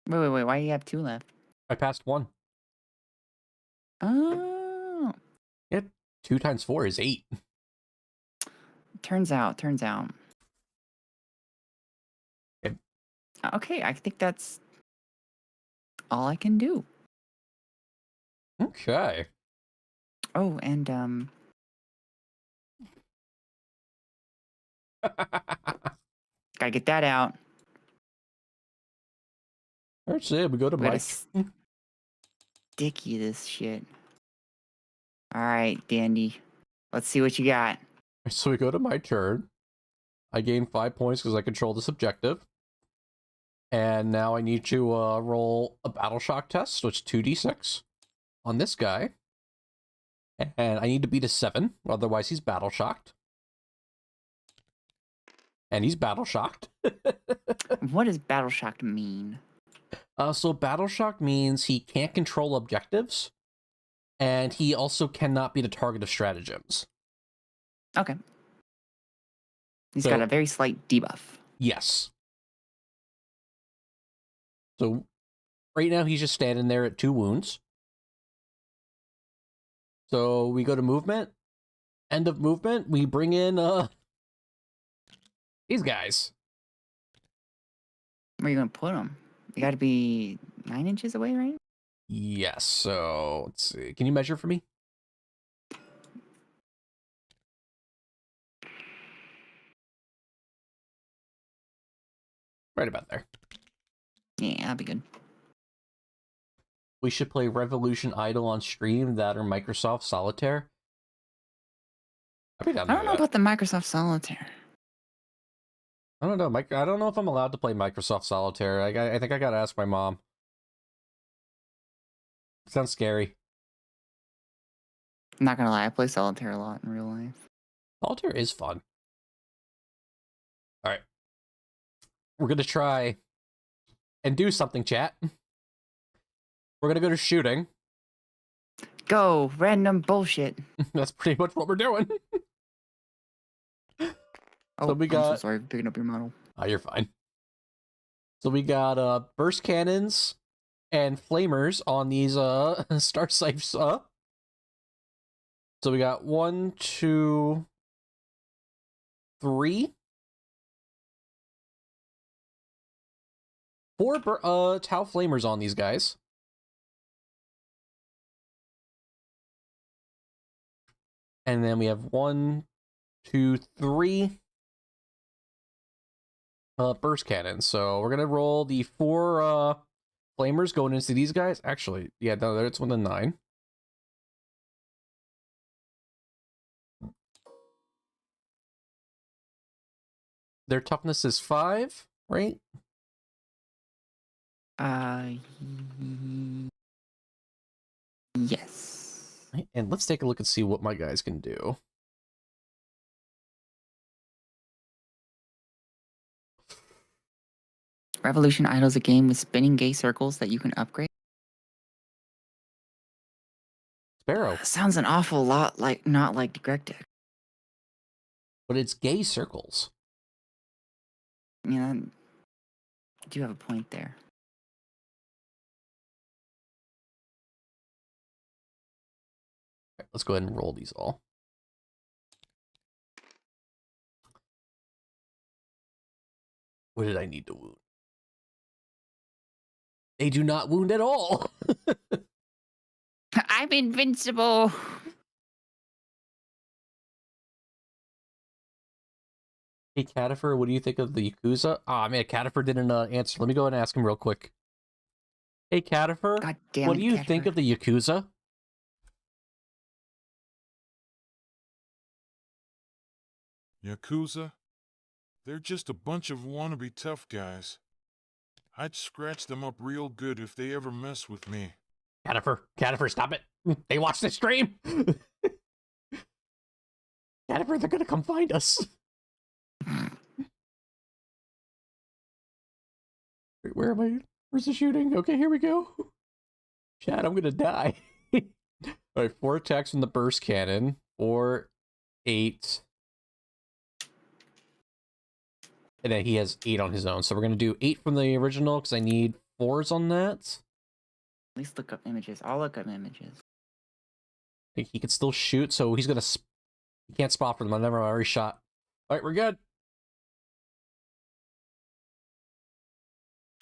Wait. Why do you have 2 left? I passed 1. Oh. Yeah, 2 times 4 is 8. Turns out. Yep. Okay, I think that's all I can do. Okay. Oh, and gotta get that out. Let's see. We go to Mike. Sticky this shit. All right, Dandy. Let's see what you got. So we go to my turn. I gain 5 points because I control this objective. And now I need to roll a battle shock test, which is 2d6 on this guy. And I need to beat a 7, otherwise he's battle shocked. And he's battle shocked. What does battle shocked mean? So battle shock means he can't control objectives, and he also cannot be the target of stratagems. Okay. He's got a very slight debuff. Yes. So right now he's just standing there at 2 wounds. So we go to movement. End of movement. We bring in these guys. Where are you gonna put him? You gotta be 9 inches away, right? Yes. So let's see. Can you measure for me? Right about there. Yeah, that'd be good. We should play Revolution Idle on stream, that or Microsoft Solitaire. I don't know about the Microsoft Solitaire. I don't know, Mike. I don't know if I'm allowed to play Microsoft Solitaire. I think I gotta ask my mom. It sounds scary. I'm not gonna lie, I play Solitaire a lot in real life. Solitaire is fun. All right, we're gonna try and do something, chat. We're gonna go to shooting. Go random bullshit. That's pretty much what we're doing. Oh, so we got. I'm so sorry for picking up your model. Oh, you're fine. So we got burst cannons and flamers on these star sipes. So we got 1, 2, 3, 4 tau flamers on these guys. And then we have 1, 2, 3 burst cannons. So we're gonna roll the 4 flamers going into these guys. Actually, yeah, no, that's 1 to 9. Their toughness is 5, right? Yes. And let's take a look and see what my guys can do. Revolution Idol is a game with spinning gay circles that you can upgrade. Sparrow. Sounds an awful lot like not like Greg Deck. But it's gay circles. Yeah, you do have a point there. Right, let's go ahead and roll these all. What did I need to wound? They do not wound at all. I'm invincible. Hey, Catifer, what do you think of the Yakuza? Ah, man, Catifer didn't answer. Let me go ahead and ask him real quick. Hey, Catifer, God damn what it, do you Catifer. think of the Yakuza? Yakuza? They're just a bunch of wannabe tough guys. I'd scratch them up real good if they ever mess with me. Catifer, stop it. They watch the stream. Catifer, they're gonna come find us. Wait, where am I? Where's the shooting? Okay, here we go. Chad, I'm gonna die. Alright, 4 attacks from the burst cannon. 4, 8. And then he has 8 on his own. So we're gonna do 8 from the original because I need 4s on that. At least look up images. I'll look up images. I think he can still shoot, so he's gonna. He can't spot for them. I never already shot. Alright, we're good.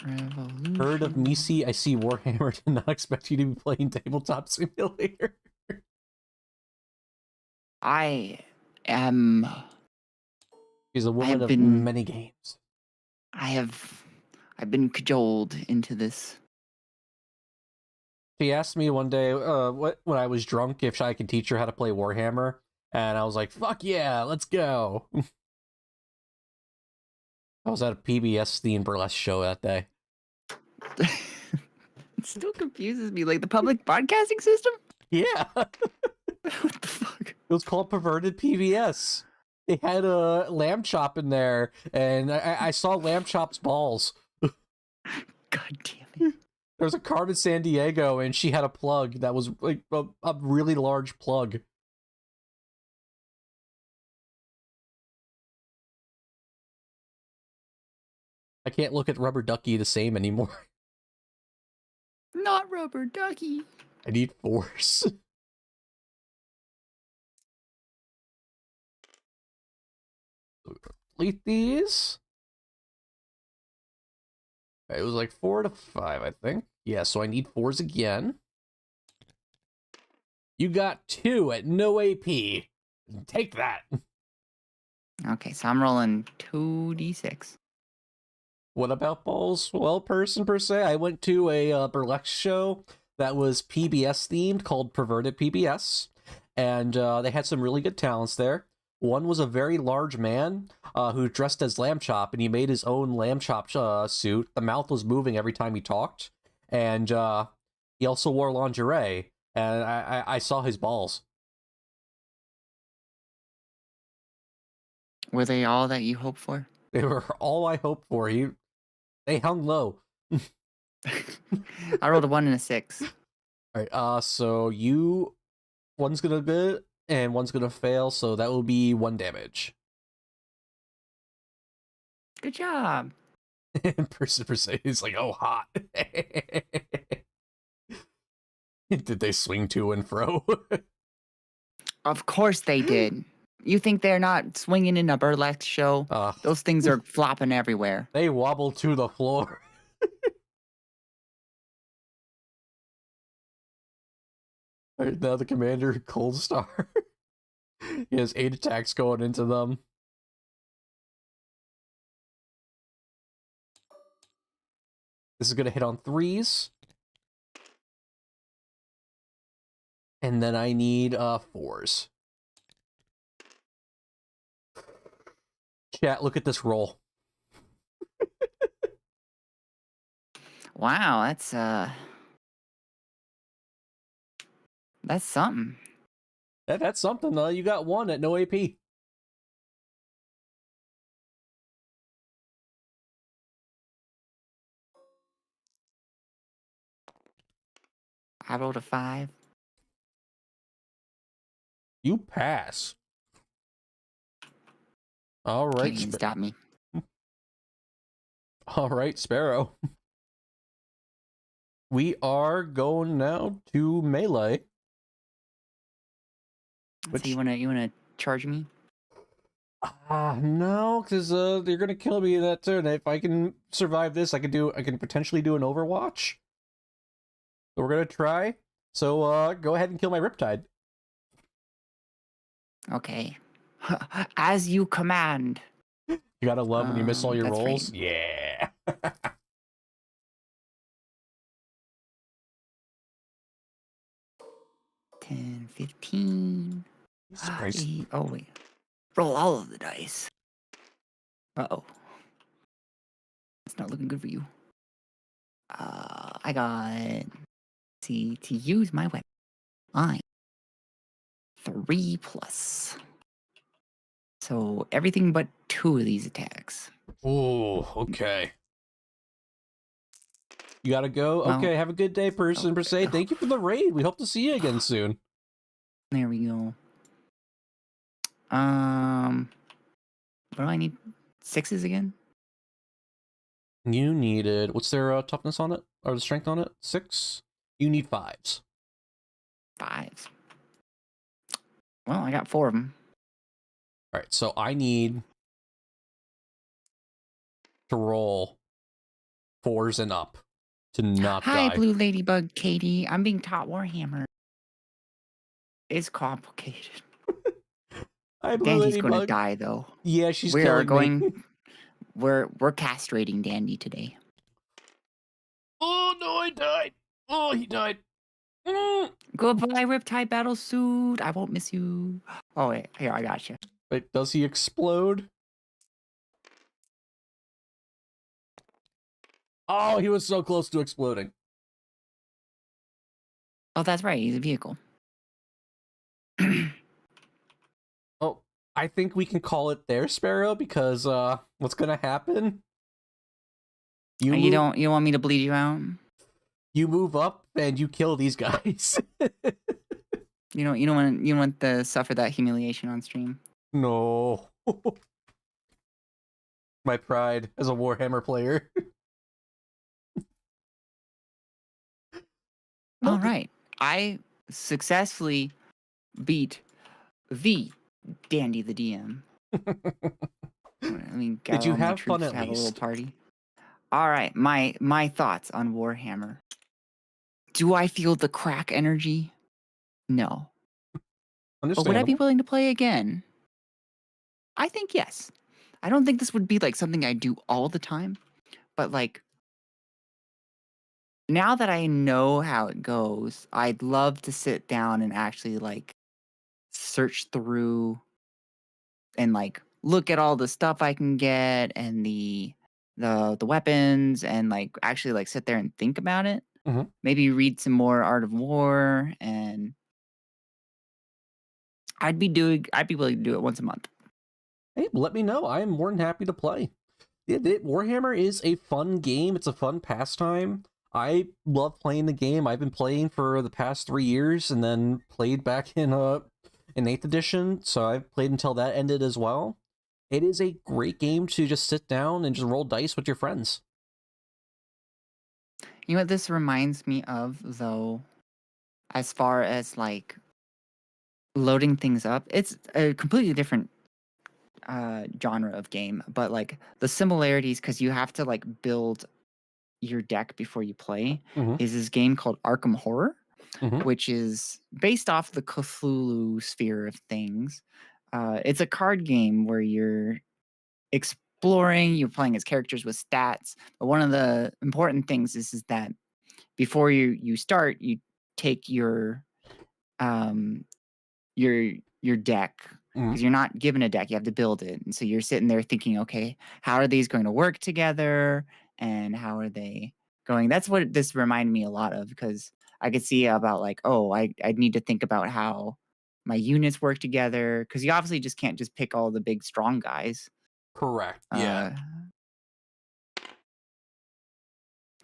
Revolution. Heard of Misi? I see Warhammer. Did not expect you to be playing Tabletop Simulator. I am. She's a woman of many games. I've been cajoled into this. She asked me one day, when I was drunk, if I could teach her how to play Warhammer, and I was like, "Fuck yeah, let's go!" I was at a PBS themed burlesque show that day. It still confuses me. Like the public broadcasting system? Yeah. What the fuck? It was called Perverted PBS. They had a lamb chop in there, and I saw lamb chop's balls. God damn it. There was a card in San Diego, and she had a plug that was like a really large plug. I can't look at Rubber Ducky the same anymore. Not Rubber Ducky. I need force. Complete these. It was like 4 to 5, I think. Yeah, so I need 4s again. You got 2 at no AP. Take that. Okay, so I'm rolling 2d6. What about balls? Well, per se, I went to a burlesque show that was PBS themed called Perverted PBS, and they had some really good talents there. One was a very large man who dressed as Lamb Chop, and he made his own Lamb Chop suit. The mouth was moving every time he talked, and he also wore lingerie, and I saw his balls. Were they all that you hoped for? They were all I hoped for. They hung low. I rolled a 1 and a 6. All right, so one's gonna good and one's gonna fail, so that will be 1 damage. Good job. And per se is like, oh, hot. Did they swing to and fro? Of course they did. You think they're not swinging in a burlesque show? Those things are flopping everywhere. They wobble to the floor. All right, now the commander, Cold Star. He has 8 attacks going into them. This is going to hit on 3s. And then I need 4s. Chat, look at this roll. Wow, that's something. That's something, though. You got 1 at no AP. I rolled a 5. You pass. All right. Can't even stop me. All right, Sparrow. We are going now to melee. So you wanna charge me? No, because they're gonna kill me in that turn. If I can survive this, I can potentially do an Overwatch. So we're gonna try. So go ahead and kill my Riptide. Okay. As you command. You gotta love when you miss all your rolls. Right. Yeah. 10, 15. Oh, wait. Roll all of the dice. Uh-oh. It's not looking good for you. I got... See, to use my weapon. 3+. So, everything but 2 of these attacks. Oh, okay. You gotta go. Well, okay, have a good day, person per se. Thank you for the raid. We hope to see you again soon. There we go. What do I need? 6s again? You needed... What's their toughness on it? Or the strength on it? 6? You need 5s. 5s. Well, I got 4 of them. Alright, so I need to roll 4s and up to not die. Hi, Blue Ladybug Katie. I'm being taught Warhammer. It's complicated. Hi, Blue Dandy's Ladybug. gonna die, though. Yeah, she's killing me. We're castrating Dandy today. Oh, no, I died. Oh, he died. Goodbye, Riptide Battlesuit. I won't miss you. Oh, wait. Here, I got you. Wait, does he explode? Oh, he was so close to exploding. Oh, that's right. He's a vehicle. Oh, I think we can call it there, Sparrow, because what's gonna happen? You don't want me to bleed you out? You move up and you kill these guys. You don't want to suffer that humiliation on stream. No. My pride as a Warhammer player. All right. I successfully beat the Dandy the DM. Did you have fun at have least? A little party. All right. My thoughts on Warhammer. Do I feel the crack energy? No. But would I be willing to play again? I think yes. I don't think this would be like something I do all the time, but like now that I know how it goes, I'd love to sit down and actually like search through and like look at all the stuff I can get and the weapons and like actually like sit there and think about it. Mm-hmm. Maybe read some more Art of War, and I'd be willing to do it once a month. Hey, let me know. I am more than happy to play. Warhammer is a fun game. It's a fun pastime. I love playing the game. I've been playing for the past 3 years and then played back in 8th edition, so I've played until that ended as well. It is a great game to just sit down and just roll dice with your friends. You know what this reminds me of, though, as far as like loading things up? It's a completely different genre of game, but like the similarities, because you have to like build your deck before you play, is this game called Arkham Horror. which is based off the Cthulhu sphere of things. It's a card game where you're exploring, you're playing as characters with stats. But one of the important things is that before you start, you take your deck, because you're not given a deck, you have to build it. And so you're sitting there thinking, okay, how are these going to work together, and how are they going? That's what this reminded me a lot of, because I could see about like, oh, I need to think about how my units work together, because you obviously just can't just pick all the big strong guys. Correct. Yeah.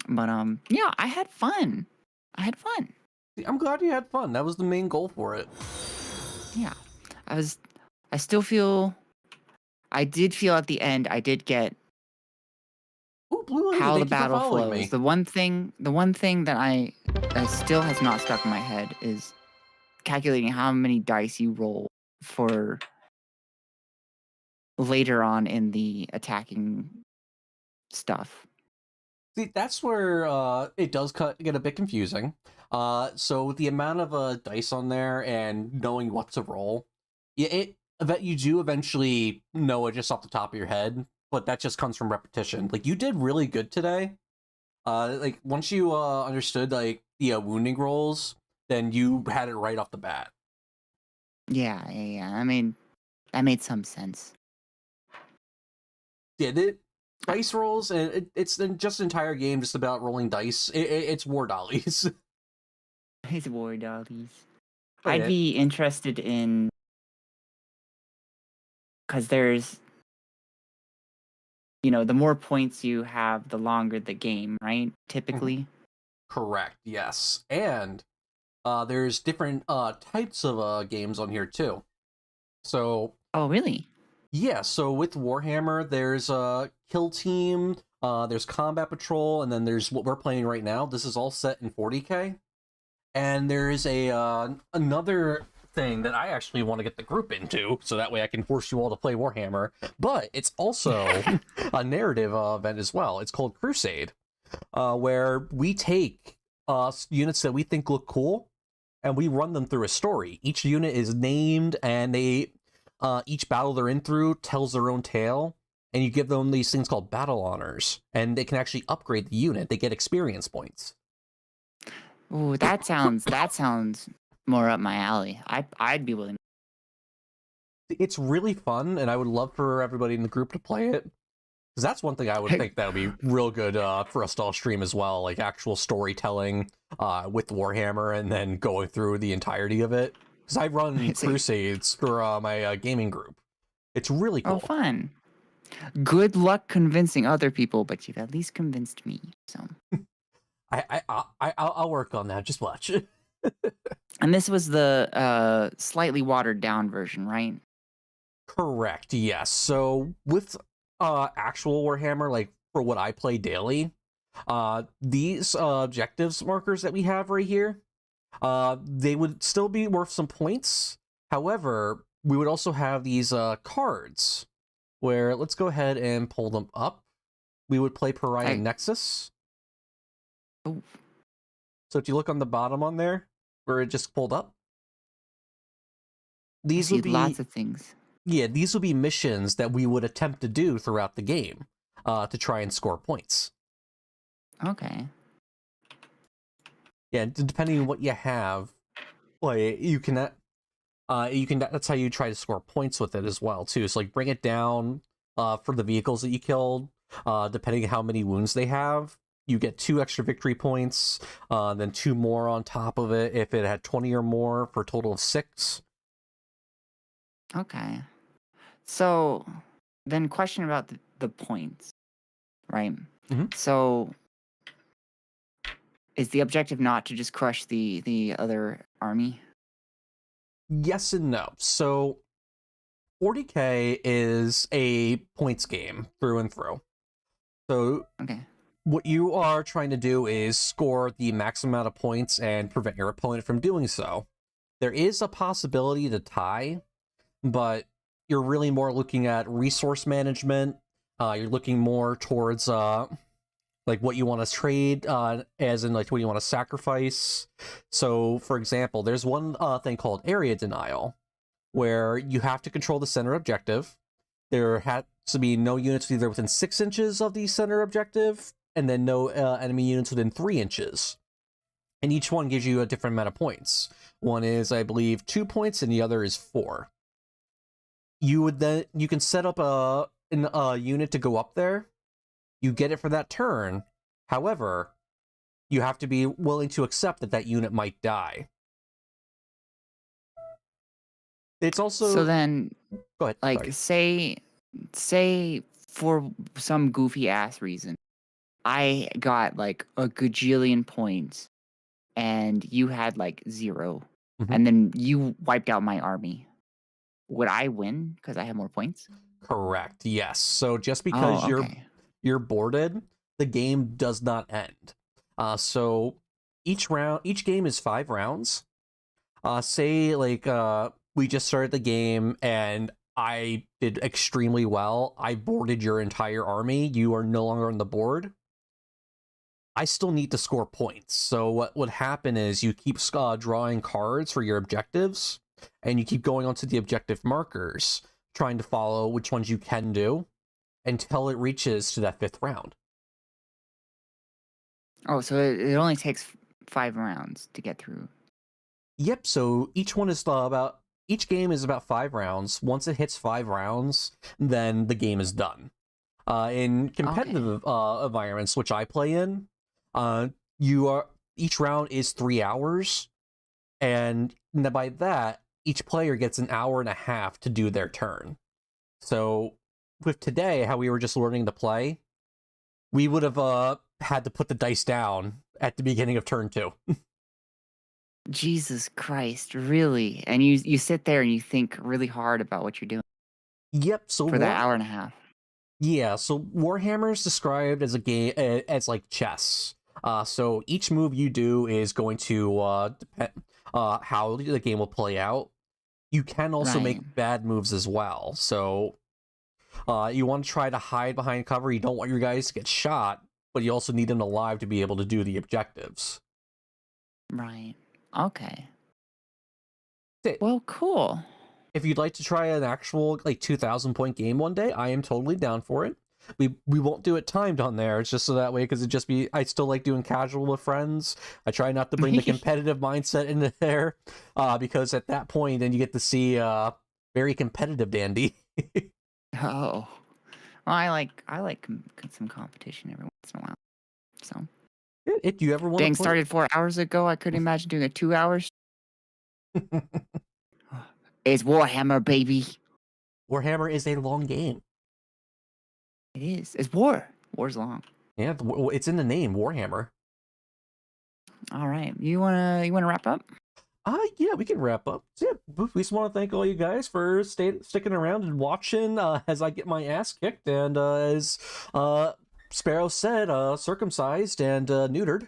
But yeah, I had fun. I'm glad you had fun. That was the main goal for it. Yeah. I still feel, I did feel at the end, I did get Blue Lady, how the battle flows. Me. The one thing that I still has not stuck in my head is calculating how many dice you roll for later on in the attacking stuff. See, that's where it does get a bit confusing. So with the amount of dice on there and knowing what to roll, that you do eventually know it just off the top of your head, but that just comes from repetition. Like, you did really good today. Like, once you understood like the wounding rolls, then you had it right off the bat. Yeah. I mean, that made some sense. Did it? Dice rolls, and it's just an entire game just about rolling dice. It's war dollies. It's war dollies. I'd be interested in, because there's, the more points you have, the longer the game, right? Typically. Correct. Yes, and there's different types of games on here too. So. Oh, really? Yeah, so with Warhammer, there's Kill Team, there's Combat Patrol, and then there's what we're playing right now. This is all set in 40K. And there's another thing that I actually want to get the group into, so that way I can force you all to play Warhammer. But it's also a narrative event as well. It's called Crusade, where we take units that we think look cool, and we run them through a story. Each unit is named, and each battle they're in through tells their own tale, and you give them these things called battle honors, and they can actually upgrade the unit. They get experience points. Ooh, that sounds more up my alley. I'd be willing. It's really fun, and I would love for everybody in the group to play it, because that's one thing I would think that would be real good for us to all stream as well, like actual storytelling with Warhammer, and then going through the entirety of it. Because I run Crusades for my gaming group. It's really cool. Oh, fun. Good luck convincing other people, but you've at least convinced me. So I'll work on that. Just watch. And this was the slightly watered down version, right? Correct. Yes. So with actual Warhammer, like for what I play daily, these objectives markers that we have right here, they would still be worth some points. However, we would also have these cards where, let's go ahead and pull them up. We would play Pariah Nexus. Ooh. So if you look on the bottom on there, where it just pulled up, these would be lots of things. Yeah, these would be missions that we would attempt to do throughout the game to try and score points. Okay. Yeah, depending on what you have, like you can that's how you try to score points with it as well too. So like bring it down for the vehicles that you killed. Depending on how many wounds they have, you get 2 extra victory points, then 2 more on top of it if it had 20 or more, for a total of 6. Okay. So then, question about the points, right? Mm-hmm. So is the objective not to just crush the other army? Yes and no. So 40K is a points game through and through. So okay, what you are trying to do is score the maximum amount of points and prevent your opponent from doing so. There is a possibility to tie, but you're really more looking at resource management. You're looking more towards like what you want to trade, as in like what you want to sacrifice. So, for example, there's one thing called area denial, where you have to control the center objective. There has to be no units either within 6 inches of the center objective, and then no enemy units within 3 inches. And each one gives you a different amount of points. One is, I believe, 2 points, and the other is 4. You can set up a unit to go up there. You get it for that turn. However, you have to be willing to accept that that unit might die. It's also... So then, go ahead. like, say for some goofy ass reason, I got like a gajillion points, and you had like 0, and then you wiped out my army. Would I win because I have more points? Correct. Yes. So just because you're boarded, the game does not end. So each game is 5 rounds. Say like we just started the game and I did extremely well. I boarded your entire army. You are no longer on the board. I still need to score points. So what would happen is you keep drawing cards for your objectives, and you keep going onto the objective markers, trying to follow which ones you can do until it reaches to that 5th round. Oh, so it only takes 5 rounds to get through. Yep, so each game is about 5 rounds. Once it hits 5 rounds, then the game is done. In competitive environments, which I play in, each round is 3 hours, and by that, each player gets an hour and a half to do their turn. So with today, how we were just learning to play, we would have had to put the dice down at the beginning of turn 2. Jesus Christ, really? And you sit there and you think really hard about what you're doing. Yep. So for that hour and a half. Yeah. So Warhammer is described as a game as like chess. So each move you do is going to depend how the game will play out. You can also make bad moves as well. So you want to try to hide behind cover. You don't want your guys to get shot, but you also need them alive to be able to do the objectives. Right. Okay. Well, cool. If you'd like to try an actual like 2,000 point game one day, I am totally down for it. We won't do it timed on there. It's just so that way, because I still like doing casual with friends. I try not to bring the competitive mindset into there, because at that point, then you get to see very competitive Dandy. Oh, well, I like some competition every once in a while. So, if you ever want, dang, started 4 hours ago. I couldn't imagine doing it 2 hours. It's Warhammer, baby. Warhammer is a long game. It is. It's war. War's long. Yeah, it's in the name, Warhammer. All right, you wanna wrap up? Yeah, we can wrap up. So yeah, we just want to thank all you guys for sticking around and watching as I get my ass kicked, and as Sparrow said, circumcised and neutered.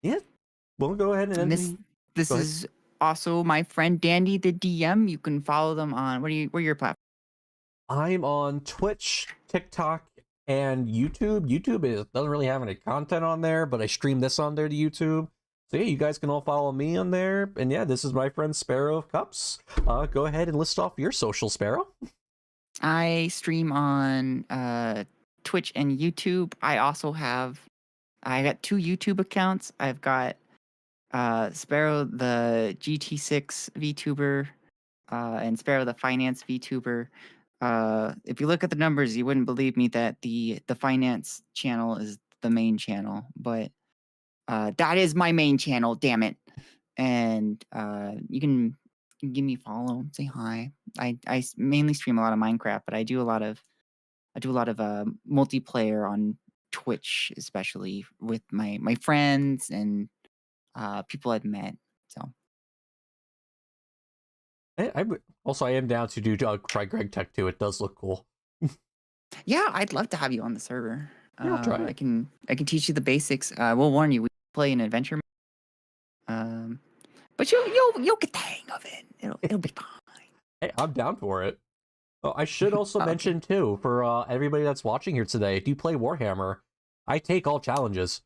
Yeah, we'll go ahead and this is also my friend Dandy the DM. You can follow them on where are your platforms? I'm on Twitch, TikTok, and YouTube. YouTube doesn't really have any content on there, but I stream this on there to YouTube. So yeah, you guys can all follow me on there. And yeah, this is my friend Sparrow of Cups. Go ahead and list off your social, Sparrow. I stream on Twitch and YouTube. I got 2 YouTube accounts. I've got Sparrow the GT6 VTuber and Sparrow the Finance VTuber. If you look at the numbers, you wouldn't believe me that the Finance channel is the main channel, but that is my main channel, damn it. And you can give me a follow, say hi. I mainly stream a lot of Minecraft, but I do a lot of multiplayer on Twitch, especially with my friends and people I've met. So I am down to do try Greg Tech too. It does look cool. Yeah, I'd love to have you on the server. Yeah, I'll try. I can teach you the basics. We'll warn you, we play an adventure. But you'll get the hang of it. It'll be fine. Hey, I'm down for it. Oh, I should also mention too, for everybody that's watching here today, do you play Warhammer? I take all challenges.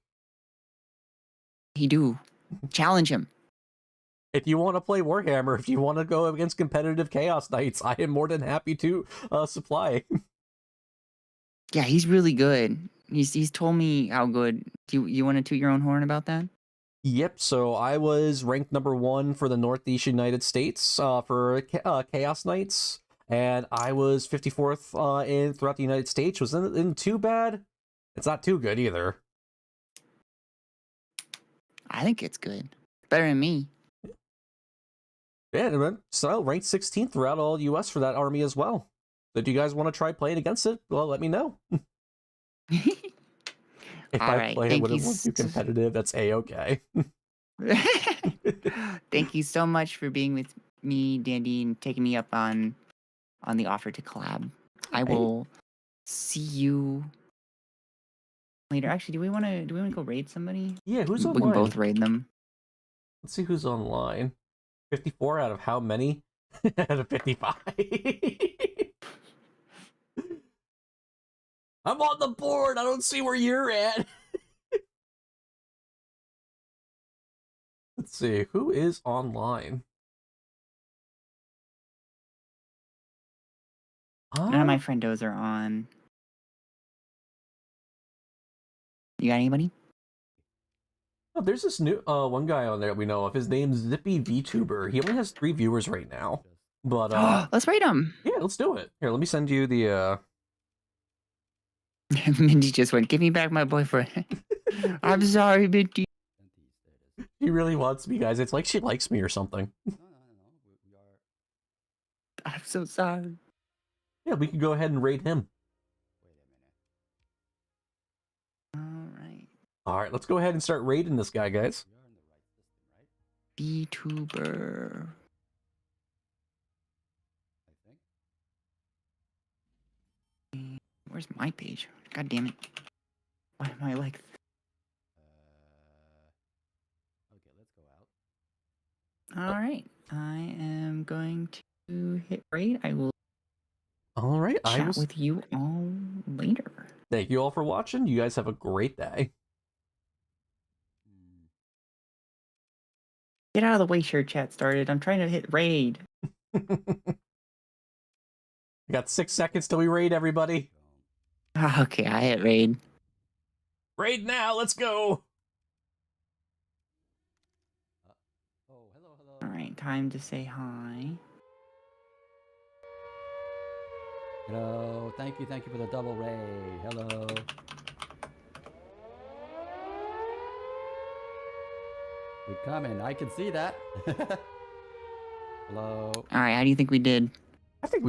He do. Challenge him. If you want to play Warhammer, if you want to go against competitive Chaos Knights, I am more than happy to supply. Yeah, he's really good. He's told me how good. You want to toot your own horn about that? Yep, so I was ranked #1 for the Northeast United States for Chaos Knights, and I was 54th in throughout the United States. Wasn't too bad. It's not too good either. I think it's good. Better than me. Yeah, so ranked 16th throughout all US for that army as well. So do you guys want to try playing against it? Well, let me know. If I play it when it won't be competitive, that's A-okay. Thank you so much for being with me, Dandy, and taking me up on the offer to collab. I will see you later. Actually, do we want to go raid somebody? Yeah, who's online? We can both raid them. Let's see who's online. 54 out of how many? Out of 55. I'm on the board. I don't see where you're at. Let's see. Who is online? None of my friendos are on. You got anybody? Oh, there's this new one guy on there that we know of. His name's Zippy VTuber. He only has 3 viewers right now. But let's raid him. Yeah, let's do it. Here, let me send you the Mindy just went, give me back my boyfriend. I'm sorry, Mindy. He really wants me, guys. It's like she likes me or something. I'm so sorry. Yeah, we can go ahead and raid him. Alright, let's go ahead and start raiding this guy, guys. VTuber. Where's my page? God damn it. Why am I like... Okay, let's go out. Alright. I am going to hit raid. I will Alright, chat with you all later. Thank you all for watching. You guys have a great day. Get out of the way, share chat started. I'm trying to hit raid. We got 6 seconds till we raid everybody. Okay, I hit raid. Raid now, let's go. Oh, hello. Alright, time to say hi. Hello, thank you for the double raid. Hello. We're coming, I can see that. Hello. Alright, how do you think we did? I think we